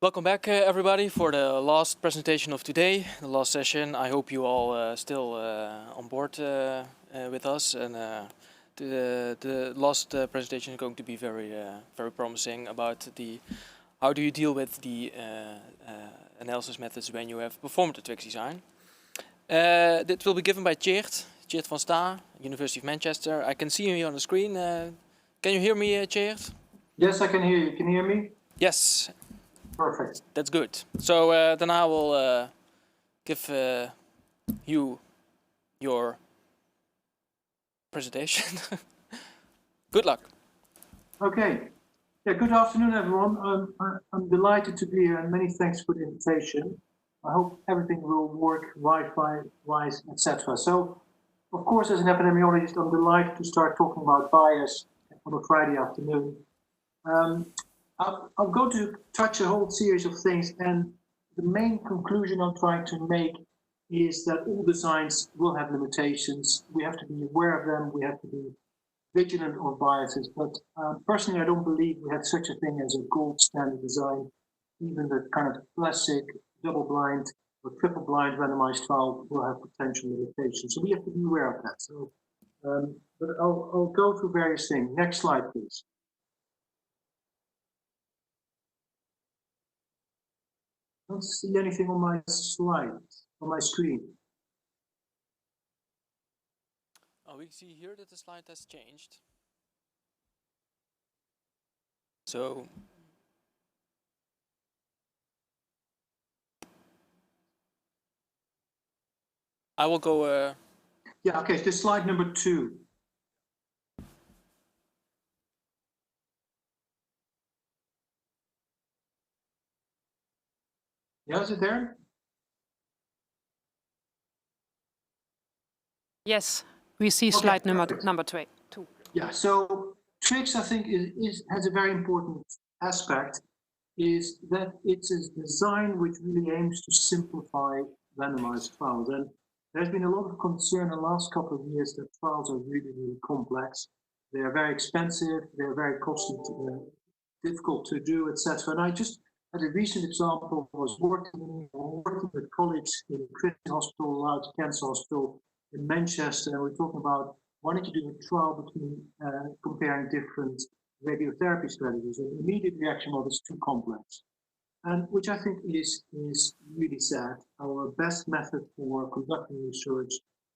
Welcome back, everybody, for the last presentation of today, the last session. I hope you all still on board with us, and the last presentation is going to be very promising about how do you deal with the analysis methods when you have performed a Twix design. That will be given by Tjeerd van Staa, University of Manchester. I can see you on the screen. Can you hear me, Tjeerd? Yes, I can hear you. Can you hear me? Yes. Perfect. That's good. So then I will give you your presentation. Good luck. Okay. Yeah, good afternoon, everyone. I'm delighted to be here, and many thanks for the invitation. I hope everything will work Wi-Fi wise, etc. So, of course, as an epidemiologist, I'm delighted to start talking about bias on a Friday afternoon. I'm going to touch a whole series of things, and the main conclusion I'm trying to make is that all designs will have limitations. We have to be aware of them. We have to be vigilant on biases. But personally, I don't believe we have such a thing as a gold standard design. Even the kind of classic double-blind or triple-blind randomized trial will have potential limitations. So we have to be aware of that. So, but I'll go through various things. Next slide, please. I don't see anything on my slide, on my screen. Oh, we see here that the slide has changed. So I will go. Yeah, okay, this slide number 2. Yeah, is it there? Yes, we see slide number 2. Yeah, so Twix, I think, has a very important aspect, is that it's a design which really aims to simplify randomized trials. And there's been a lot of concern in the last couple of years that trials are really, really complex. They are very expensive, they're very costly, difficult to do, etc. And I just had a recent example. I was working with colleagues in Christian Hospital, large cancer hospital in Manchester, and we're talking about wanting to do a trial between comparing different radiotherapy strategies. And the immediate reaction was it's too complex, and which I think is really sad. Our best method for conducting research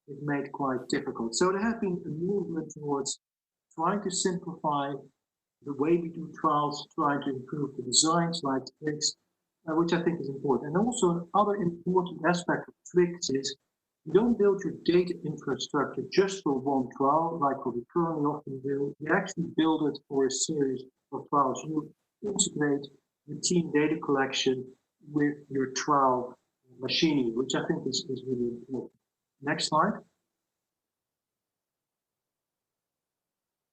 is made quite difficult. So there has been a movement towards trying to simplify the way we do trials, trying to improve the designs like Twix, which I think is important. And also another important aspect of Twix is you don't build your data infrastructure just for one trial, like what we currently often do. You actually build it for a series of trials. You integrate routine data collection with your trial machinery, which I think is really important. Next slide.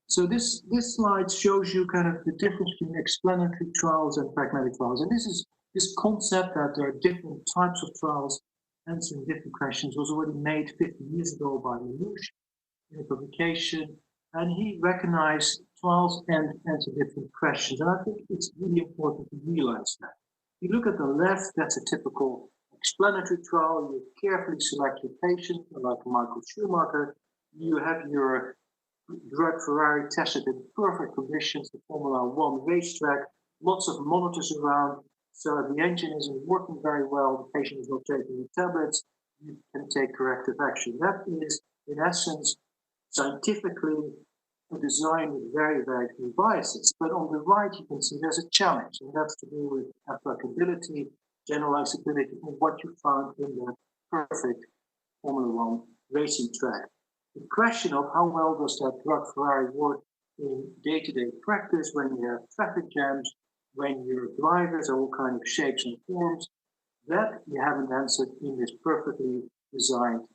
So this slide shows you kind of the difference between explanatory trials and pragmatic trials. And this concept that there are different types of trials answering different questions was already made 50 years ago by Lelouch in a publication. And he recognized trials and answer different questions. And I think it's really important to realize that. If you look at the left, that's a typical explanatory trial. You carefully select your patient, like Michael Schumacher. You have your drug Ferrari tested in perfect conditions, the Formula One racetrack, lots of monitors around. So the engine isn't working very well, the patient is not taking the tablets, you can take corrective action. That is, in essence, scientifically a design with very, very few biases. But on the right, you can see there's a challenge, and that's to do with applicability, generalizability, and what you found in the perfect Formula One racing track. The question of how well does that drug Ferrari work in day-to-day practice when you have traffic jams, when your drivers are all kind of shapes and forms, that you haven't answered in this perfectly designed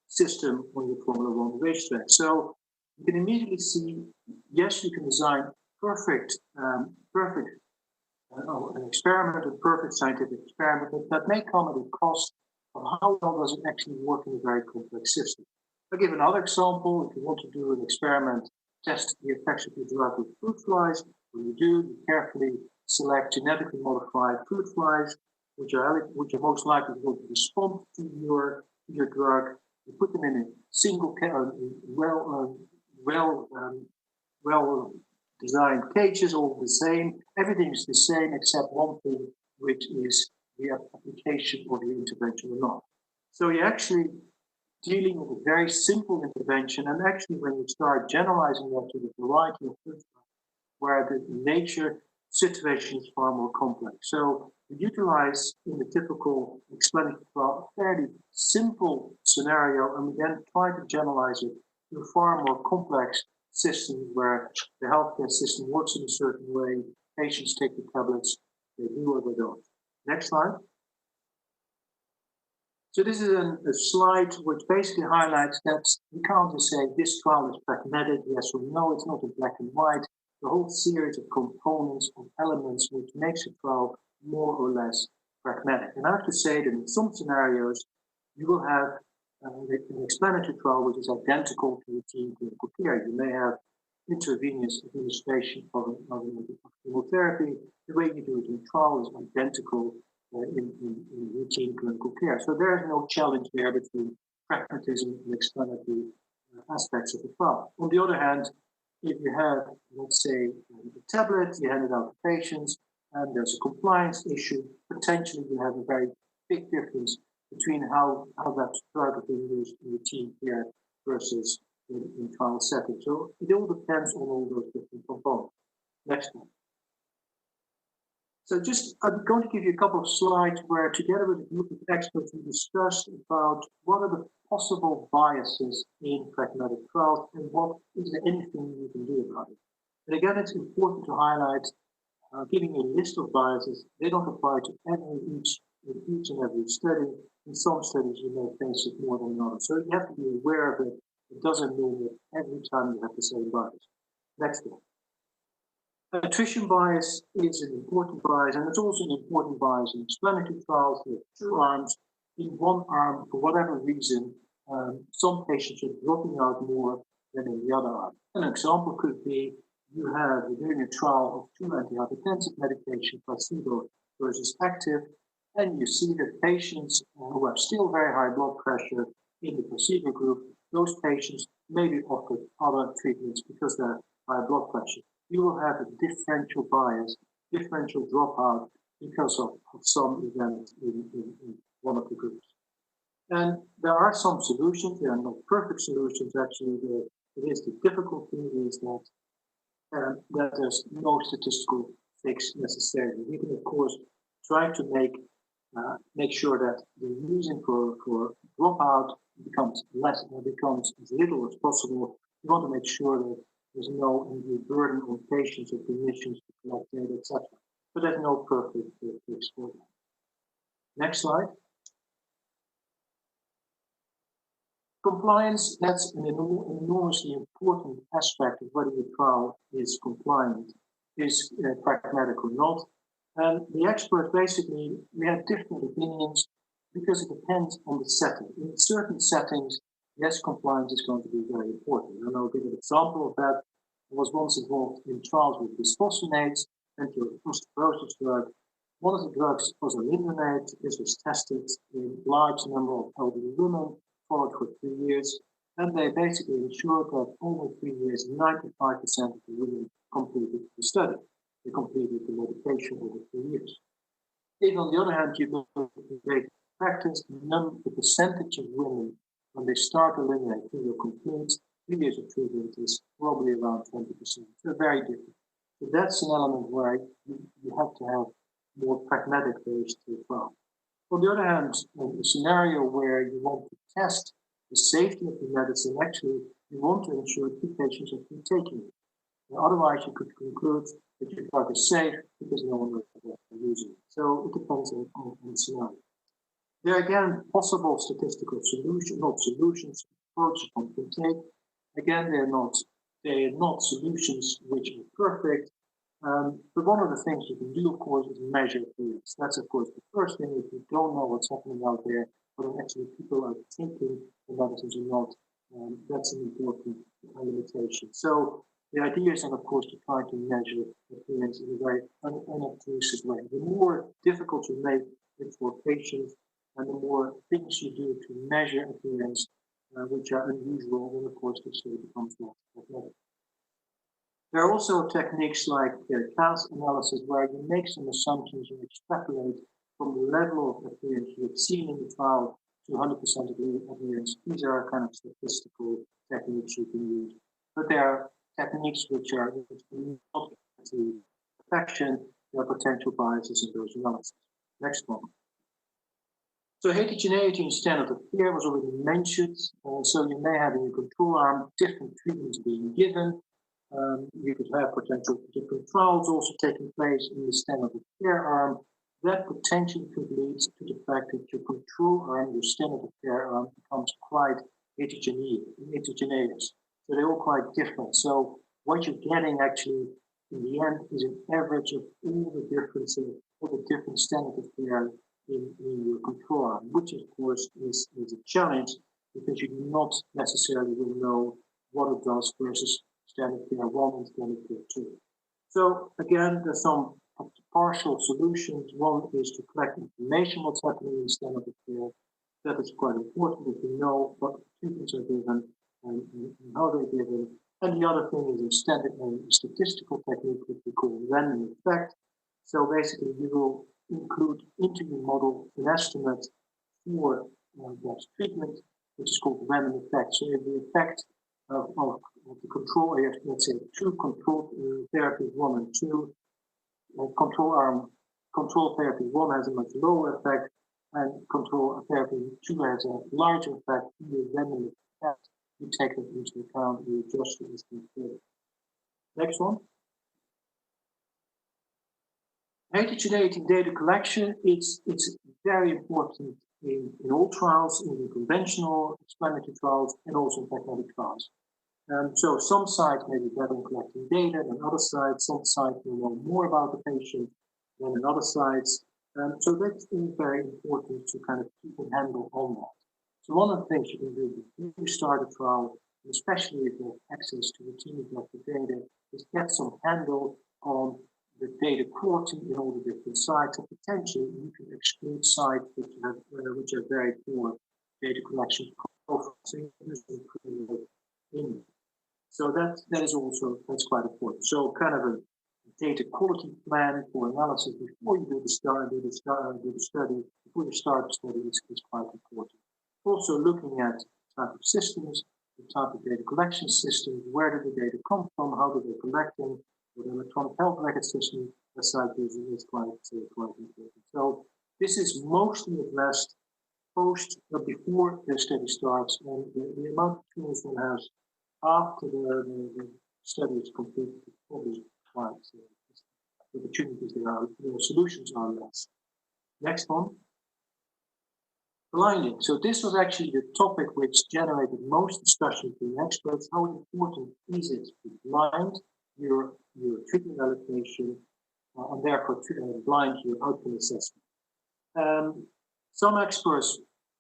system on your Formula One racetrack. So you can immediately see, yes, you can design an experiment, a perfect scientific experiment, but that may come at a cost of how well does it actually work in a very complex system. I'll give another example. If you want to do an experiment, test the effects of your drug with fruit flies, what you do, you carefully select genetically modified fruit flies, which are most likely going to respond to your drug. You put them in a single, well designed cages, all the same. Everything is the same except one thing, which is the application of the intervention or not. So you're actually dealing with a very simple intervention, and actually when you start generalizing that to the variety of fruit flies, where the nature situation is far more complex. So we utilize in the typical explanatory trial a fairly simple scenario, and we then try to generalize it to far more complex systems where the healthcare system works in a certain way, patients take the tablets, they do or they don't. Next slide. So this is a slide which basically highlights that you can't just say this trial is pragmatic, yes or no, it's not in black and white. The whole series of components of elements which makes a trial more or less pragmatic. And I have to say that in some scenarios, you will have an explanatory trial which is identical to routine clinical care. You may have intravenous administration of chemotherapy. The way you do it in trial is identical in routine clinical care. So there is no challenge there between pragmatism and explanatory aspects of the trial. On the other hand, if you have, let's say, a tablet, you hand it out to patients, and there's a compliance issue, potentially you have a very big difference between how that drug is being used in routine care versus in trial setting. So it all depends on all those different components. Next one. So I'm going to give you a couple of slides where together with a group of experts we discussed about what are the possible biases in pragmatic trials and what is there anything you can do about it. And again, it's important to highlight, giving a list of biases, they don't apply to each and every study. In some studies you may face it more than others. So you have to be aware of it. It doesn't mean that every time you have the same bias. Next one. Attrition bias is an important bias, and it's also an important bias in explanatory trials with two arms. In one arm, for whatever reason, some patients are dropping out more than in the other arm. An example could be you're doing a trial of two antihypertensive medication, placebo versus active, and you see that patients who have still very high blood pressure in the placebo group, those patients may be offered other treatments because they have high blood pressure. You will have a differential bias, differential dropout because of some event in one of the groups. And there are some solutions. There are not perfect solutions. Actually, it is the difficulty is that there's no statistical fix necessarily. We can, of course, try to make sure that the reason for dropout becomes as little as possible. We want to make sure that there's no undue burden on patients or clinicians to collect data, etc. But there's no perfect fix for that. Next slide. Compliance, that's an enormously important aspect of whether your trial is compliant, is pragmatic or not. And the experts basically, we have different opinions because it depends on the setting. In certain settings, yes, compliance is going to be very important. And I'll give an example of that. I was once involved in trials with bisphosphonates and osteoporosis drug. One of the drugs was alendronate. This was tested in a large number of elderly women, followed for 3 years. And they basically ensured that over 3 years, 95% of the women completed the study. They completed the medication over 3 years. If, on the other hand, you look at the great practice, the percentage of women, when they start alendronate till they complete 3 years of treatment, is probably around 20%. So very different. So that's an element where you have to have more pragmatic ways to trial. On the other hand, in a scenario where you want to test the safety of the medicine, actually, you want to ensure that patients are taking it. Otherwise, you could conclude that your drug is safe because no one will use it. So it depends on the scenario. There are again possible statistical solutions, not solutions, approaches one can take. Again, they're not solutions which are perfect. But one of the things you can do, of course, is measure periods. That's, of course, the first thing. If you don't know what's happening out there, whether actually people are taking the medicines or not, that's an important limitation. So The idea is then, of course, to try to measure adherence in a very unobtrusive way. The more difficult you make it for patients, and the more things you do to measure adherence, which are unusual, then of course the study becomes less pragmatic. There are also techniques like CAS analysis, where you make some assumptions and extrapolate from the level of adherence you have seen in the trial to 100% adherence. These are kind of statistical techniques you can use. But there are techniques which are not to perfection. There are potential biases in those analyses. Next one. So heterogeneity in standard of care was already mentioned. So you may have in your control arm different treatments being given. You could have potential different trials also taking place in the standard of care arm. That potentially could lead to the fact that your control arm, your standard of care arm, becomes quite heterogeneous. So they're all quite different. So what you're getting actually in the end is an average of all the differences, all the different standard of care in your control arm, which of course is a challenge because you do not necessarily will know what it does versus standard care 1 and standard care 2. So again, there's some partial solutions. One is to collect information what's happening in standard of care. That is quite important that you know what treatments are given and how they're given. And the other thing is a standard statistical technique which we call random effect. So basically you will include into your model an estimate for that treatment, which is called random effect. So if the effect of the control area, let's say 2 control therapies 1 and 2, control therapy 1 has a much lower effect, and control therapy 2 has a larger effect. You random effect, you take it into account, you adjust the estimate further. Next one. Heterogeneity data collection, it's very important in all trials, in the conventional explanatory trials, and also in pragmatic trials. So some sites may be better in collecting data than other sites. Some sites will know more about the patient than in other sites. So that's very important to kind of keep a handle on that. So one of the things you can do before you start a trial, especially if you have access to routinely collected data, is get some handle on the data quality in all the different sites, and potentially you can exclude sites which have very poor data collection profiles. So you can in. So that is also, that's quite important. So kind of a data quality plan for analysis before you do the study, before you start the study is quite important. Also looking at type of systems, the type of data collection systems, where did the data come from, how do they collect them, with an electronic health record system, the site using is quite important. So this is mostly addressed before the study starts, and the amount of tools one has after the study is completed is probably quite the opportunities there are, the solutions are less. Next one. Blinding. So this was actually the topic which generated most discussion between experts. How important is it to blind your treatment allocation and therefore blind your outcome assessment? Some experts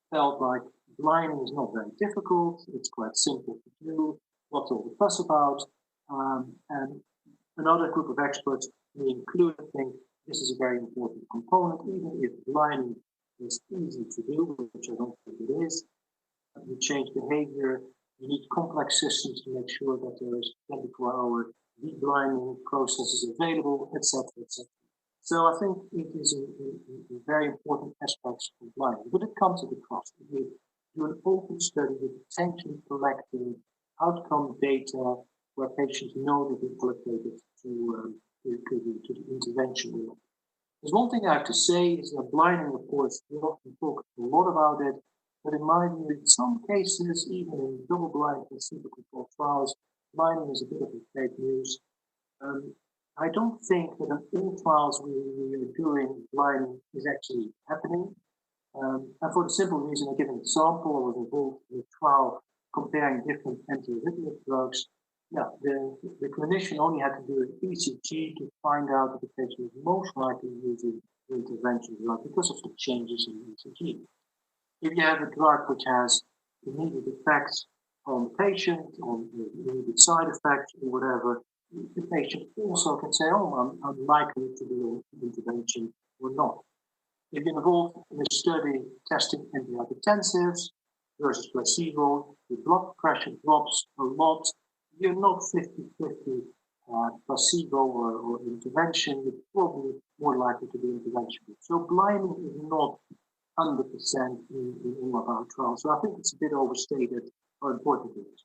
felt like blinding is not very difficult, it's quite simple to do, what's all the fuss about? And another group of experts, me included, think this is a very important component, even if blinding is easy to do, which I don't think it is. You change behavior, you need complex systems to make sure that there is 24-hour de-blinding processes available, etc., etc. So I think it is a very important aspect of blinding, but it comes at a cost. If you do an open study with potentially collecting outcome data where patients know that they're allocated to the intervention. There's one thing I have to say is that blinding, of course, we often talk a lot about it, but in my view, in some cases, even in double-blind placebo-controlled trials, blinding is a bit of a fake news. I don't think that in all trials we are doing blinding is actually happening. And for the simple reason, I give an example, I was involved in a trial comparing different antiarrhythmic drugs. Yeah, the clinician only had to do an ECG to find out that the patient was most likely using the intervention drug because of the changes in the ECG. If you have a drug which has immediate effects on the patient, on the immediate side effects or whatever, the patient also can say, oh, I'm likely to do an intervention or not. If you're involved in a study testing antihypertensives versus placebo, your blood pressure drops a lot, you're not 50-50 placebo or intervention, you're probably more likely to be intervention. So blinding is not 100% in all of our trials. So I think it's a bit overstated how important it is.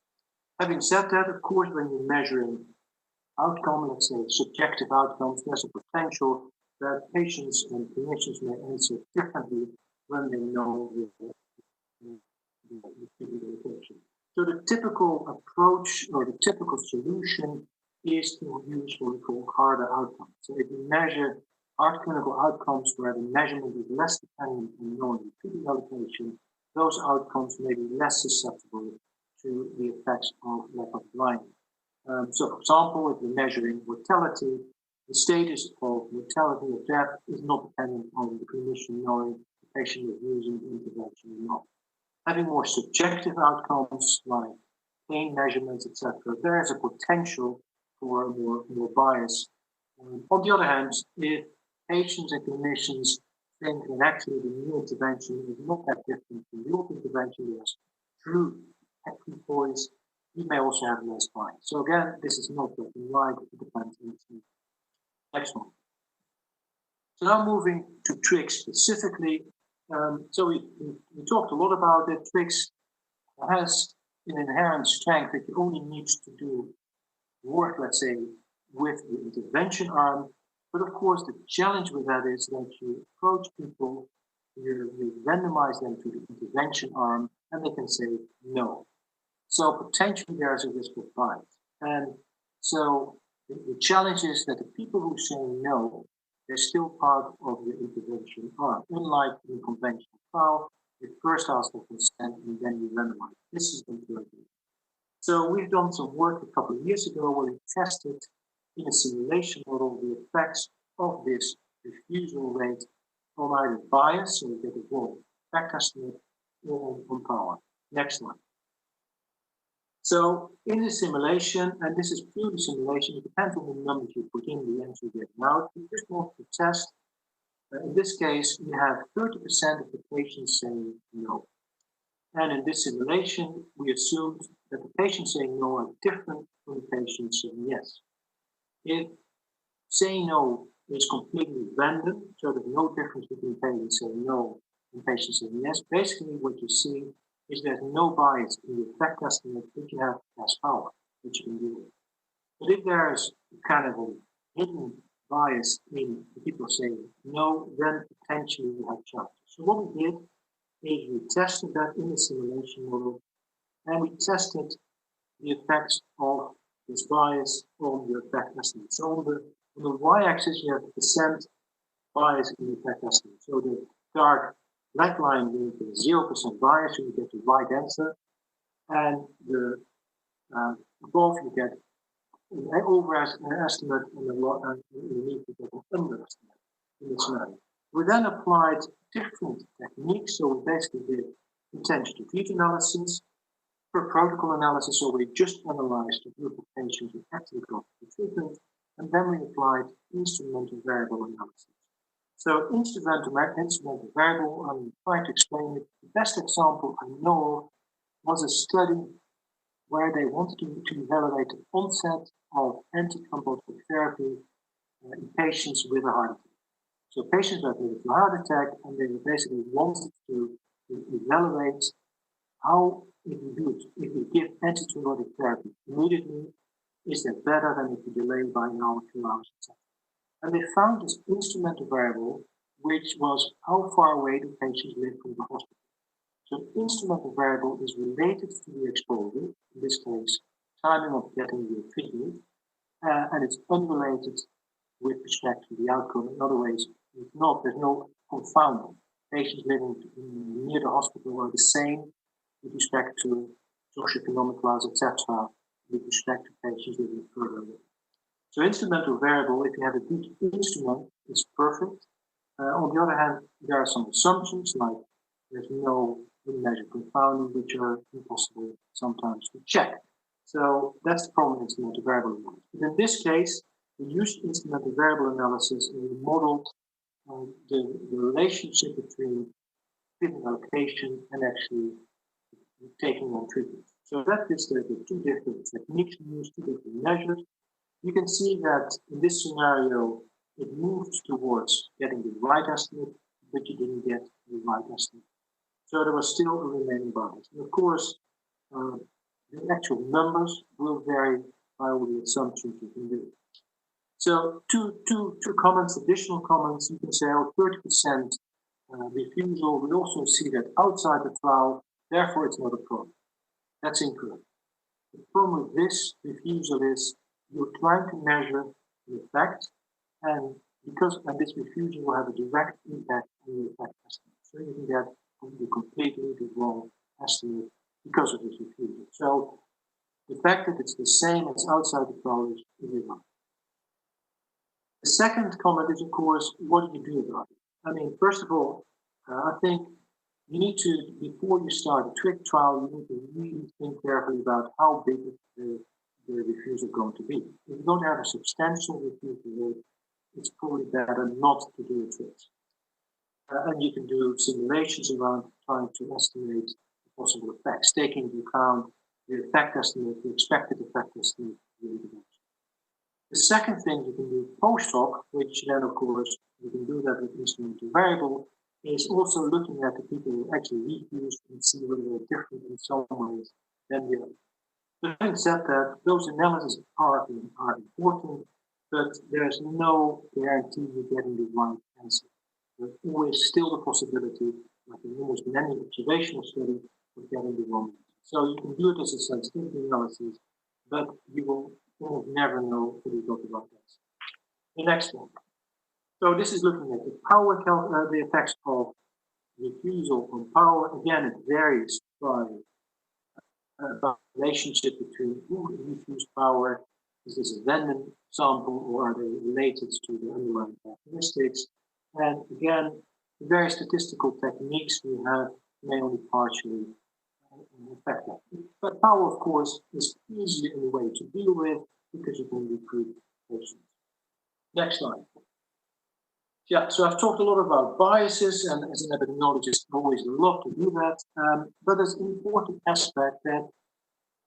Having said that, of course, when you're measuring outcome, let's say subjective outcomes, there's a potential that patients and clinicians may answer differently when they know the patient. So the typical approach or the typical solution is to use what we call harder outcomes. So if you measure hard clinical outcomes where the measurement is less dependent on knowing the treatment allocation, those outcomes may be less susceptible to the effects of lack of blinding. So, for example, if you're measuring mortality, the status of mortality or death is not dependent on the clinician knowing the patient is using the intervention or not. Having more subjective outcomes like pain measurements, etc., there is a potential for more bias. On the other hand, if patients and clinicians think that actually the new intervention is not that different from the old intervention, there's true equipoise, you may also have less bias. So again, this is not black and white, it depends on the next one. So now moving to tricks specifically. So we talked a lot about it. Tricks has an inherent strength that you only need to do work, let's say, with the intervention arm. But of course, the challenge with that is that you approach people, you randomize them to the intervention arm, and they can say no. So potentially there's a risk of bias. And so the challenge is that the people who say no, they're still part of the intervention arm. Unlike in a conventional trial, you first ask for consent and then you randomize. This is important. So we've done some work a couple of years ago where we tested in a simulation model the effects of this refusal rate on either bias, so we get a wrong effect estimate, or on power. Next slide. So in the simulation, and this is purely simulation, it depends on the numbers you put in, the answer you get out. We just want to test. In this case, we have 30% of the patients saying no. And in this simulation, we assumed that the patients saying no are different from the patients saying yes. If saying no is completely random, so there's no difference between patients saying no and patients saying yes, basically what you see is there's no bias in the effect estimate if you have less power, which you can do with. But if there's kind of a hidden bias in the people saying no, then potentially you have challenges. So what we did is we tested that in the simulation model, and we tested the effects of this bias on the effect estimate. So on the y-axis, you have percent bias in the effect estimate. So the dark black line means 0% bias, so you get the right answer, and the above you get an overestimate and underneath you get an underestimate in the scenario. We then applied different techniques, so we basically did intent to treat analysis, per protocol analysis, so we just analyzed the group of patients who actually got the treatment, and then we applied instrumental variable analysis. So instrumental variable, I'm trying to explain it. The best example I know of was a study where they wanted to evaluate the onset of antithrombotic therapy in patients with a heart attack. So patients that had a heart attack, and they basically wanted to evaluate how, if you give antithrombotic therapy immediately, is that better than if you delay by an hour, 2 hours, etc. And they found this instrumental variable, which was how far away the patients live from the hospital. So the instrumental variable is related to the exposure, in this case, timing of getting the treatment, and it's unrelated with respect to the outcome. In other ways, there's no confounding. Patients living near the hospital are the same with respect to socioeconomic class, etc., with respect to patients living further away. So instrumental variable, if you have a good instrument, is perfect. On the other hand, there are some assumptions, like there's no in measure confounding, which are impossible sometimes to check. So that's the problem in instrumental variable analysis. But in this case, we used instrumental variable analysis and we modeled the relationship between treatment allocation and actually taking on treatment. So that is the two different techniques we use, two different measures. You can see that in this scenario, it moved towards getting the right estimate, but you didn't get the right estimate. So there was still a remaining bias. And of course, the actual numbers will vary by all the assumptions you can do. So two comments, additional comments, you can say, 30% refusal. We also see that outside the trial, therefore it's not a problem. That's incorrect. The problem with this refusal is you're trying to measure the effect, and this refusal will have a direct impact on the effect estimate. So you can get completely the wrong estimate because of this refusal. So the fact that it's the same as outside the trial is irrelevant. The second comment is, of course, what do you do about it? I mean, first of all, I think you need to, before you start a trick trial, you need to really think carefully about how big the refusal is going to be. If you don't have a substantial refusal rate, it's probably better not to do a trick. And you can do simulations around trying to estimate the possible effects, taking into account the effect estimate, the expected effect estimate of the intervention. The second thing you can do post hoc, which then of course you can do that with instrumental variable, is also looking at the people who actually refused and see whether they're different in some ways than the others. But having said that, those analyses are important, but there's no guarantee you're getting the right answer. There's always still the possibility, like in almost any observational study, of getting the wrong answer. So you can do it as a sensitivity analysis, but you will almost never know if you got the right answer. The next one. So this is looking at the power, the effects of refusal on power. Again, it varies by relationship between who refused power. Is this a random sample or are they related to the underlying characteristics? And again, the various statistical techniques we have may only partially affect that. But power, of course, is easier in a way to deal with because you can recruit patients. Next slide. Yeah, so I've talked a lot about biases, and as an epidemiologist, I always love to do that. But there's an important aspect that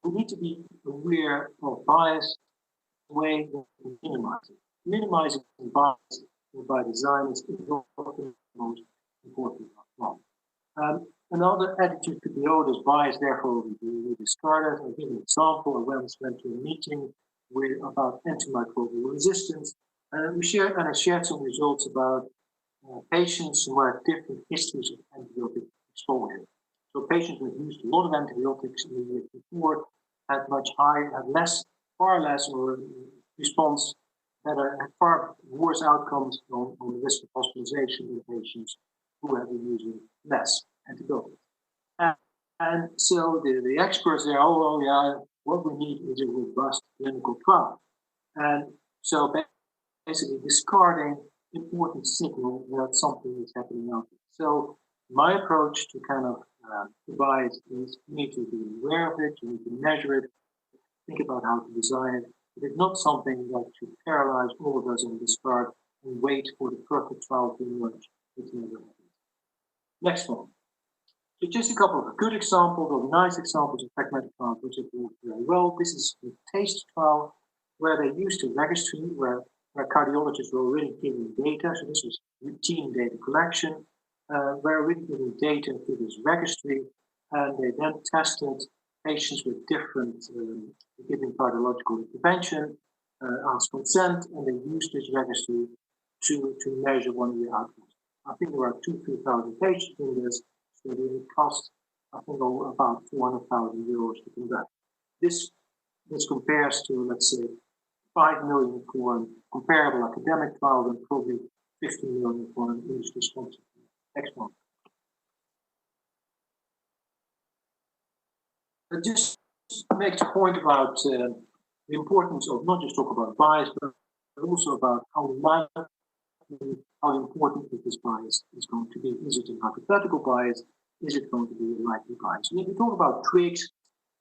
we need to be aware of bias the way we minimize it. Minimizing bias by design is often the most important one. Another attitude could be, oh, there's bias, therefore we discard it. I'll give an example. I once went to a meeting about antimicrobial resistance. I shared some results about patients who had different histories of antibiotic exposure. So patients who had used a lot of antibiotics in the year before had far less response, had far worse outcomes on the risk of hospitalization in patients who have been using less antibiotics. And so the experts there, oh yeah, what we need is a robust clinical trial. And so basically discarding important signal that something is happening out there. So my approach to kind of bias is you need to be aware of it, you need to measure it, think about how to design it. But it's not something that should paralyze all of us and discard and wait for the perfect trial to emerge. It never happens. Next one. So just a couple of good examples of nice examples of pragmatic trials which have worked very well. This is the TASTE trial where they used a registry where cardiologists were already giving data. So this was routine data collection. Were already giving data to this registry, and they then tested patients with different giving cardiological intervention, asked consent, and they used this registry to measure 1 year outcomes. I think there are 2,000-3,000 patients in this, so it cost, I think, about 400,000 euros to conduct. This compares to, let's say, 5 million for a comparable academic trial and probably 15 million for an industry-sponsored. Next one. Just make the point about the importance of not just talk about bias, but also about how important this bias is going to be. Is it a hypothetical bias? is it going to be a likely bias? And if we talk about twigs,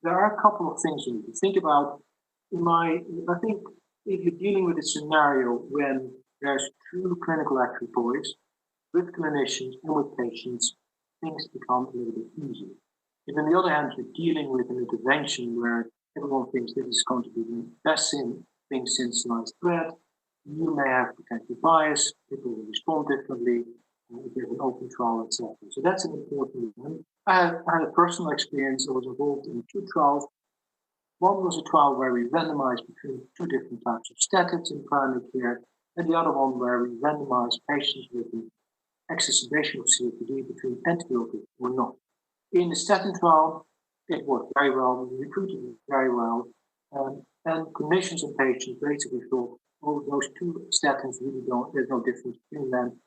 there are a couple of things you need to think about. I think if you're dealing with a scenario when there's true clinical equipoise with clinicians and with patients, things become a little bit easier. If on the other hand, you're dealing with an intervention where everyone thinks this is going to be the best thing since sliced bread, you may have potential bias, people will respond differently, if you have an open trial, etc. So that's an important one. I had a personal experience. I was involved in 2 trials. One was a trial where we randomized between 2 different types of statins in primary care, and the other one where we randomized patients with an exacerbation of COPD between antibiotic or not. In the statin trial, it worked very well, we recruited it very well, and clinicians and patients basically thought, oh, those 2 statins really don't, there's no difference between them.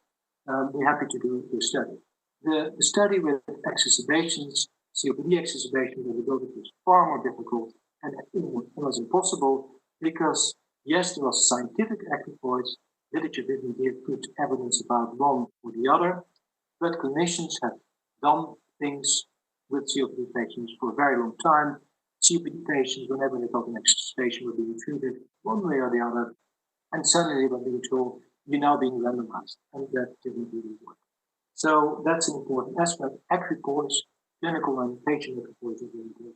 We're happy to do the study. The study with exacerbations, COPD exacerbations, was far more difficult and it was impossible because, yes, there was scientific equipoise, literature didn't give good evidence about one or the other, but clinicians have done things with COPD patients for a very long time. COPD patients, whenever they got an exacerbation, were being treated one way or the other, and suddenly they were being told, you're now being randomized, and that didn't really work. So that's an important aspect. Equipoise, clinical and patient equipoise is very important.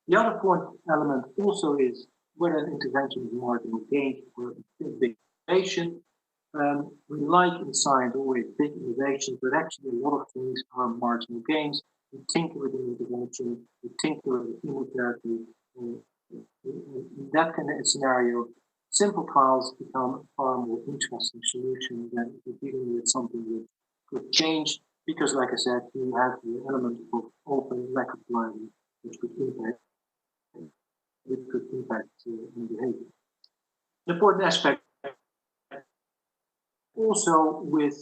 The other important element also is whether an intervention is marginal gain or a big innovation. We like in science always big innovations, but actually a lot of things are marginal gains. We tinker with an intervention, we tinker with chemotherapy. In that kind of scenario, simple trials become a far more interesting solution than if you're dealing with something that could change, because like I said, you have the element of open lack of blinding, which could impact in behavior. An important aspect also with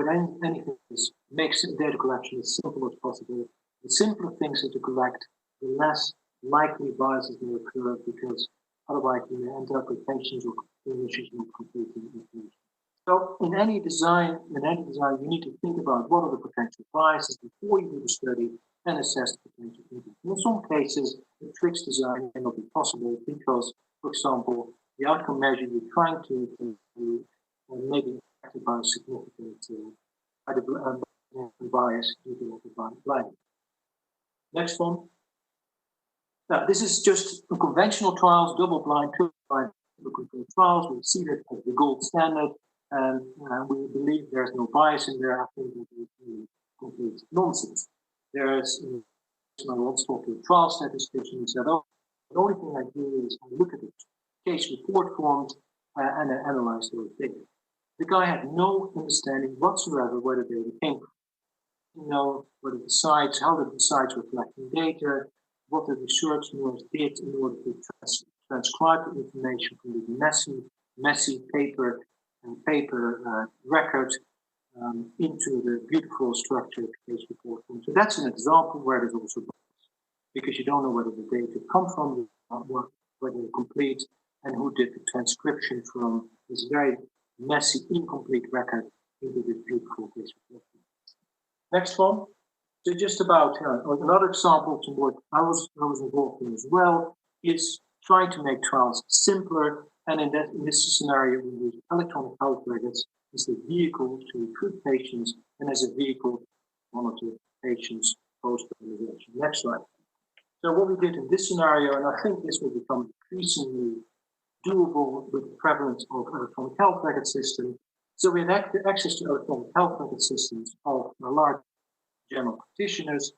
anything is makes data collection as simple as possible. The simpler things that you collect, the less likely biases may occur, because otherwise you may end up with patients or clinicians not completing information. So in any design, you need to think about what are the potential biases before you do the study and assess the potential impact. In some cases, the tricks design may not be possible because, for example, the outcome measure you're trying to do may be affected by a significant bias due to blinding. Next one. Now, this is just a conventional trials, double-blind, triple-blind controlled trials. We see that as the gold standard, and we believe there's no bias in there. I think that is complete nonsense. There's, I once talked to a trial statistician who said, oh, the only thing I do is I look at the case report forms and I analyze those data. The guy had no understanding whatsoever whether they came from. You know, whether the sites, how the sites were collecting data, what the research nurse did in order to transcribe the information from the messy paper record into the beautiful structured case report form. So that's an example where there's also bias, because you don't know whether the data come from, whether they're complete, and who did the transcription from this very messy, incomplete record into this beautiful case report form. Next one. So just about another example to what I was involved in as well is trying to make trials simpler. And in this scenario, we use electronic health records as the vehicle to recruit patients and as a vehicle to monitor patients post-randomization. Next slide. So what we did in this scenario, and I think this will become increasingly doable with the prevalence of electronic health record systems. So we had access to electronic health record systems of a large general practitioners,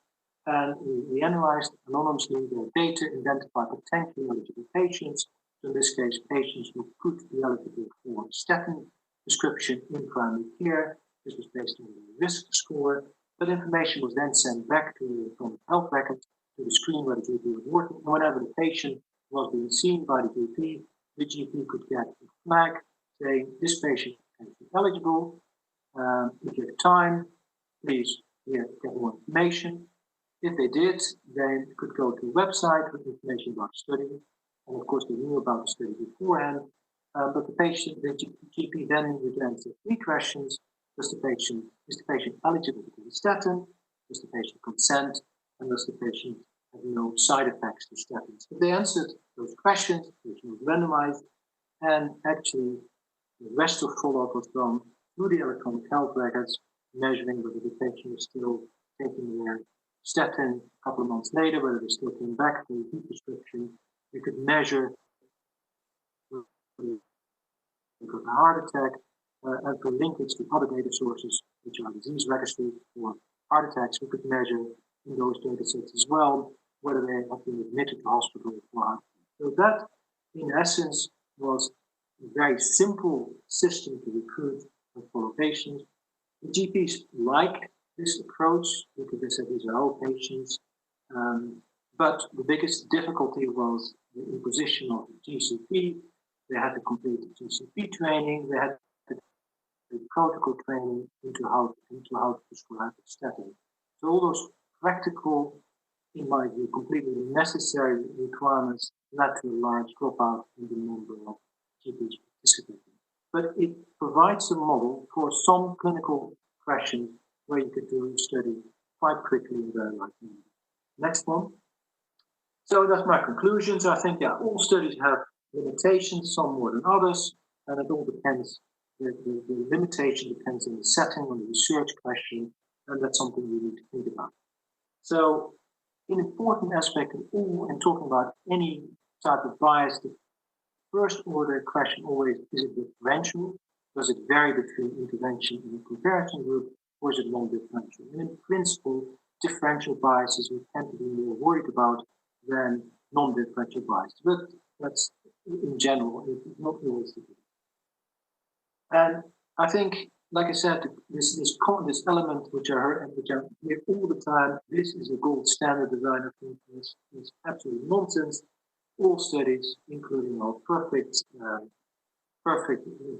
and we analyzed anonymously their data, identified potentially eligible patients. So in this case, patients who could be eligible for statin prescription in primary care. This was based on the risk score. That information was then sent back to the electronic health record to the screen where the GP was working. And whenever the patient was being seen by the GP could get a flag saying this patient is eligible. If you have time, please get more information. If they did, they could go to a website with information about the study. And of course, they knew about the study beforehand. But the GP then would answer 3 questions. Is the patient eligible for the statin? does the patient consent, and does the patient have no side effects to statins? If they answered those questions, the patient was randomized, and actually the rest of follow-up was done through the electronic health records, measuring whether the patient was still taking their statin a couple of months later, whether they still came back to repeat prescription. We could measure a heart attack and to link it to other data sources, which are disease registries for heart attacks. We could measure in those data sets as well whether they have been admitted to hospital for heart attack. So that, in essence, was a very simple system to recruit and follow patients. The GPs liked this approach because they said these are all patients. But the biggest difficulty was the imposition of the GCP. They had to complete the GCP training. They had to do protocol training into how to prescribe statin. So all those practical, in my view, completely necessary requirements led to a large dropout in the number of GPs participating. But it provides a model for some clinical questions where you could do a study quite quickly and very likely. Next one. So that's my conclusions. I think, yeah, all studies have limitations, some more than others, and it all depends. The limitation depends on the setting, on the research question, and that's something we need to think about. So, an important aspect of all, and talking about any type of bias, the first order question always, is it differential? Does it vary between intervention and a comparison group, or is it non-differential? And in principle, differential biases we tend to be more worried about than non-differential bias. But that's in general, it's not always the case. And I think, like I said, this element which I hear all the time, this is a gold standard design. I think is absolutely nonsense. All studies, including our perfect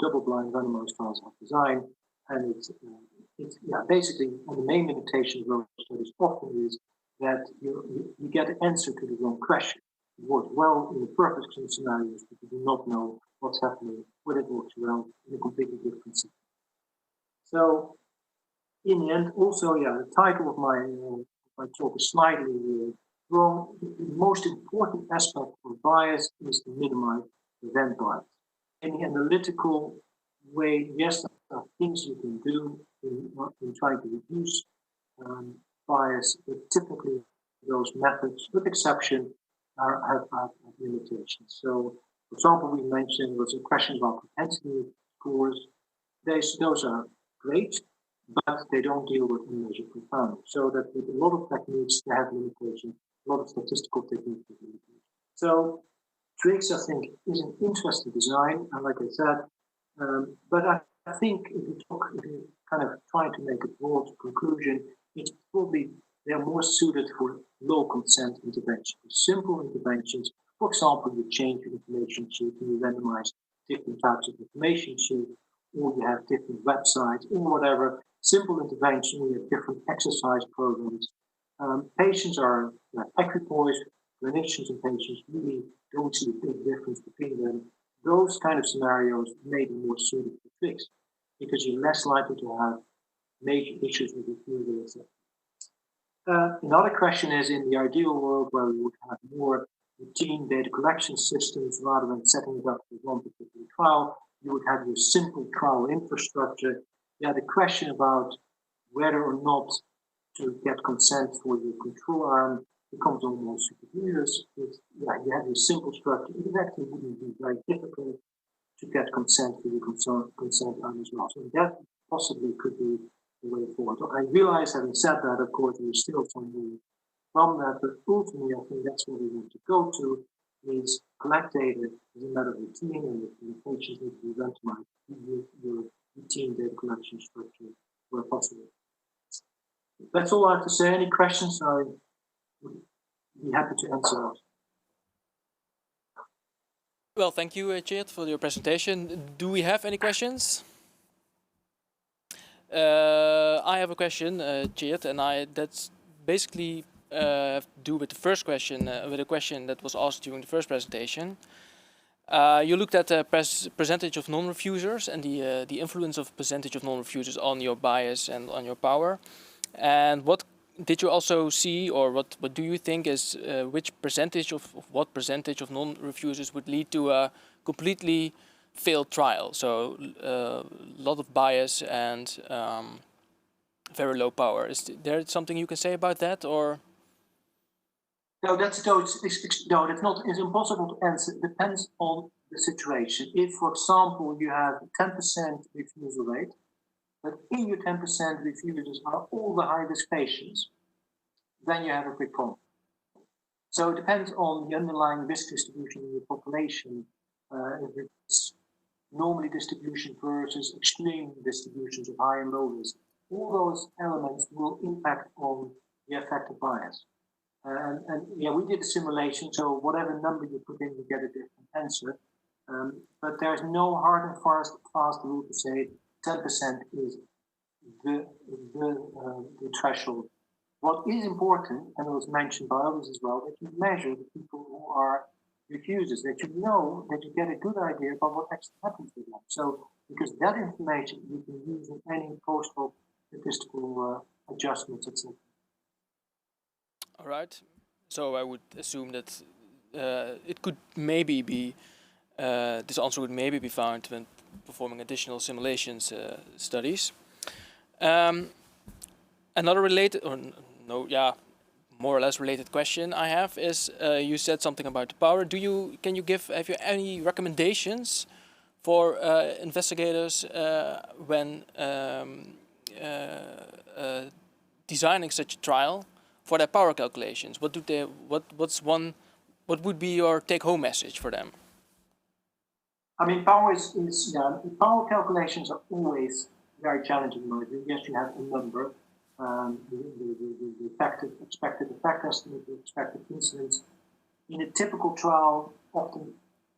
double-blind randomized trials, have design, and it's basically one of the main limitations of those studies often is that you get an answer to the wrong question. It works well in the perfect scenarios, but you do not know what's happening when it works well in a completely different setting. So, in the end, also, the title of my talk is slightly wrong. The most important aspect of bias is to minimize event bias. In the analytical way, yes, there are things you can do in trying to reduce bias, but typically those methods, with exception, have limitations. So, for example, we mentioned was a question about propensity scores. Those are great, but they don't deal with unmeasured confounding. So that with a lot of techniques, they have limitations, a lot of statistical techniques have limitations. So TRIGS, I think, is an interesting design, and like I said, but I think if you kind of try to make a broad conclusion, it's probably they're more suited for low consent interventions, simple interventions. For example, you change your information sheet and you randomize different types of information sheet, or you have different websites, or whatever. Simple intervention, we have different exercise programs. Patients are equipoised, clinicians and patients really don't see a big difference between them. Those kind of scenarios may be more suited for TRIGS because you're less likely to have major issues with your fluid, etc. Another question is, in the ideal world where we would have more routine data collection systems rather than setting it up for one particular trial, you would have your simple trial infrastructure. The question about whether or not to get consent for your control arm becomes almost superfluous. You have your simple structure. It actually wouldn't be very difficult to get consent for your consent arm as well. So that possibly could be the way forward. I realize, having said that, of course, there's still some way from that, but ultimately, I think that's where we want to go to, is collect data as a matter of routine, and the patients need to be randomized your routine data collection structure where possible. That's all I have to say. Any questions? I would be happy to answer those. Well, thank you, Tjeerd, for your presentation. Do we have any questions? I have a question, Tjeerd, and that's basically have to do with the first question, with a question that was asked during the first presentation. You looked at the percentage of non-refusers and the influence of percentage of non-refusers on your bias and on your power. And what did you also see, or what do you think is which percentage of what percentage of non-refusers would lead to a completely failed trial? So a lot of bias and very low power. Is there something you can say about that, or? No, that's not. It's impossible to answer. It depends on the situation. If, for example, you have 10% refusal rate, but in your 10% refusers are all the high-risk patients, then you have a big problem. So it depends on the underlying risk distribution in your population. If it's normally distribution versus extreme distributions of high and low risk. All those elements will impact on the effective bias. And yeah, we did a simulation, so whatever number you put in, you get a different answer. But there's no hard and fast rule to say 10% is the threshold. What is important, and it was mentioned by others as well, that you measure the people who are refusers, that you know, that you get a good idea about what actually happens with them. So, because that information you can use in any post-hoc statistical adjustments, etc. All right. So I would assume that it could maybe be, this answer would maybe be found when performing additional simulations studies. Another related, or no, yeah, more or less related question I have is, you said something about the power. Have you any recommendations for investigators when designing such a trial for their power calculations? What would be your take-home message for them? I mean, power power calculations are always very challenging. Yes, you have a number. The expected effect estimate, the expected incidence. In a typical trial, often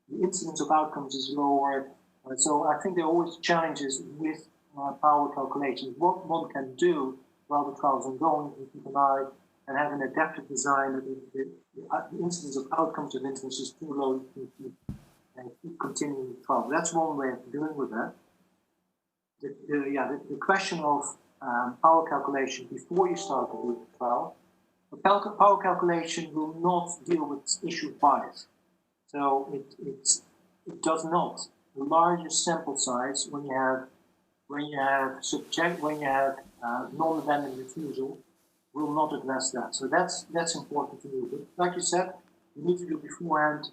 the incidence of outcomes is lower. So I think there are always challenges with power calculations. What one can do while the trial is ongoing is keep an eye and have an adaptive design that the incidence of outcomes of interest is too low to keep continuing the trial. That's one way of dealing with that. The question of power calculation before you start to do the trial. The power calculation will not deal with the issue of bias. So it does not. The larger sample size, when you have non-abandoned refusal, will not address that. So that's important to do. But like you said, you need to do beforehand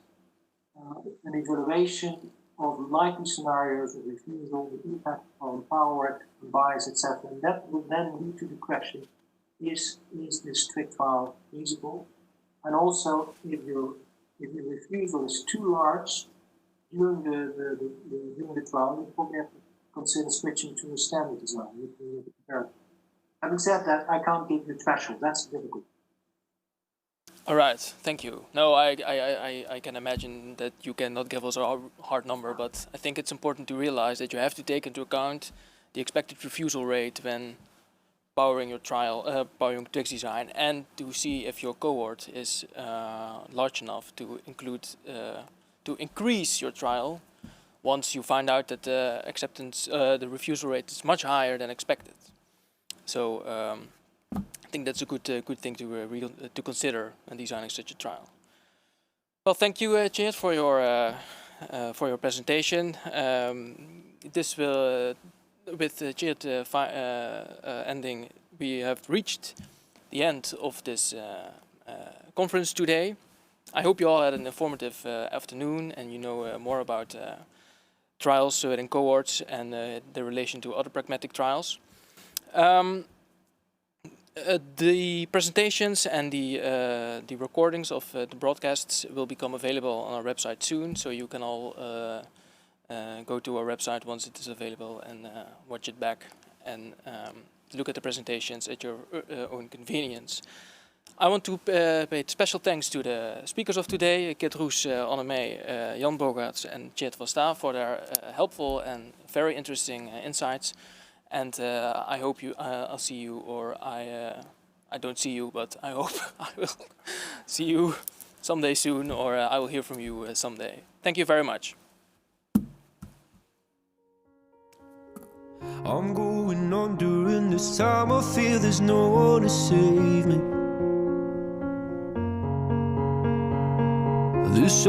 an evaluation of likely scenarios of refusal, the impact on power, bias, etc. And that will then lead to the question: is this strict trial feasible? And also, if your refusal is too large during the trial, you probably have to consider switching to a standard design. Having said that, I can't give you a threshold. That's difficult. All right, thank you. No, I can imagine that you cannot give us a hard number, but I think it's important to realize that you have to take into account the expected refusal rate when powering your trial, powering text design, and to see if your cohort is large enough to include, to increase your trial once you find out that the the refusal rate is much higher than expected. So I think that's a good thing to consider when designing such a trial. Well, thank you, Tjeerd, for your presentation. This will, with Tjeerd ending, we have reached the end of this conference today. I hope you all had an informative afternoon and you know more about trials in cohorts and the relation to other pragmatic trials. The presentations and the recordings of the broadcasts will become available on our website soon, so you can all go to our website once it is available and watch it back and look at the presentations at your own convenience. I want to pay special thanks to the speakers of today, Kit Roes, Anne May, Jan Bogaerts and Tjeerd van Staa, for their helpful and very interesting insights. And I hope I'll see you, or I don't see you, but I hope I will see you someday soon, or I will hear from you someday. Thank you very much. I'm going on during this time. I feel there's no one to save me. This